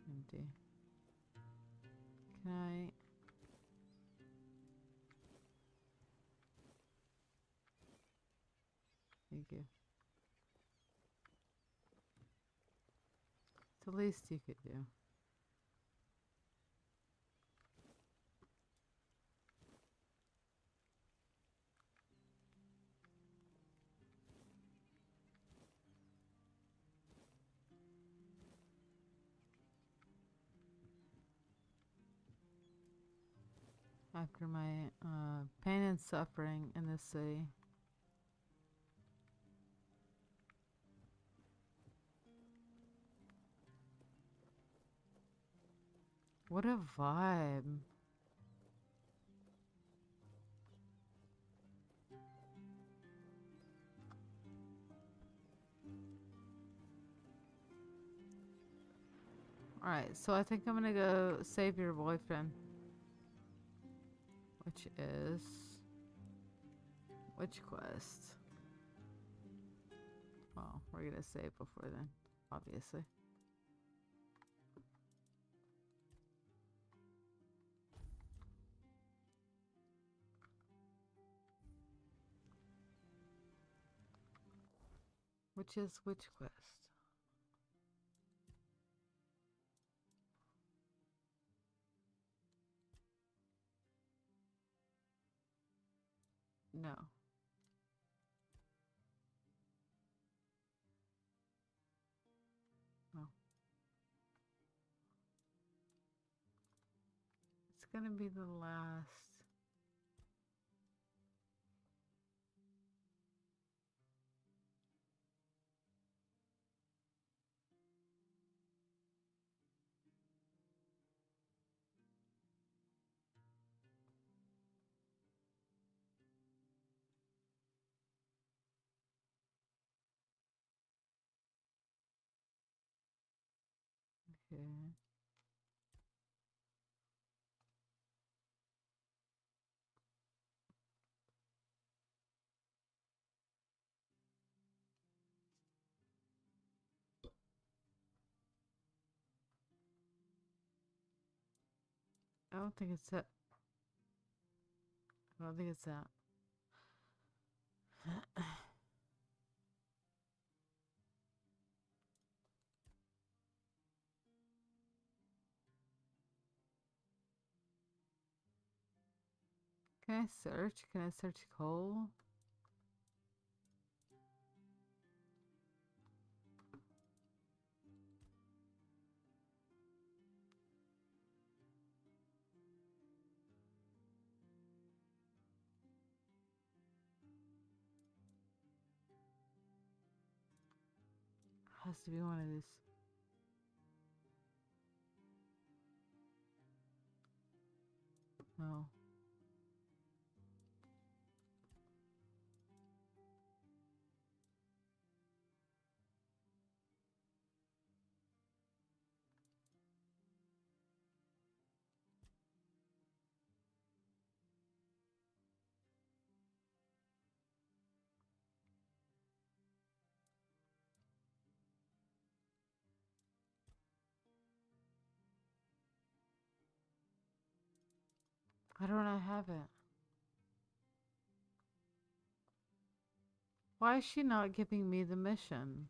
Empty. Can I? Thank you. It's the least you could do. After my pain and suffering in this city. What a vibe. Alright, so I think I'm gonna go save your boyfriend. Which is... Which quest? Well, we're gonna save before then, obviously. Which is which quest? No. No. It's gonna be the last. Okay. I don't think it's that. I don't think it's that. Can I search? Can I search coal? has to be one of these. No. Why don't I have it? Why is she not giving me the mission?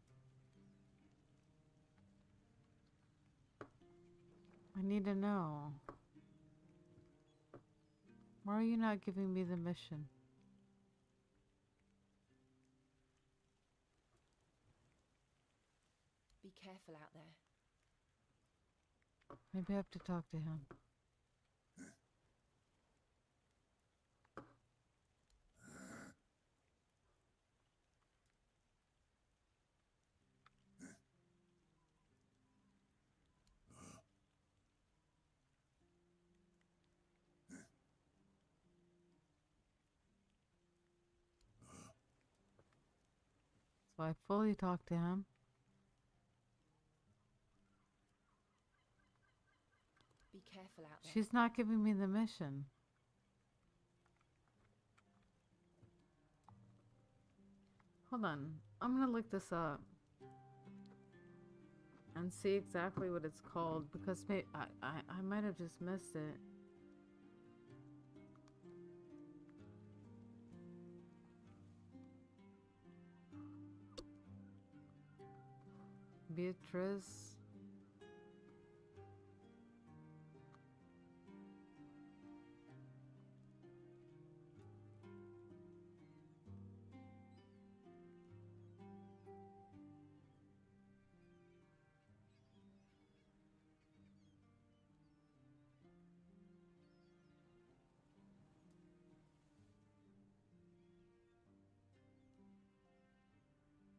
I need to know. Why are you not giving me the mission? Be careful out there. Maybe I have to talk to him. So I fully talked to him. Be careful out there. She's not giving me the mission. Hold on. I'm gonna look this up and see exactly what it's called because I might have just missed it. Beatrice.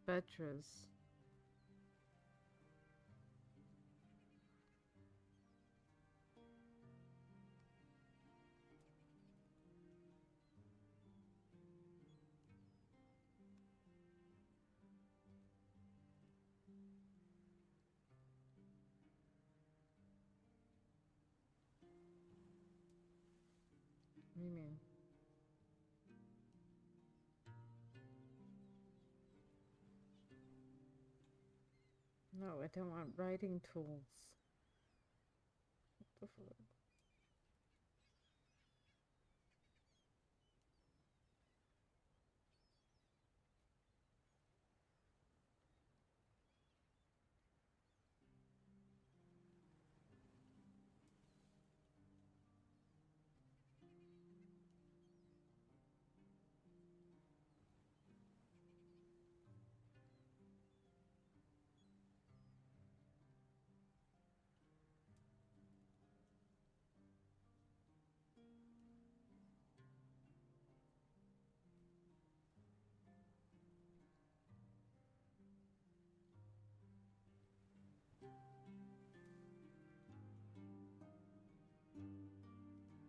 Beatrice. What do you mean? No, I don't want writing tools. What the fuck?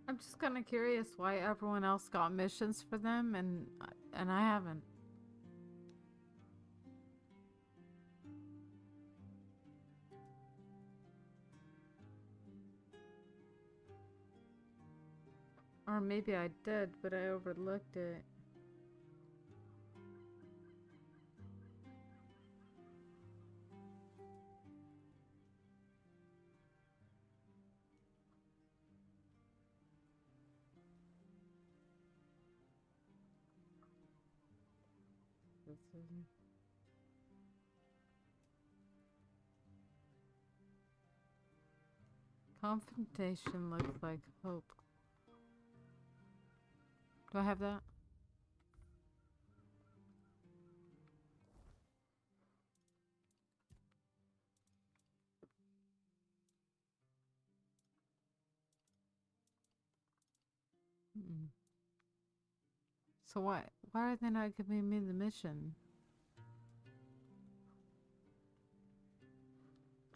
I'm just kind of curious why everyone else got missions for them and I haven't. Or maybe I did, but I overlooked it. This isn't. Confrontation looks like hope. Do I have that? Mm-mm. So why are they not giving me the mission?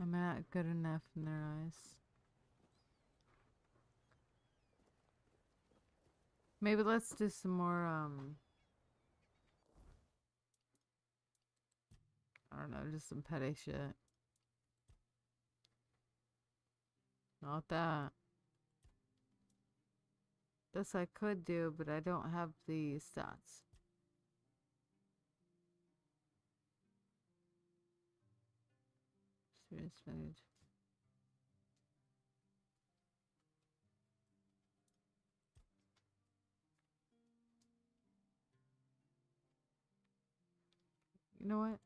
I'm not good enough in their eyes. Maybe let's do some more, I don't know, just some petty shit. Not that. This I could do, but I don't have the stats. Serious footage. You know what?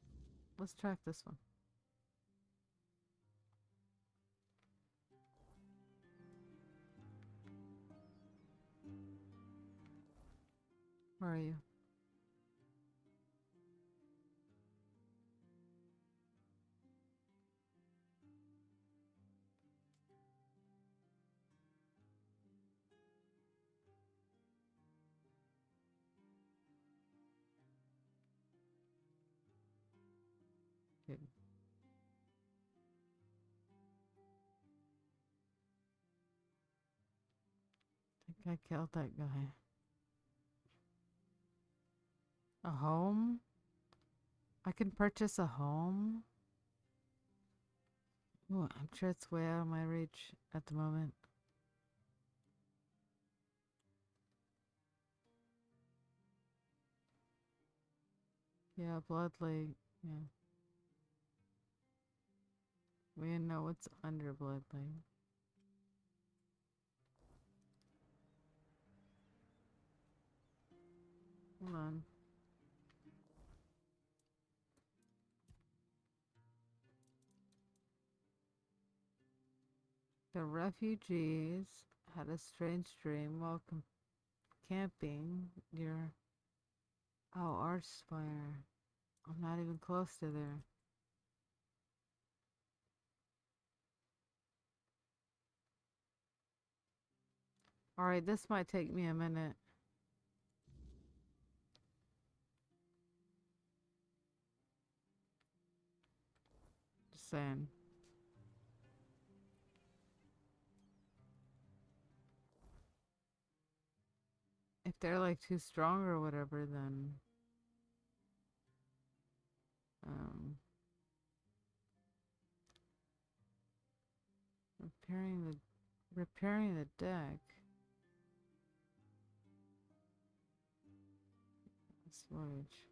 Let's track this one. Where are you? Okay. I think I killed that guy. A home? I can purchase a home? Ooh, I'm sure it's way out of my reach at the moment. Yeah, Blood Lake. Yeah. We know what's under Blood Lake. Hold on. The refugees had a strange dream while camping near Archspire. I'm not even close to there. Alright, this might take me a minute. Just saying. If they're like too strong or whatever, then repairing the deck. Storage.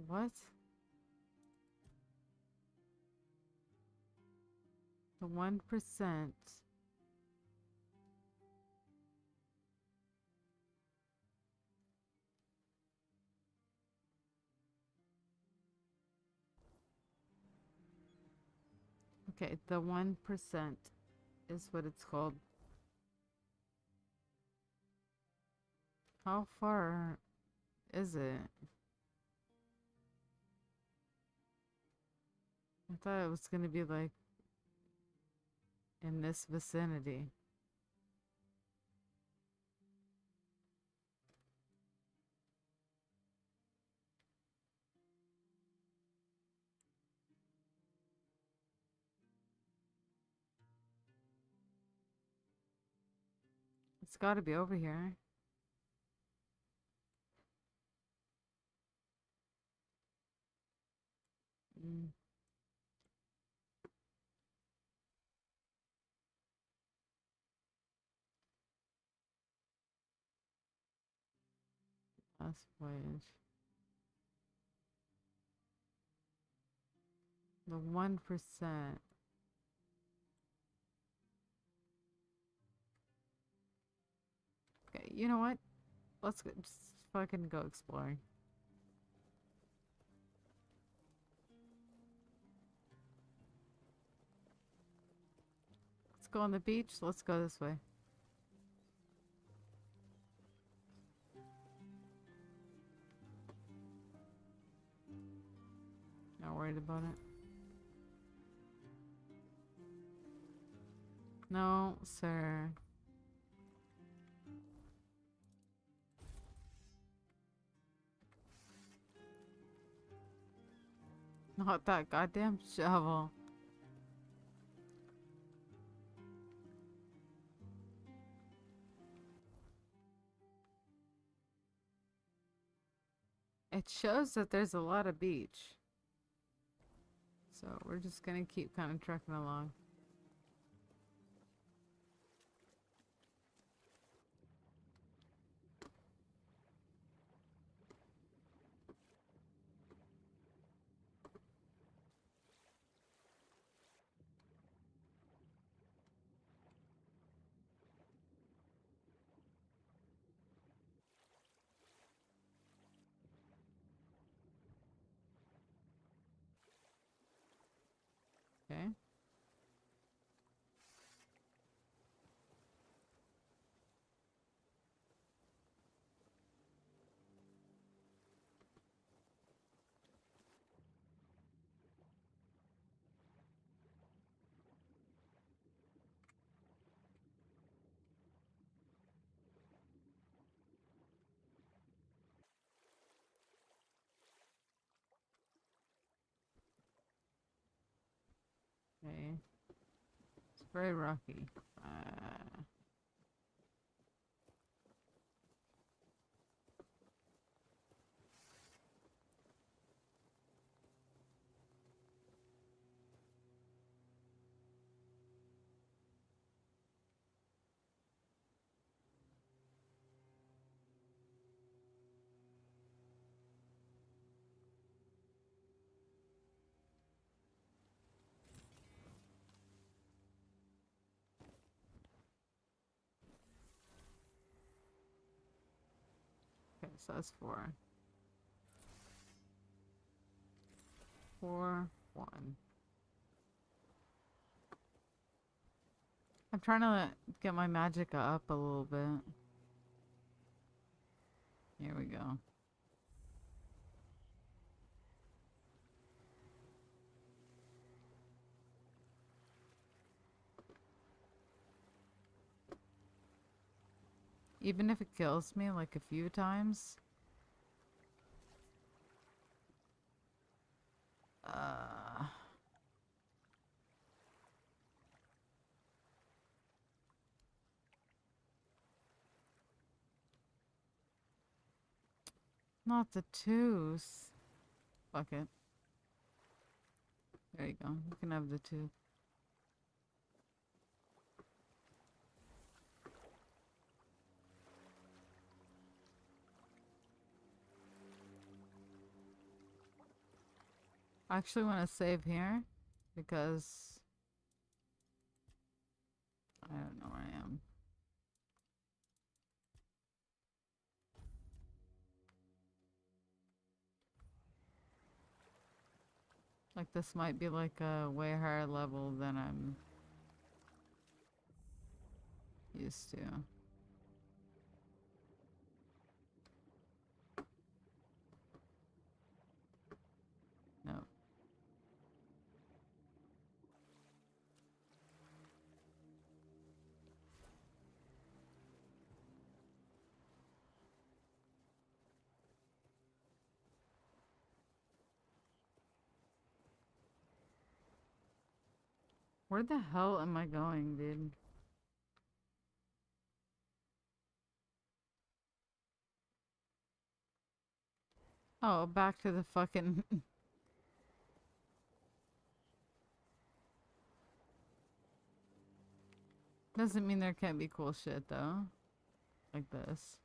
What? The 1%. Okay, the 1% is what it's called. How far is it? I thought it was gonna be like in this vicinity. It's gotta be over here. Mm. Last voyage. The 1%. Okay, you know what? Let's go, just fucking go exploring. Let's go on the beach. Let's go this way. Not worried about it. No, sir. Not that goddamn shovel. It shows that there's a lot of beach. So we're just gonna keep kind of trucking along. Okay. Okay. It's very rocky. Okay, so that's 4. 4, 1. I'm trying to get my magic up a little bit. Here we go. Even if it kills me like a few times. Not the 2s. Fuck it. There you go. You can have the 2. I actually want to save here because I don't know where I am. Like this might be like a way higher level than I'm used to. Nope. Where the hell am I going, dude? Oh, back to the fucking... Doesn't mean there can't be cool shit, though. Like this.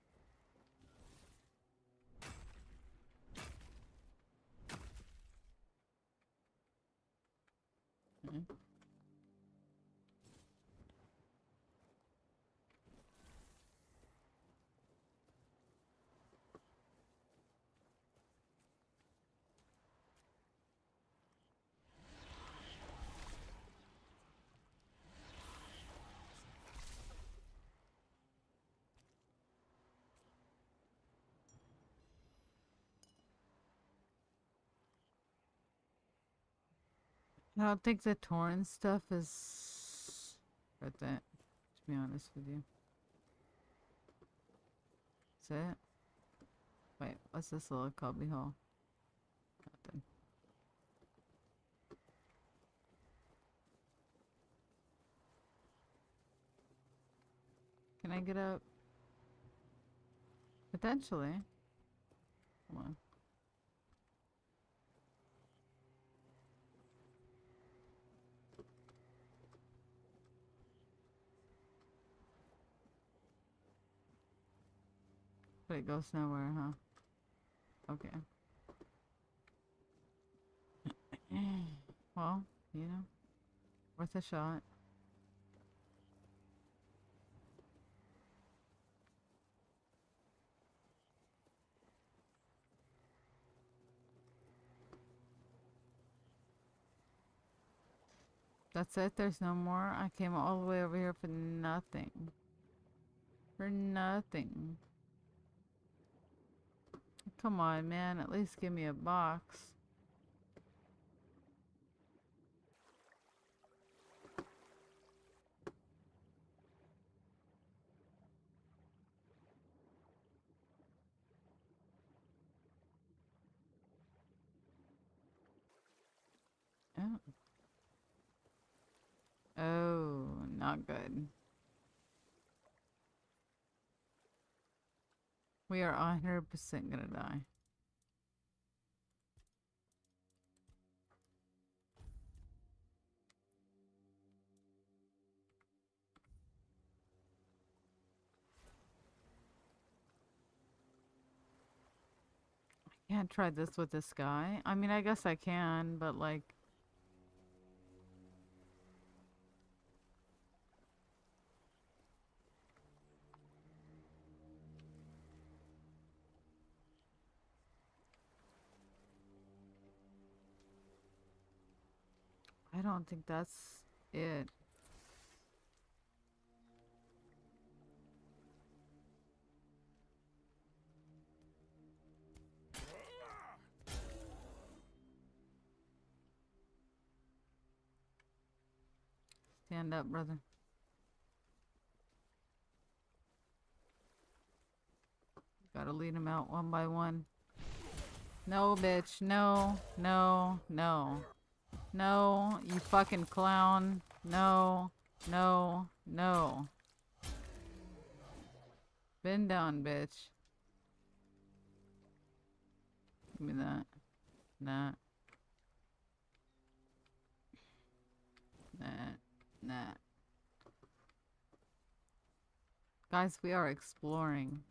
Okay. I don't think the torn stuff is worth it, to be honest with you. That's it? Wait, what's this little cubby hole? Nothing. Can I get up? Potentially. Hold on. But it goes nowhere, huh? Okay. Well, you know, worth a shot. That's it? There's no more? I came all the way over here for nothing. For nothing. Come on, man. At least give me a box. Oh. Oh, not good. We are 100% gonna die. I can't try this with this guy. I mean, I guess I can, but like... I don't think that's it. Stand up, brother. Gotta lead him out one by one. No, bitch. No, no, no. No, you fucking clown. No, no, no. Bend down, bitch. Give me that. Nah. Nah. Nah. Guys, we are exploring.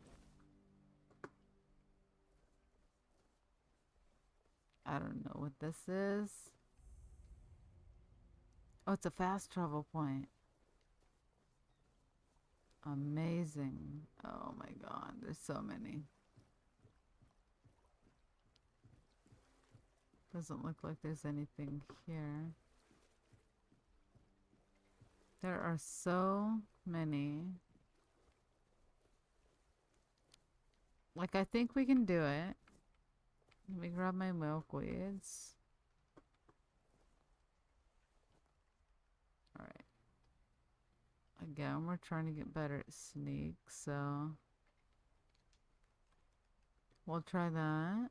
I don't know what this is. Oh, it's a fast travel point. Amazing. Oh my god, there's so many. Doesn't look like there's anything here. There are so many. Like, I think we can do it. Let me grab my milkweeds. Alright. Again, we're trying to get better at sneak, so... we'll try that.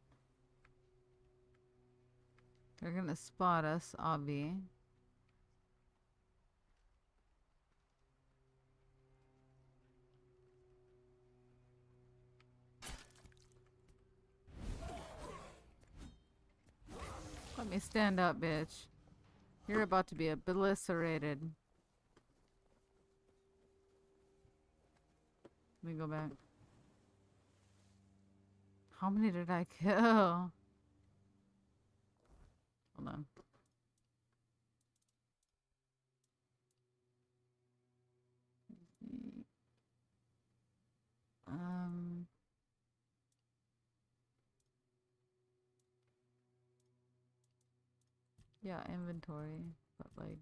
They're gonna spot us, obvi. Let me stand up, bitch. You're about to be obliterated. Let me go back. How many did I kill? Hold on. Yeah, inventory, but like...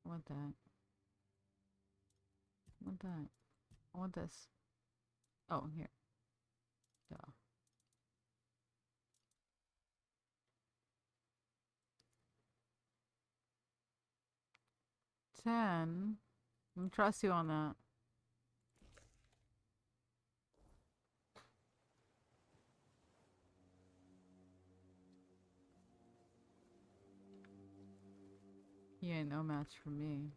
I want that. I want that. I want this. Oh, here. Duh. 10. I'm gonna trust you on that. You ain't no match for me.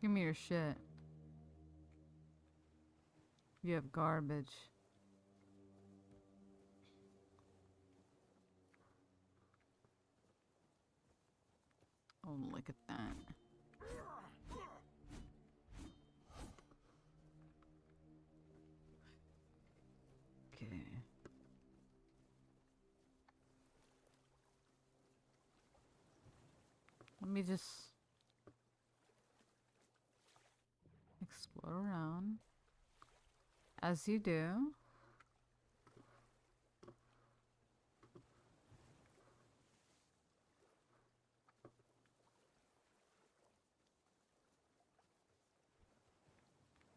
Give me your shit. You have garbage. Oh, look at that. Okay. Let me just explore around. As you do.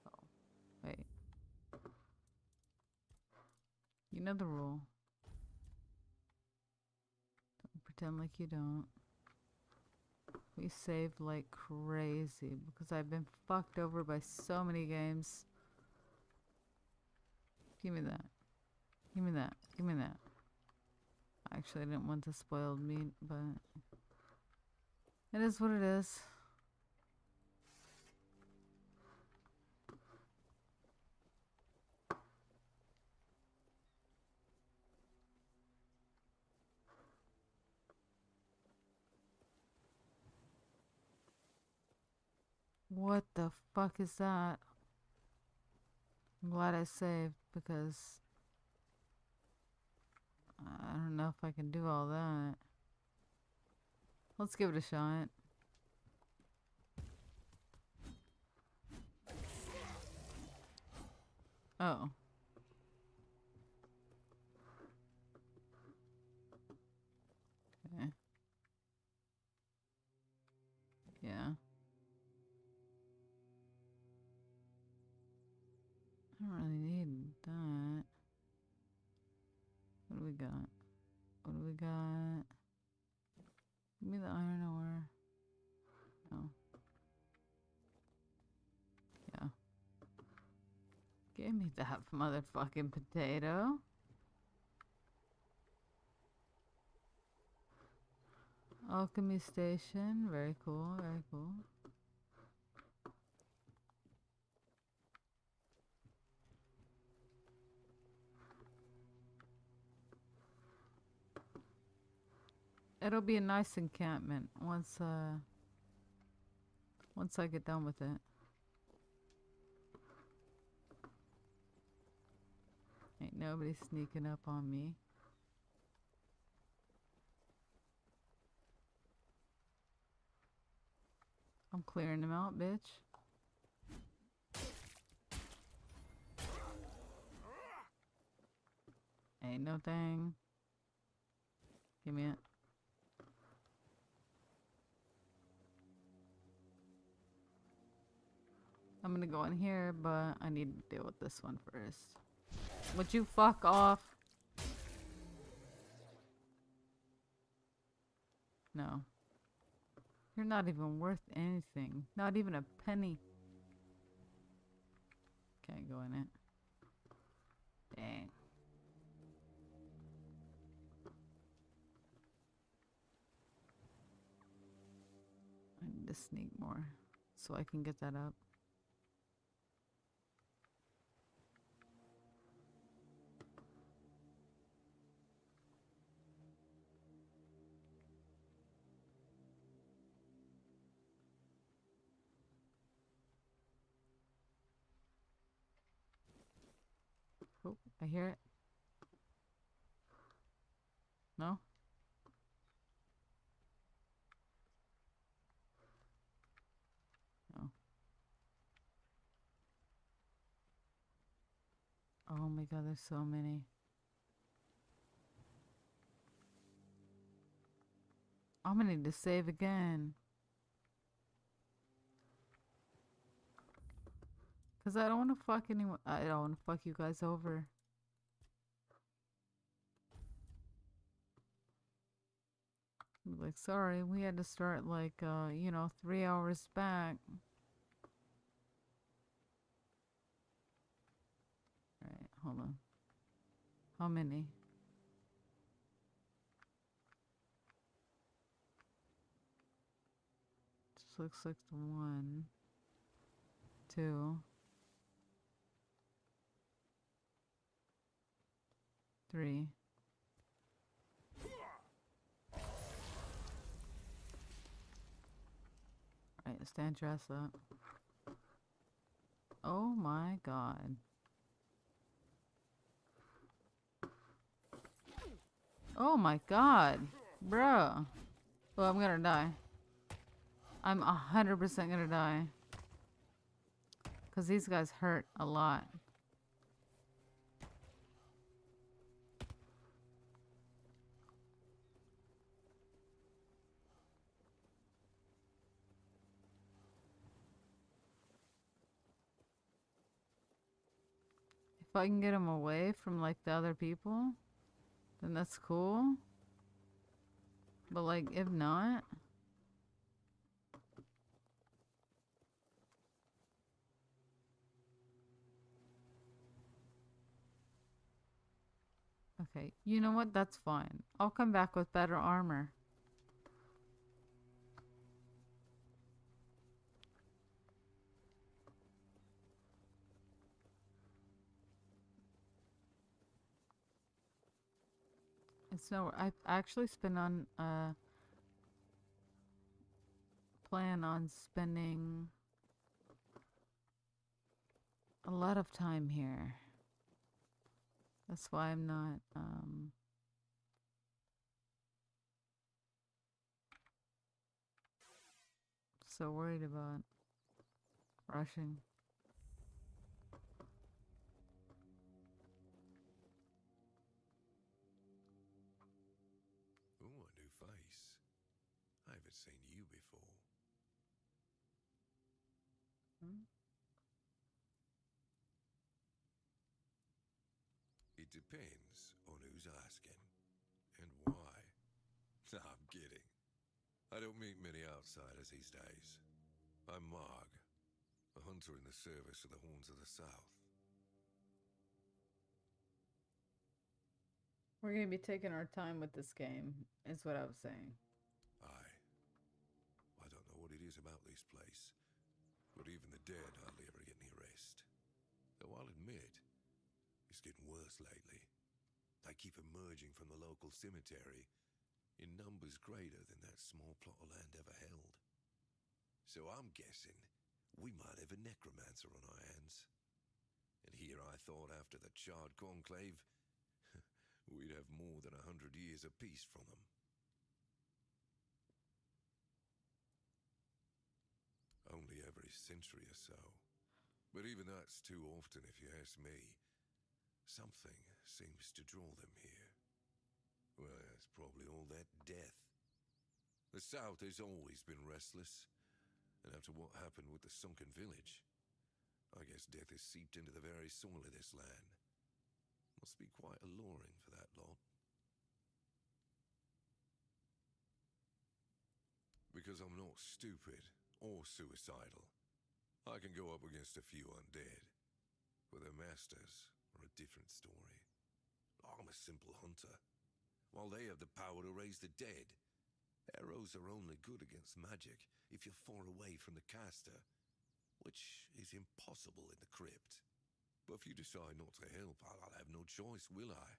Oh, wait. You know the rule. Don't pretend like you don't. We save like crazy because I've been fucked over by so many games. Give me that. Give me that. Give me that. Actually, I didn't want the spoiled meat, but it is what it is. What the fuck is that? I'm glad I saved because I don't know if I can do all that. Let's give it a shot. Oh. Okay. Yeah. I don't really need that. What do we got? What do we got? Give me the iron ore. Oh. Yeah. Give me that motherfucking potato. Alchemy station. Very cool. Very cool. It'll be a nice encampment once I get done with it. Ain't nobody sneaking up on me. I'm clearing them out, bitch. Ain't no thing. Give me it. I'm gonna go in here, but I need to deal with this one first. Would you fuck off? No. You're not even worth anything. Not even a penny. Can't go in it. Dang. I need to sneak more so I can get that up. Oh, I hear it. No? No. Oh my god, there's so many. I'm gonna need to save again. Cause I don't want to fuck anyone. I don't want to fuck you guys over. Like, sorry, we had to start like, 3 hours back. Alright, hold on. How many? Just looks like the 1, 2, 3. Alright, stand dress up. Oh my god. Oh my god. Bruh. Well, I'm gonna die. I'm 100% gonna die. Because these guys hurt a lot. If I can get them away from like the other people, then that's cool. But like, if not... Okay, you know what? That's fine. I'll come back with better armor. It's no... I actually plan on spending a lot of time here. That's why I'm not, so worried about rushing. Ooh, a new face. I haven't seen you before. It depends on who's asking and why. Nah, I'm kidding. I don't meet many outsiders these days. I'm Marg, a hunter in the service of the Horns of the South. We're gonna be taking our time with this game, is what I was saying. I don't know what it is about this place, but even the dead hardly ever get any rest. Though I'll admit, it's getting worse lately. They keep emerging from the local cemetery in numbers greater than that small plot of land ever held. So I'm guessing we might have a necromancer on our hands. And here I thought after the charred conclave, we'd have more than 100 years apiece from them. Only every century or so. But even that's too often if you ask me. Something seems to draw them here. Well, it's probably all that death. The South has always been restless. And after what happened with the sunken village, I guess death has seeped into the very soil of this land. Must be quite alluring for that lot. Because I'm not stupid or suicidal, I can go up against a few undead. But their masters are a different story. I'm a simple hunter, while they have the power to raise the dead. Arrows are only good against magic if you're far away from the caster, which is impossible in the crypt. But if you decide not to help, I'll have no choice, will I?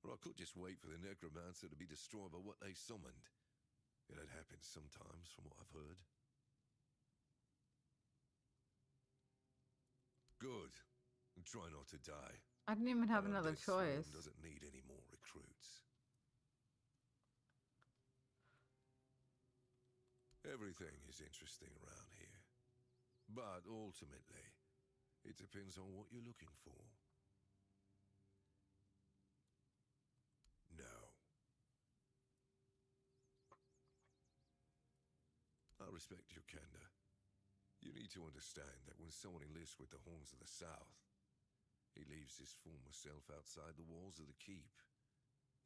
Or I could just wait for the necromancer to be destroyed by what they summoned. It happens sometimes, from what I've heard. Good. Try not to die. I didn't even have Our another undead throne choice. doesn't need any more recruits. Everything is interesting around here. But ultimately, it depends on what you're looking for. No. I respect your candor. You need to understand that when someone enlists with the Horns of the South, he leaves his former self outside the walls of the keep.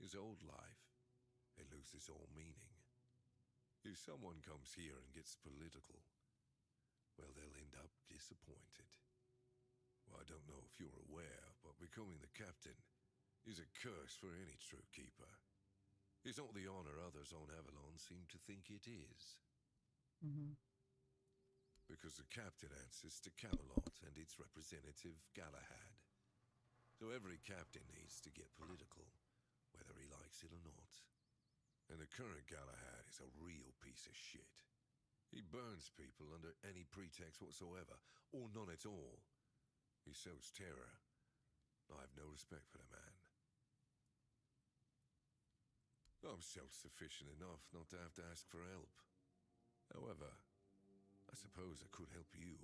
His old life, it loses all meaning. If someone comes here and gets political, well, they'll end up disappointed. Well, I don't know if you're aware, but becoming the captain is a curse for any true keeper. It's not the honor others on Avalon seem to think it is. Mm-hmm. Because the captain answers to Camelot and its representative, Galahad. So every captain needs to get political, whether he likes it or not. And the current Galahad is a real piece of shit. He burns people under any pretext whatsoever, or none at all. He sows terror. I have no respect for the man. I'm self-sufficient enough not to have to ask for help. However, I suppose I could help you.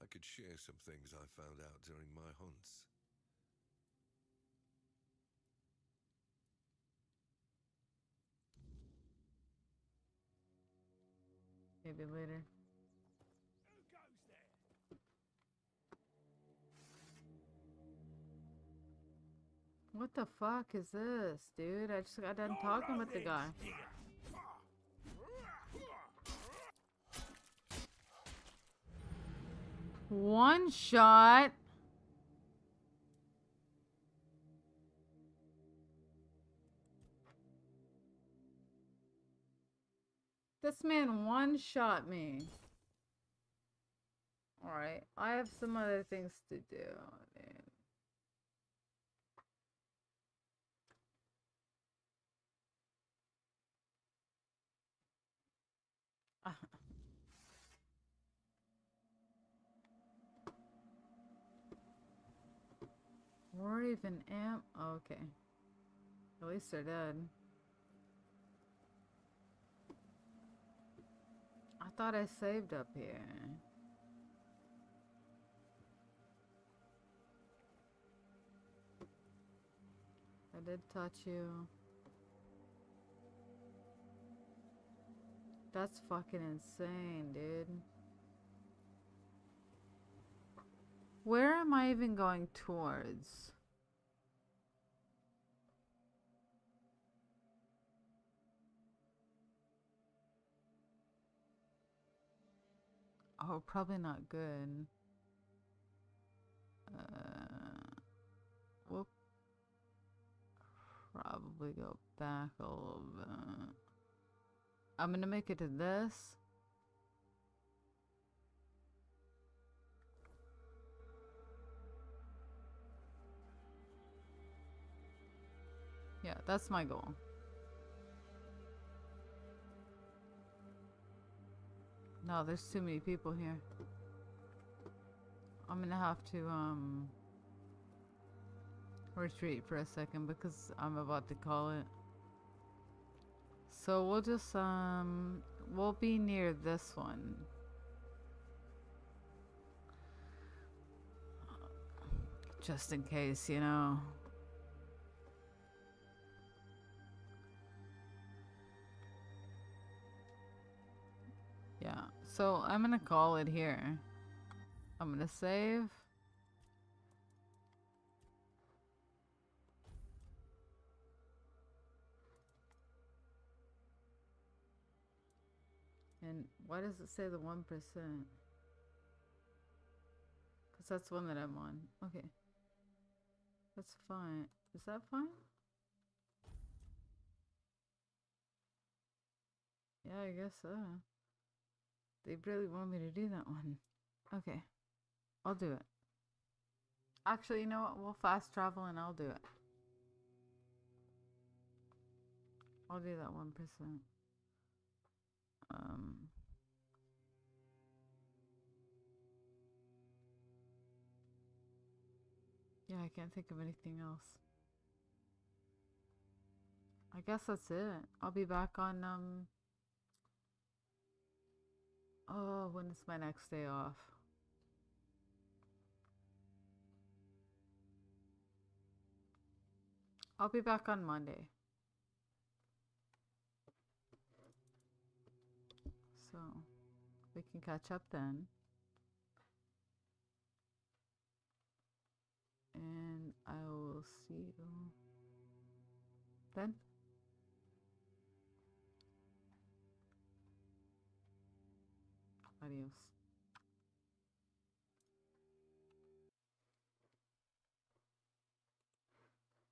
I could share some things I found out during my hunts. Maybe later. Who goes there? What the fuck is this, dude? I just got done talking with the guy. One shot. This man one shot me. Alright, I have some other things to do, dude. Or even am okay. At least they're dead. I thought I saved up here. I did touch you. That's fucking insane, dude. Where am I even going towards? Oh, probably not good. We'll probably go back a little bit. I'm gonna make it to this. Yeah, that's my goal. No, there's too many people here. I'm gonna have to retreat for a second because I'm about to call it. So we'll just we'll be near this one. Just in case, you know. Yeah, so I'm gonna call it here. I'm gonna save. And why does it say the 1%? Because that's one that I'm on. Okay. That's fine. Is that fine? Yeah, I guess so. They really want me to do that one. Okay. I'll do it. Actually, you know what? We'll fast travel and I'll do it. I'll do that 1%. Yeah, I can't think of anything else. I guess that's it. I'll be back on, oh, when is my next day off? I'll be back on Monday. So, We can catch up then. And I will see you then. Adios.